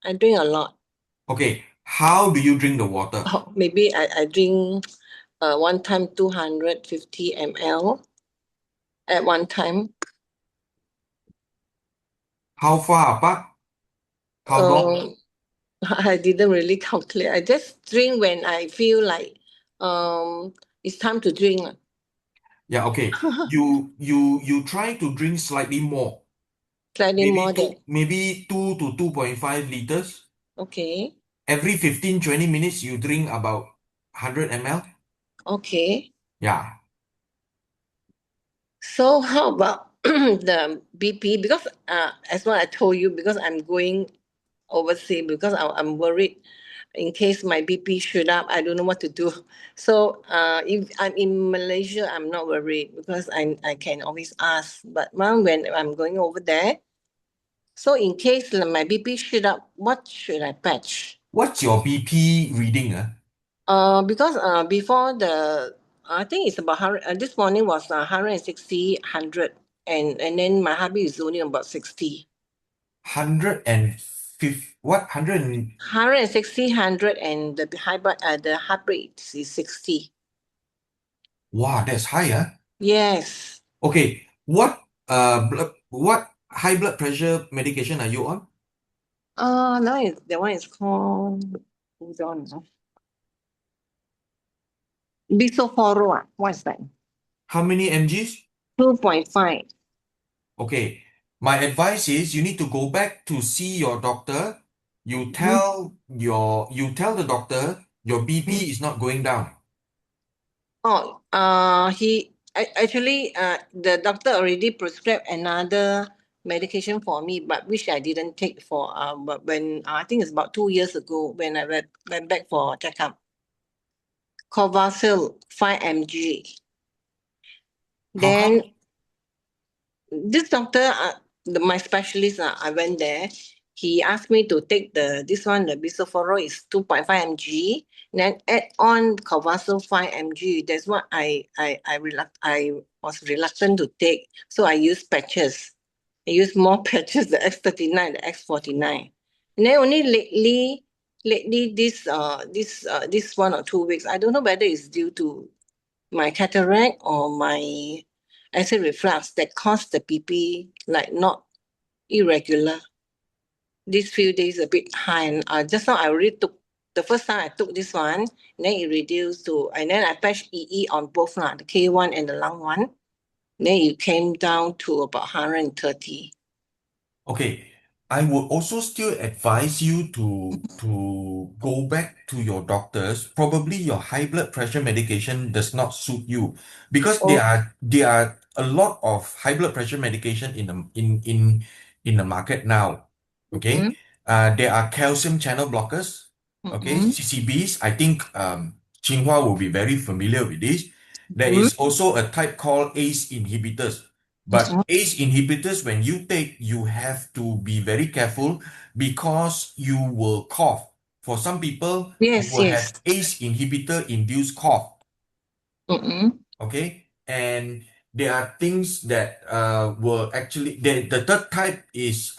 I drink a lot. Okay, how do you drink the water? Oh, maybe I drink one time 250 ml at one time. How far apart? How long? I didn't really calculate. I just drink when I feel like it's time to drink. Yeah, okay. You try to drink slightly more. Slightly more than. Maybe 2 to 2.5 liters. Okay. Every 15-20 minutes you drink about 100 ml. Okay. Yeah. So how about the BP? Because as what I told you, because I'm going overseas, because I'm worried in case my BP shoot up, I don't know what to do. So if I'm in Malaysia, I'm not worried because I can always ask. But now when I'm going over there, so in case my BP shoot up, what should I patch? What's your BP reading? Because before I think it's about 100. This morning was 160, 100, and then my heartbeat is only about 60. 150, what? 160, 100, and the heart rate is 60. Wow, that's high, huh? Yes. Okay, what high blood pressure medication are you on? That one is called, hold on. Bisophoro. What's that? How many mgs? 2.5. Okay, my advice is you need to go back to see your doctor. You tell the doctor your BP is not going down. Oh, actually, the doctor already prescribed another medication for me, but which I didn't take for, but when, I think it's about 2 years ago when I went back for checkup. Corvasil 5 mg. Then this doctor, my specialist, I went there. He asked me to take the bisophoro is 2.5 mg. Then add on Corvasil 5 mg. That's what I was reluctant to take. So I used patches. I used more patches, the X39, the X49. And then only lately this 1 or 2 weeks, I don't know whether it's due to my cataract or my acid reflux that caused the BP like not irregular. These few days a bit high, and just now I already took the first time I took this one, and then it reduced to, and then I patched EE on both the K1 and the lung one. Then it came down to about 130. Okay, I would also still advise you to go back to your doctors. Probably your high blood pressure medication does not suit you because there are a lot of high blood pressure medication in the market now. Okay, there are calcium channel blockers. Okay, CCBs. I think Chin Hua will be very familiar with this. There is also a type called ACE inhibitors. But ACE inhibitors, when you take, you have to be very careful because you will cough. For some people, you will have ACE inhibitor-induced cough. Okay? And there are things that will actually, the third type is,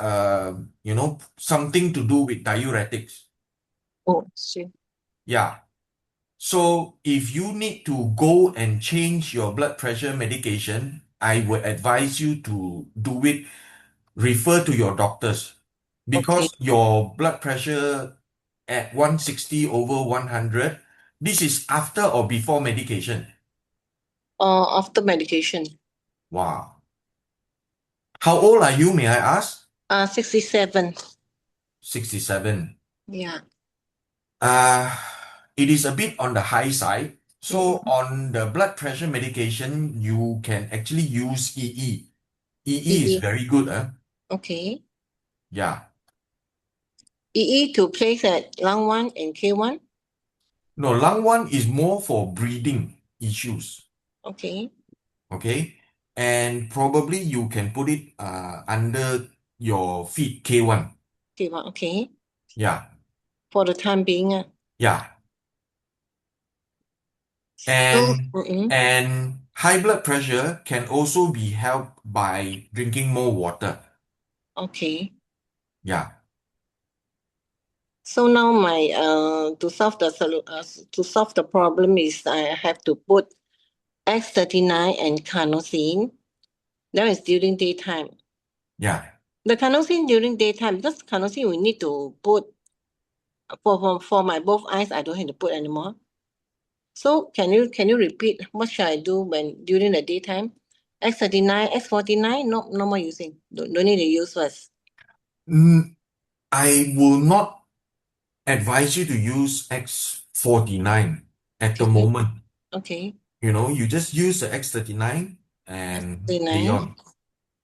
something to do with diuretics. Oh, shit. Yeah. So if you need to go and change your blood pressure medication, I would advise you to do it, refer to your doctors because your blood pressure at 160 over 100, this is after or before medication? After medication. Wow. How old are you, may I ask? 67. 67. Yeah. It is a bit on the high side. So on the blood pressure medication, you can actually use EE. EE is very good. Okay. Yeah. EE to place at lung 1 and K1. No, lung 1 is more for breathing issues. Okay. Okay. And probably you can put it under your feet, K1. K1, okay. Yeah. For the time being. Yeah. So, And high blood pressure can also be helped by drinking more water. okay. Yeah. So now my to solve the problem is I have to put X39 and carnosine. That is during daytime. Yeah. The carnosine during daytime, because carnosine we need to put for my both eyes, I don't have to put anymore. So can you repeat what should I do when during the daytime? X39, X49, no more using. Don't need to use first. I will not advise you to use X49 at the moment. Okay. You just use the X39 and Aeon.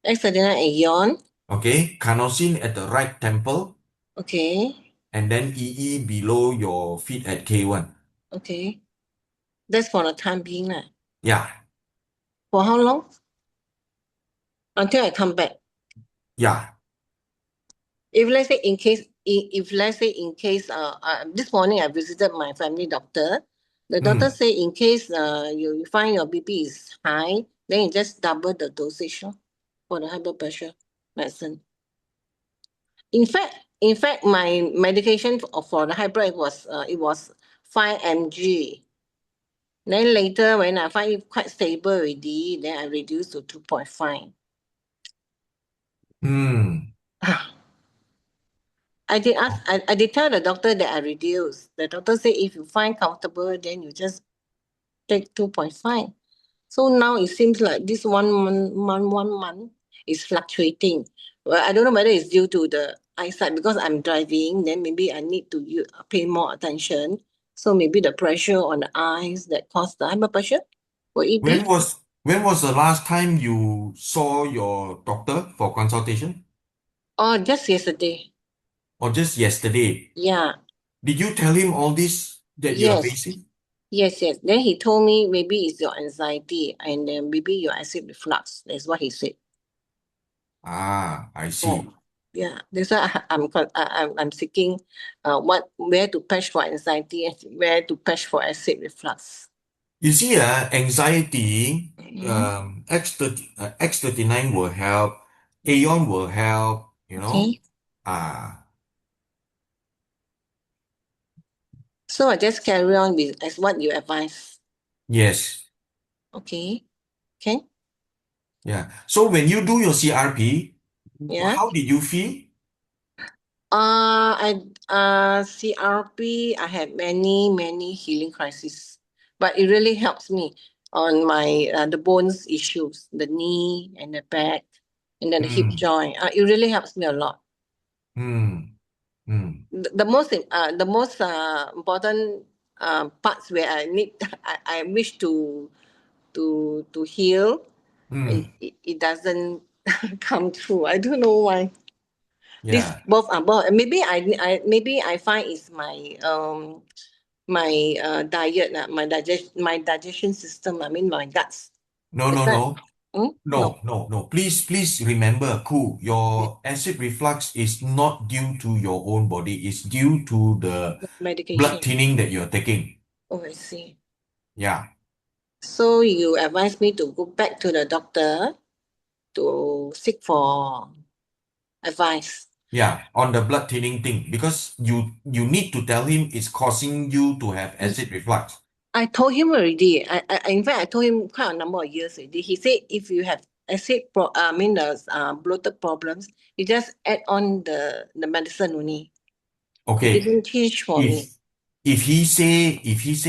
X39 Aeon. Okay. Carnosine at the right temple. Okay. And then EE below your feet at K1. Okay. That's for the time being. Yeah. For how long? Until I come back. Yeah. If let's say in case this morning I visited my family doctor. The doctor say in case you find your BP is high, then you just double the dosage for the high blood pressure medicine. In fact, my medication for the high blood was 5 mg. Then later when I find it quite stable already, then I reduced to 2.5. I did tell the doctor that I reduced. The doctor said if you find comfortable, then you just take 2.5. So now it seems like this 1 month is fluctuating. Well, I don't know whether it's due to the eyesight because I'm driving. Then maybe I need to pay more attention. So maybe the pressure on the eyes that caused the high blood pressure. Will it be? When was the last time you saw your doctor for consultation? Oh, just yesterday. Or just yesterday? Yeah. Did you tell him all this that you are facing? Yes. Then he told me maybe it's your anxiety and then maybe your acid reflux. That's what he said. I see. Yeah, that's why I'm seeking where to patch for anxiety and where to patch for acid reflux. You see, anxiety, X39 will help, Aeon will help, So I just carry on with as what you advise. Yes. Okay. Can? Yeah. So when you do your CRP, Yeah. how did you feel? CRP, I had many healing crises, but it really helps me on my the bones issues, the knee and the back, and then the hip joint. It really helps me a lot. The most important parts where I wish to heal, it doesn't come true. I don't know why. These both are both. Maybe I find it's my diet, my digestion system. I mean my guts. No. Please remember, your acid reflux is not due to your own body. It's due to the medication, blood thinning that you're taking. Oh, I see. Yeah. So you advise me to go back to the doctor to seek for advice. Yeah, on the blood thinning thing, because you need to tell him it's causing you to have acid reflux. I told him already. In fact, I told him quite a number of years already. He said if you have bloated problems, you just add on the medicine only. Okay. He didn't teach for me. If he say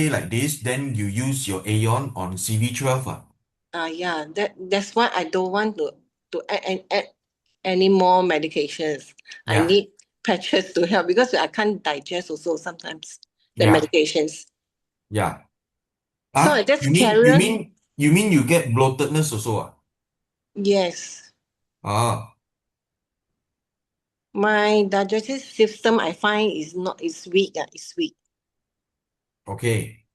like this, then you use your Aeon on CV12. Yeah, that's why I don't want to add any more medications. I need patches to help because I can't digest also sometimes the medications. Yeah. So I just carry on. You mean you get bloatedness also? Yes. My digestive system, I find is weak. It's weak. Okay.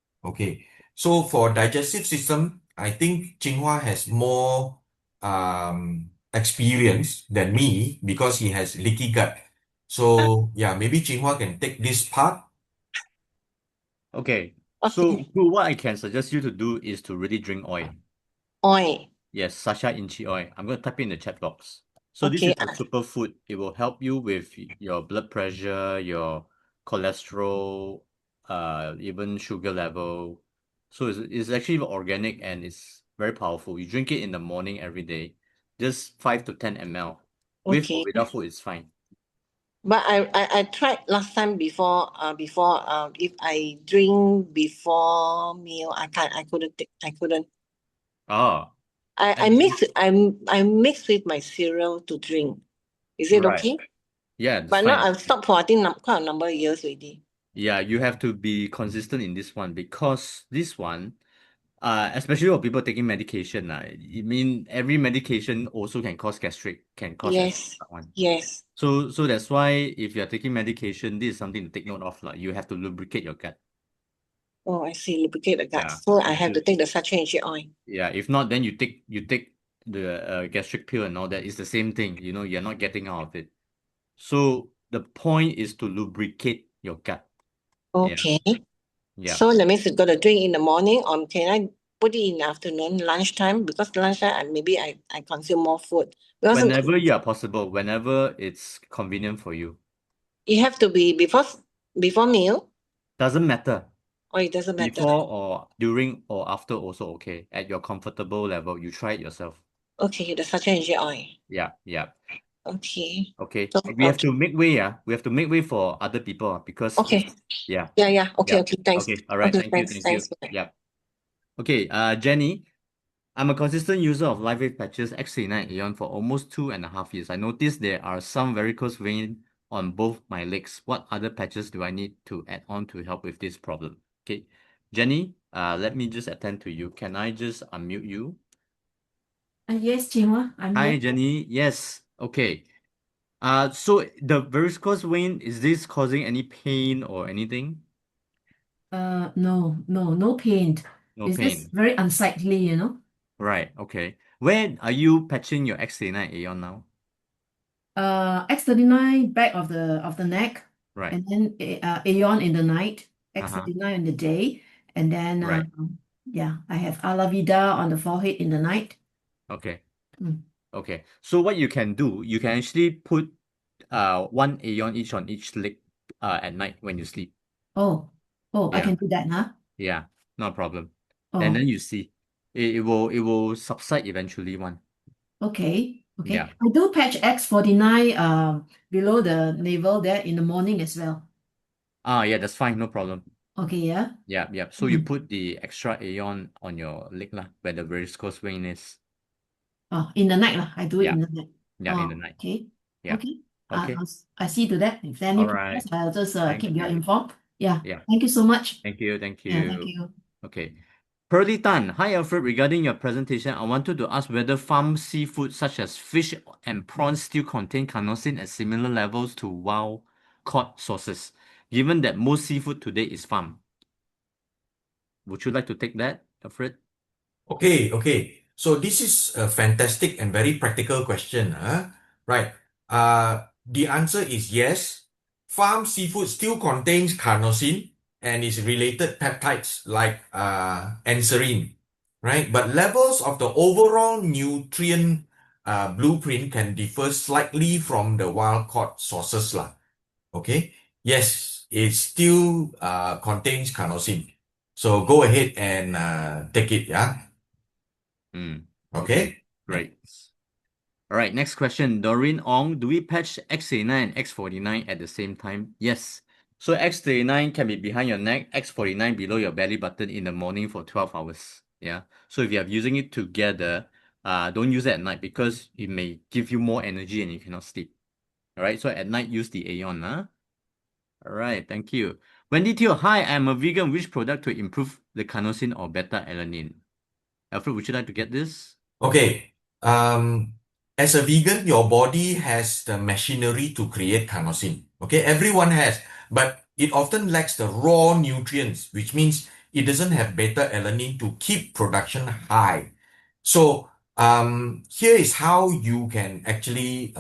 So for digestive system, I think Chin Hua has more experience than me because he has leaky gut. So yeah, maybe Chin Hua can take this part. Okay. So what I can suggest you to do is to really drink oil. Oil. Yes, Sasha Inchi oil. I'm going to type in the chat box. So this is a superfood. It will help you with your blood pressure, your cholesterol, even sugar level. So it's actually organic and it's very powerful. You drink it in the morning every day, just 5 to 10 ml. With or without food, it's fine. But I tried last time before if I drink before meal I couldn't. Ah. I mix with my cereal to drink. Is it Right. okay? Yeah, that's But fine. now I've stopped for I think quite a number of years already. Yeah, you have to be consistent in this one because this one, especially for people taking medication, I mean every medication also can cause gastric, can cause Yes. one. Yes. So that's why if you're taking medication, this is something to take note of. Like you have to lubricate your gut. Oh, I see. Lubricate the gut. Yeah. So I have to take the sachet oil. Yeah, if not, then you take the gastric pill and all that. It's the same thing. You know, you're not getting out of it. So the point is to lubricate your gut. Okay. Yeah. So that means you got to drink in the morning, or can I put it in the afternoon, lunchtime? Because lunchtime maybe I consume more food. Because Whenever you are possible, whenever it's convenient for you. it have to be before meal. Doesn't matter. Oh, it doesn't matter. Before or during or after also okay. At your comfortable level, you try it yourself. Okay, the sachet oil. Yeah. Okay. Okay. We have to make way, We have to make way for other people because yeah. Okay, thanks. Okay, all right. Okay, Thank you. Yeah. Okay, Jenny, I'm a consistent user of LifeWave patches X39 Aeon for almost 2.5 years. I noticed there are some varicose vein on both my legs. What other patches do I need to add on to help with this problem? Okay, Jenny, let me just attend to you. Can I just unmute you? Yes, Chin Hua, I'm Hi, here. Jenny. Yes. Okay. So the varicose vein, is this causing any pain or anything? No pain. No It's just pain. very unsightly, you know. Right. Okay. Where are you patching your X39 Aeon now? X39 back of the neck, Right. and then Aeon in the night, X39 in the day, and then Right. yeah, I have Alavida on the forehead in the night. Okay. Mm. Okay. So what you can do, you can actually put one Aeon each on each leg at night when you sleep. Oh, I Yeah. can do that, huh? Yeah, no problem. Oh. And then you see it will subside eventually one. Okay. Yeah. I do patch X49 below the navel there in the morning as well. Yeah, that's fine, no problem. Okay, yeah. Yeah. So you put the extra Aeon on your leg lah, where the varicose vein is. Oh, in the night lah. I do it in the night. Yeah, in the night. Okay. Yeah. Okay. Okay. I see to that. If there are any All right. problems, I'll just Thank keep you you. informed. Yeah. Yeah. Thank you so much. Thank you. Yeah, thank you. Okay. Pearly Tan, hi Alfred. Regarding your presentation, I wanted to ask whether farm seafood such as fish and prawns still contain carnosine at similar levels to wild caught sources, given that most seafood today is farm. Would you like to take that, Alfred? Okay. So this is a fantastic and very practical question, right? The answer is yes. Farm seafood still contains carnosine and its related peptides like anserine, right? But levels of the overall nutrient blueprint can differ slightly from the wild-caught sources lah. Okay? Yes, it still contains carnosine. So go ahead and take it, yeah? Okay? Great. All right, next question. Doreen Ong, do we patch X39 and X49 at the same time? Yes. So X39 can be behind your neck, X49 below your belly button in the morning for 12 hours. Yeah. So if you are using it together, don't use it at night because it may give you more energy and you cannot sleep. All right. So at night, use the Aeon. All right. Thank you. Wendy Teo, hi, I'm a vegan. Which product to improve the carnosine or beta-alanine? Alfred, would you like to get this? Okay. as a vegan, your body has the machinery to create carnosine. Okay, everyone has, but it often lacks the raw nutrients, which means it doesn't have beta-alanine to keep production high. So here is how you can actually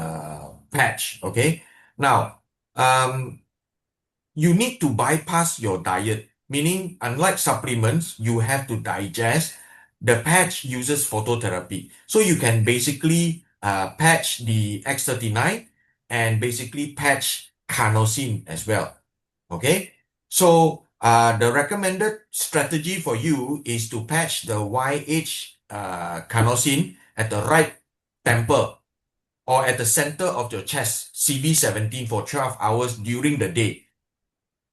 patch. Okay, now you need to bypass your diet, meaning unlike supplements, you have to digest. The patch uses phototherapy. So you can basically patch the X39 and basically patch carnosine as well. Okay? So the recommended strategy for you is to patch the Y-Age Carnosine at the right temple or at the center of your chest, CV17 for 12 hours during the day.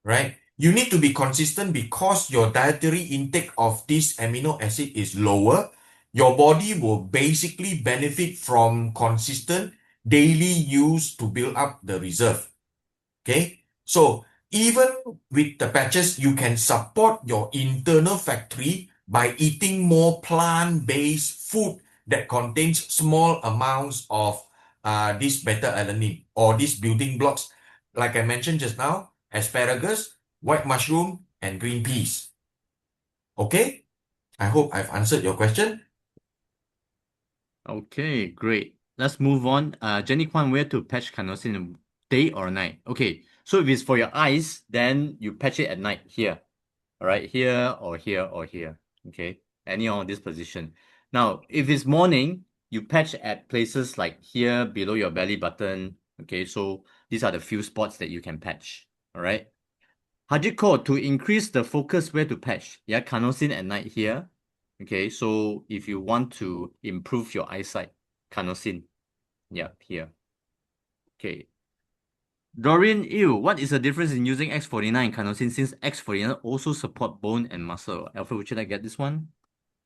Right? You need to be consistent because your dietary intake of this amino acid is lower. Your body will basically benefit from consistent daily use to build up the reserve. Okay? So even with the patches, you can support your internal factory by eating more plant-based food that contains small amounts of this beta-alanine or these building blocks. Like I mentioned just now, asparagus, white mushroom, and green peas. Okay? I hope I've answered your question. Okay, great. Let's move on. Jenny Kwan, where to patch carnosine, day or night? Okay, so if it's for your eyes, then you patch it at night here. All right, here or here or here. Okay, any of this position. Now, if it's morning, you patch at places like here below your belly button. Okay, so these are the few spots that you can patch. All right. Hajiko, to increase the focus, where to patch? Yeah, carnosine at night here. Okay, so if you want to improve your eyesight, carnosine. Yeah, here. Okay. Dorian Ew, what is the difference in using X39 and carnosine since X39 also support bone and muscle? Alfred, would you like to get this one?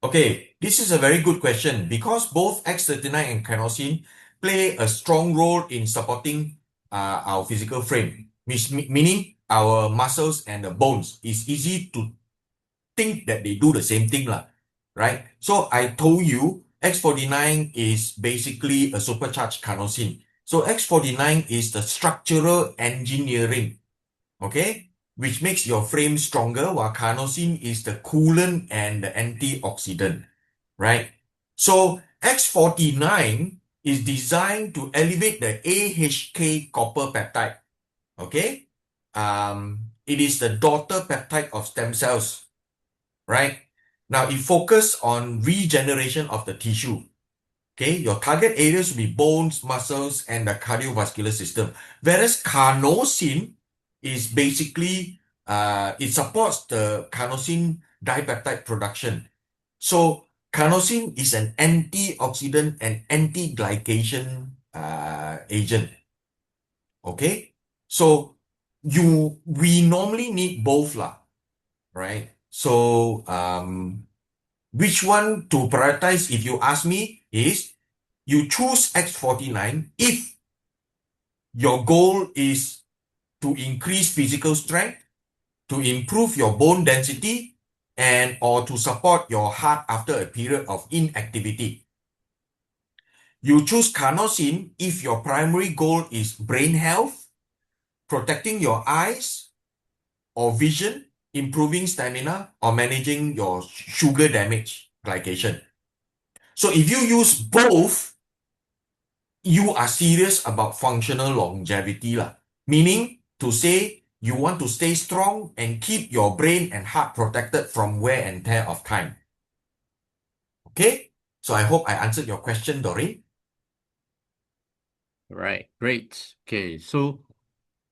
Okay, this is a very good question because both X39 and carnosine play a strong role in supporting our physical frame, meaning our muscles and the bones. It's easy to think that they do the same thing, right? So I told you X39 is basically a supercharged carnosine. So X49 is the structural engineering, okay, which makes your frame stronger, while carnosine is the coolant and the antioxidant, right? So X49 is designed to elevate the AHK copper peptide, okay? It is the daughter peptide of stem cells, right? Now, it focuses on regeneration of the tissue. Okay, your target areas will be bones, muscles, and the cardiovascular system. Whereas carnosine is basically, it supports the carnosine dipeptide production. So carnosine is an antioxidant and anti-glycation agent. Okay, so we normally need both right? So which one to prioritize, if you ask me, is you choose X49 if your goal is to increase physical strength, to improve your bone density, and or to support your heart after a period of inactivity. You choose carnosine if your primary goal is brain health, protecting your eyes or vision, improving stamina, or managing your sugar damage, glycation. So if you use both, you are serious about functional longevity, meaning to say you want to stay strong and keep your brain and heart protected from wear and tear of time. Okay, so I hope I answered your question, Doreen. Right, great. Okay, so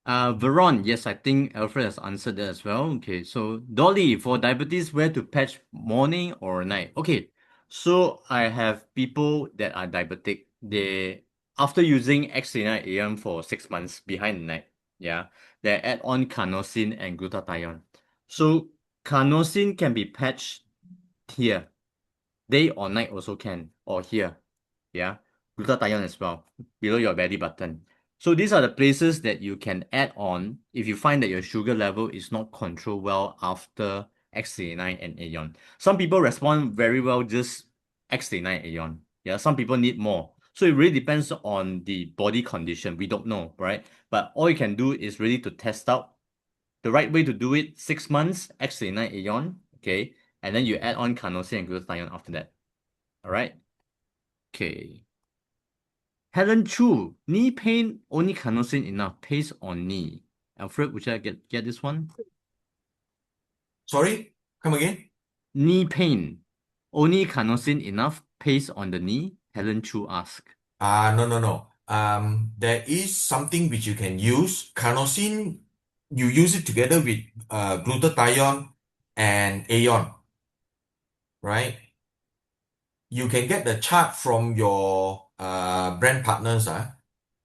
Veron, yes, I think Alfred has answered that as well. Okay, so Dolly, for diabetes, where to patch, morning or night? Okay, so I have people that are diabetic. They, after using X39 AM for 6 months behind the night, yeah, they add on carnosine and glutathione. So carnosine can be patched here, day or night also can, or here, yeah, glutathione as well, below your belly button. So these are the places that you can add on if you find that your sugar level is not controlled well after X39 and Aeon. Some people respond very well just X39 Aeon. Yeah, some people need more. So it really depends on the body condition. We don't know, right? But all you can do is really to test out the right way to do it. 6 months, X39 Aeon, okay? And then you add on Carnosine and glutathione after that. All right? Okay. Helen Chu, knee pain, only Carnosine enough, paste on knee. Alfred, would you get this one? Sorry, come again. Knee pain, only Carnosine enough, paste on the knee? Helen Chu asked. No. There is something which you can use. Carnosine, you use it together with glutathione and Aeon, right? You can get the chart from your brand partners.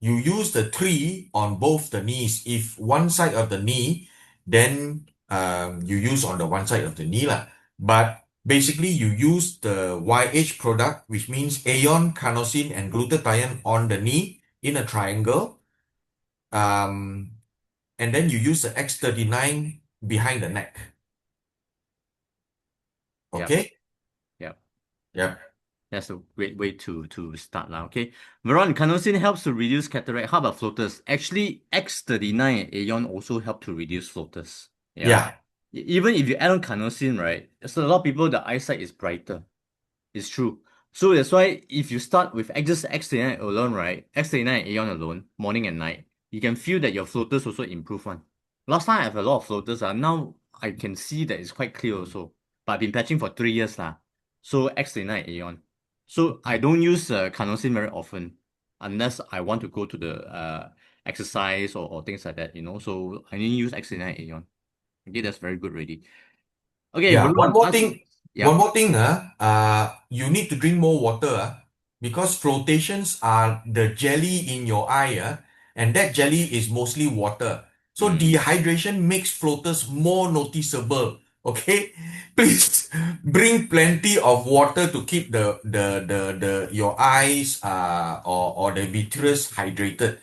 You use the 3 on both the knees. If one side of the knee, then you use on the one side of the knee lah. But basically, you use the Y-Age product, which means Aeon, Carnosine, and glutathione on the knee in a triangle. And then you use the X39 behind the neck. Okay? Yep. That's a great way to start now. Okay. Veron, Carnosine helps to reduce cataract. How about floaters? Actually, X39 and Aeon also help to reduce floaters. Yeah. Even if you add on Carnosine, right? So a lot of people, the eyesight is brighter. It's true. So that's why if you start with just X39 alone, right? X39 and Aeon alone, morning and night, you can feel that your floaters also improve one. Last time I have a lot of floaters. Now I can see that it's quite clear also. But I've been patching for 3 years. So X39 Aeon. So I don't use Carnosine very often unless I want to go to the exercise or things like that, So I only use X39 Aeon. Okay, that's very good already. Okay, Yeah, Veron, one more thing. Yeah. One more thing, you need to drink more water, because flotations are the jelly in your eye, and that jelly is mostly water. So dehydration makes floaters more noticeable. Okay, please bring plenty of water to keep your eyes or the vitreous hydrated.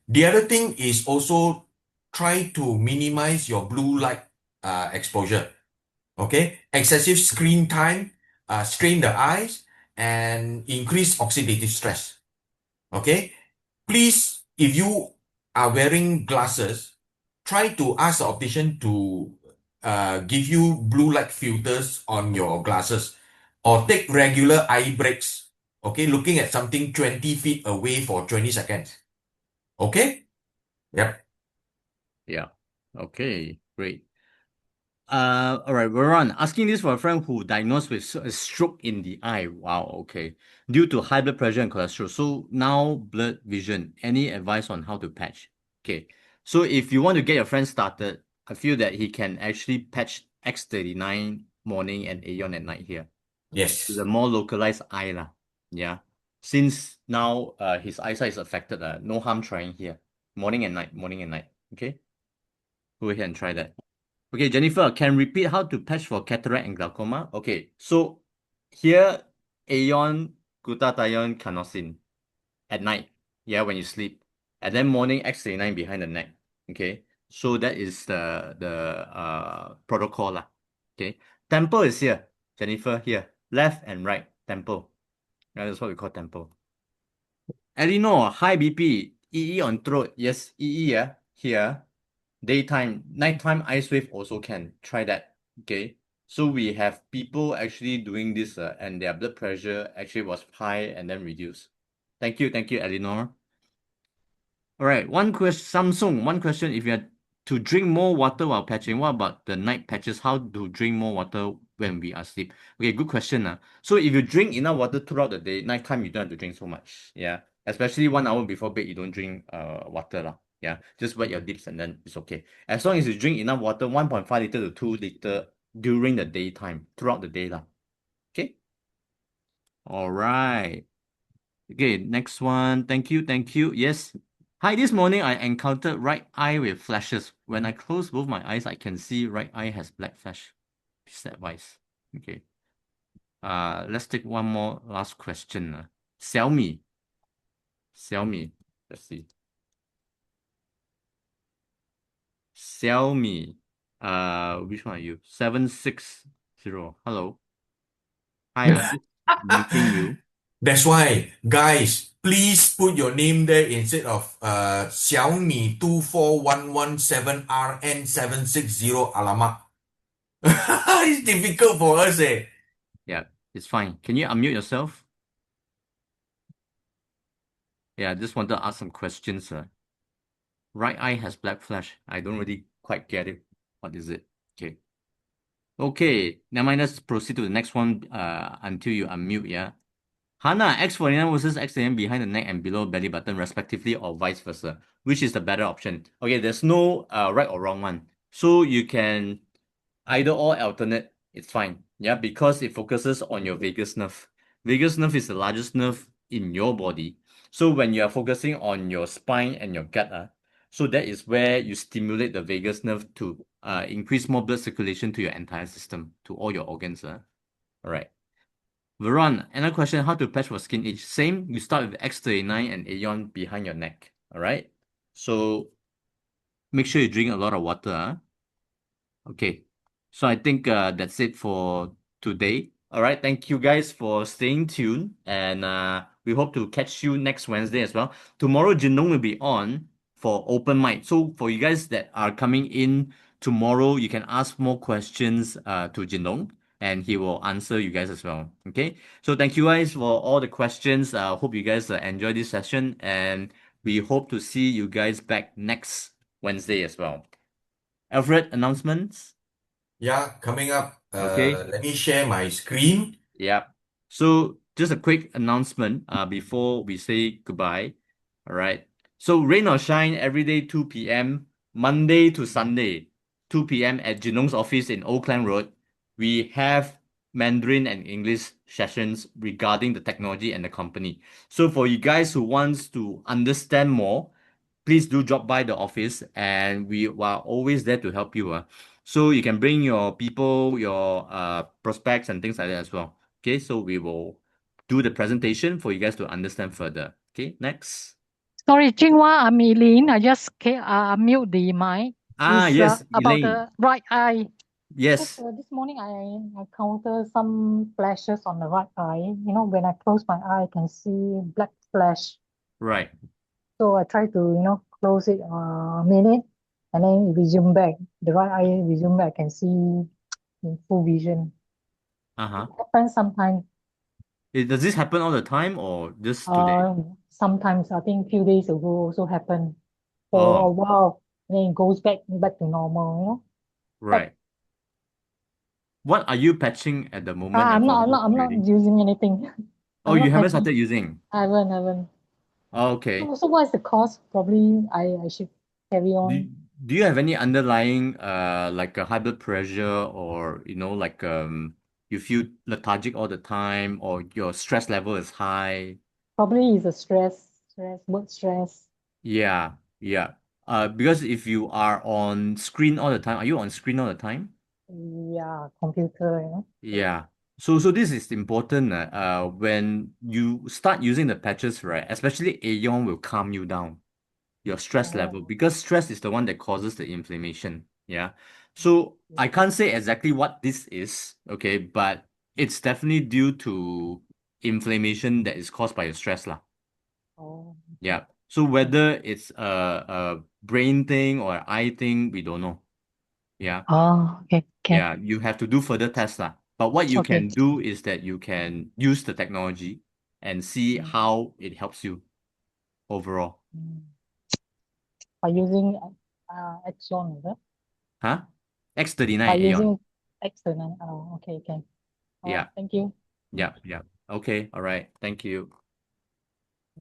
The other thing is also try to minimize your blue light exposure. Okay, excessive screen time strain the eyes and increase oxidative stress. Okay, please, if you are wearing glasses, try to ask the optician to give you blue light filters on your glasses, or take regular eye breaks. Okay, looking at something 20 feet away for 20 seconds. Okay? Yep. Yeah. Okay, great. All right, Veron, asking this for a friend who diagnosed with a stroke in the eye. Wow, okay. Due to high blood pressure and cholesterol. So now blurred vision. Any advice on how to patch? Okay. So if you want to get your friend started, I feel that he can actually patch X39 morning and Aeon at night here. Yes. To the more localized eye lah. Yeah. Since now his eyesight is affected, no harm trying here. Morning and night. Okay. Go ahead and try that. Okay, Jennifer, can repeat how to patch for cataract and glaucoma? Okay, so here, Aeon, glutathione, Carnosine at night, when you sleep. And then morning, X39 behind the neck, okay? So that is the protocol lah, okay? Temple is here, Jennifer, here. Left and right, temple. That's what we call temple. Eleanor, high BP, EE on throat. Yes, EE, here. Daytime, nighttime ice wave also can. Try that. Okay. So we have people actually doing this and their blood pressure actually was high and then reduced. Thank you, Eleanor. All right, Samsung, one question. If you had to drink more water while patching, what about the night patches? How to drink more water when we are asleep? Okay, good question. So if you drink enough water throughout the day, nighttime you don't have to drink so much. Yeah. Especially 1 hour before bed, you don't drink water lah. Yeah, just wet your lips and then it's okay. As long as you drink enough water, 1.5 liter to 2 liter during the daytime, throughout the day lah. Okay. All right. Okay, next one. Thank you. Yes. Hi, this morning I encountered right eye with flashes. When I close both my eyes, I can see right eye has black flash. Piece advice. Okay. Let's take one more last question. Xiaomi. Let's see. Xiaomi. Which one are you? 760. Hello. Hi, I'm meeting you. That's why, guys, please put your name there instead of Xiaomi 24117RN760 alamak. It's difficult for us, eh? Yeah, it's fine. Can you unmute yourself? Yeah, I just wanted to ask some questions. Right eye has black flash. I don't really quite get it. What is it? Okay. Okay, never mind. Let's proceed to the next one until you unmute, yeah? Hannah, X49 versus X39 behind the neck and below belly button, respectively, or vice versa. Which is the better option? Okay, there's no right or wrong one. So you can either or alternate, it's fine. Yeah, because it focuses on your vagus nerve. Vagus nerve is the largest nerve in your body. So when you are focusing on your spine and your gut, so that is where you stimulate the vagus nerve to increase more blood circulation to your entire system, to all your organs. All right. Veron, another question, how to patch for skin itch? Same, you start with X39 and Aeon behind your neck. All right. So make sure you drink a lot of water. Okay. So I think that's it for today. All right. Thank you guys for staying tuned. And we hope to catch you next Wednesday as well. Tomorrow, Jinlong will be on for open mic. So for you guys that are coming in tomorrow, you can ask more questions to Jinlong and he will answer you guys as well. Okay. So thank you guys for all the questions. Hope you guys enjoy this session. And we hope to see you guys back next Wednesday as well. Alfred, announcements? Yeah, coming up. Okay. Let me share my screen. Yeah. So just a quick announcement before we say goodbye. All right. So rain or shine every day 2 p.m. Monday to Sunday 2 p.m. at Jinlong's office in Oakland Road. We have Mandarin and English sessions regarding the technology and the company. So for you guys who wants to understand more, please do drop by the office and we are always there to help you. So you can bring your people, your prospects and things like that as well. Okay, so we will do the presentation for you guys to understand further. Okay, next. Sorry, Jinhua, I'm Eileen. I just mute the mic. Yes, about Elaine. the right eye. Yes. Because, this morning I encountered some flashes on the right eye. You know, when I close my eye, I can see black flash. Right. So I try to, close it a minute and then resume back. The right eye resume back, I can see in full vision. Uh-huh. It happens sometimes. Does this happen all the time or just today? Sometimes I think few days ago also happened for a while. Then it goes back to normal, Right. What are you patching at the moment? I'm for not reading? using anything. Oh, I'm you not haven't patching. started using? I haven't. Okay. So what is the cost? Probably I should carry on. Do you have any underlying like a high blood pressure or like you feel lethargic all the time or your stress level is high? Probably is a work stress. Yeah. Because if you are on screen all the time, are you on screen all the time? Yeah, computer, Yeah. So this is important. When you start using the patches, right? Especially Aeon will calm you down, your stress level, because stress is the one that causes the inflammation. Yeah. So I can't say exactly what this is, okay, but it's definitely due to inflammation that is caused by your stress, lah. Oh. Yeah. So whether it's a brain thing or eye thing, we don't know. Yeah. Oh, okay. Yeah, you have to do further tests lah. But what you Okay. can do is that you can use the technology and see how it helps you overall. By using Exxon, is it? Huh? X39 By Aeon. using X39. Oh, okay. Yeah. Thank you. Yeah. Okay. All right. Thank you.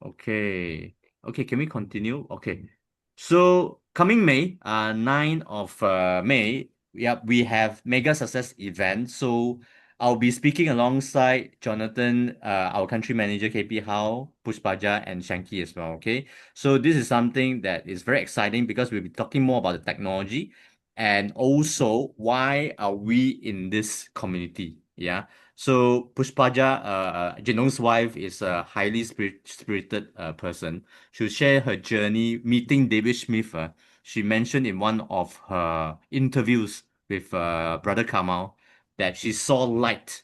Okay. Can we continue? Okay. So coming May, 9 of May, we have mega success event. So I'll be speaking alongside Jonathan, our country manager KP Howe, Pushpaja, and Shanky as well. Okay. So this is something that is very exciting because we'll be talking more about the technology and also why are we in this community. Yeah. So Pushpaja, Jinong's wife, is a highly spirited person. She'll share her journey meeting David Smith. She mentioned in one of her interviews with Brother Kamal that she saw light,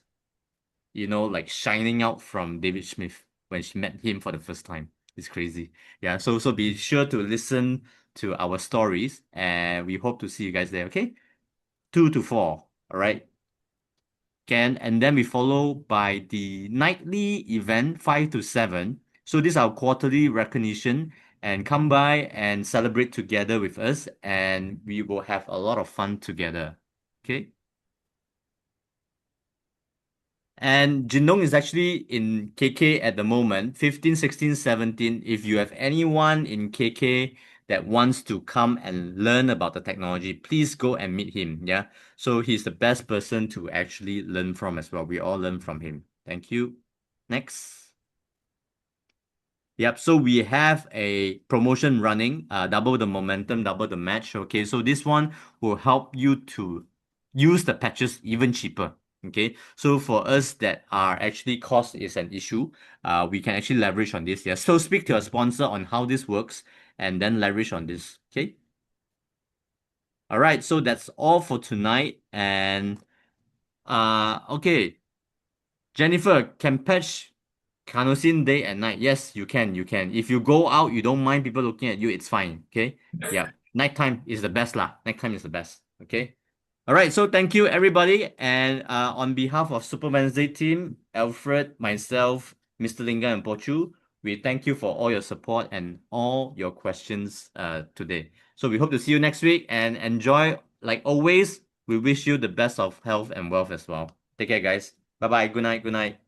like shining out from David Smith. when she met him for the first time. It's crazy. Yeah, so be sure to listen to our stories, and we hope to see you guys there, okay? 2 to 4, all right? And then we follow by the nightly event 5 to 7. So this is our quarterly recognition, and come by and celebrate together with us, and we will have a lot of fun together. Okay. And Jinlong is actually in KK at the moment, 15, 16, 17. If you have anyone in KK that wants to come and learn about the technology, please go and meet him. Yeah. So he's the best person to actually learn from as well. We all learn from him. Thank you. Next. Yep, so we have a promotion running, double the momentum, double the match. Okay, so this one will help you to use the patches even cheaper. Okay, so for us that are actually cost is an issue, we can actually leverage on this. Yeah, so speak to your sponsor on how this works and then leverage on this. Okay. All right, so that's all for tonight. And okay, Jennifer, can patch Carnosine day and night? Yes, you can. You can. If you go out, you don't mind people looking at you, it's fine. Okay. Yeah. Nighttime is the best lah. Nighttime is the best. Okay. All right. So thank you everybody. And on behalf of Super Wednesday team, Alfred, myself, Mr. Linga and Pochu, we thank you for all your support and all your questions today. So we hope to see you next week and enjoy. Like always, we wish you the best of health and wealth as well. Take care, guys. Bye-bye. Good night. Good night.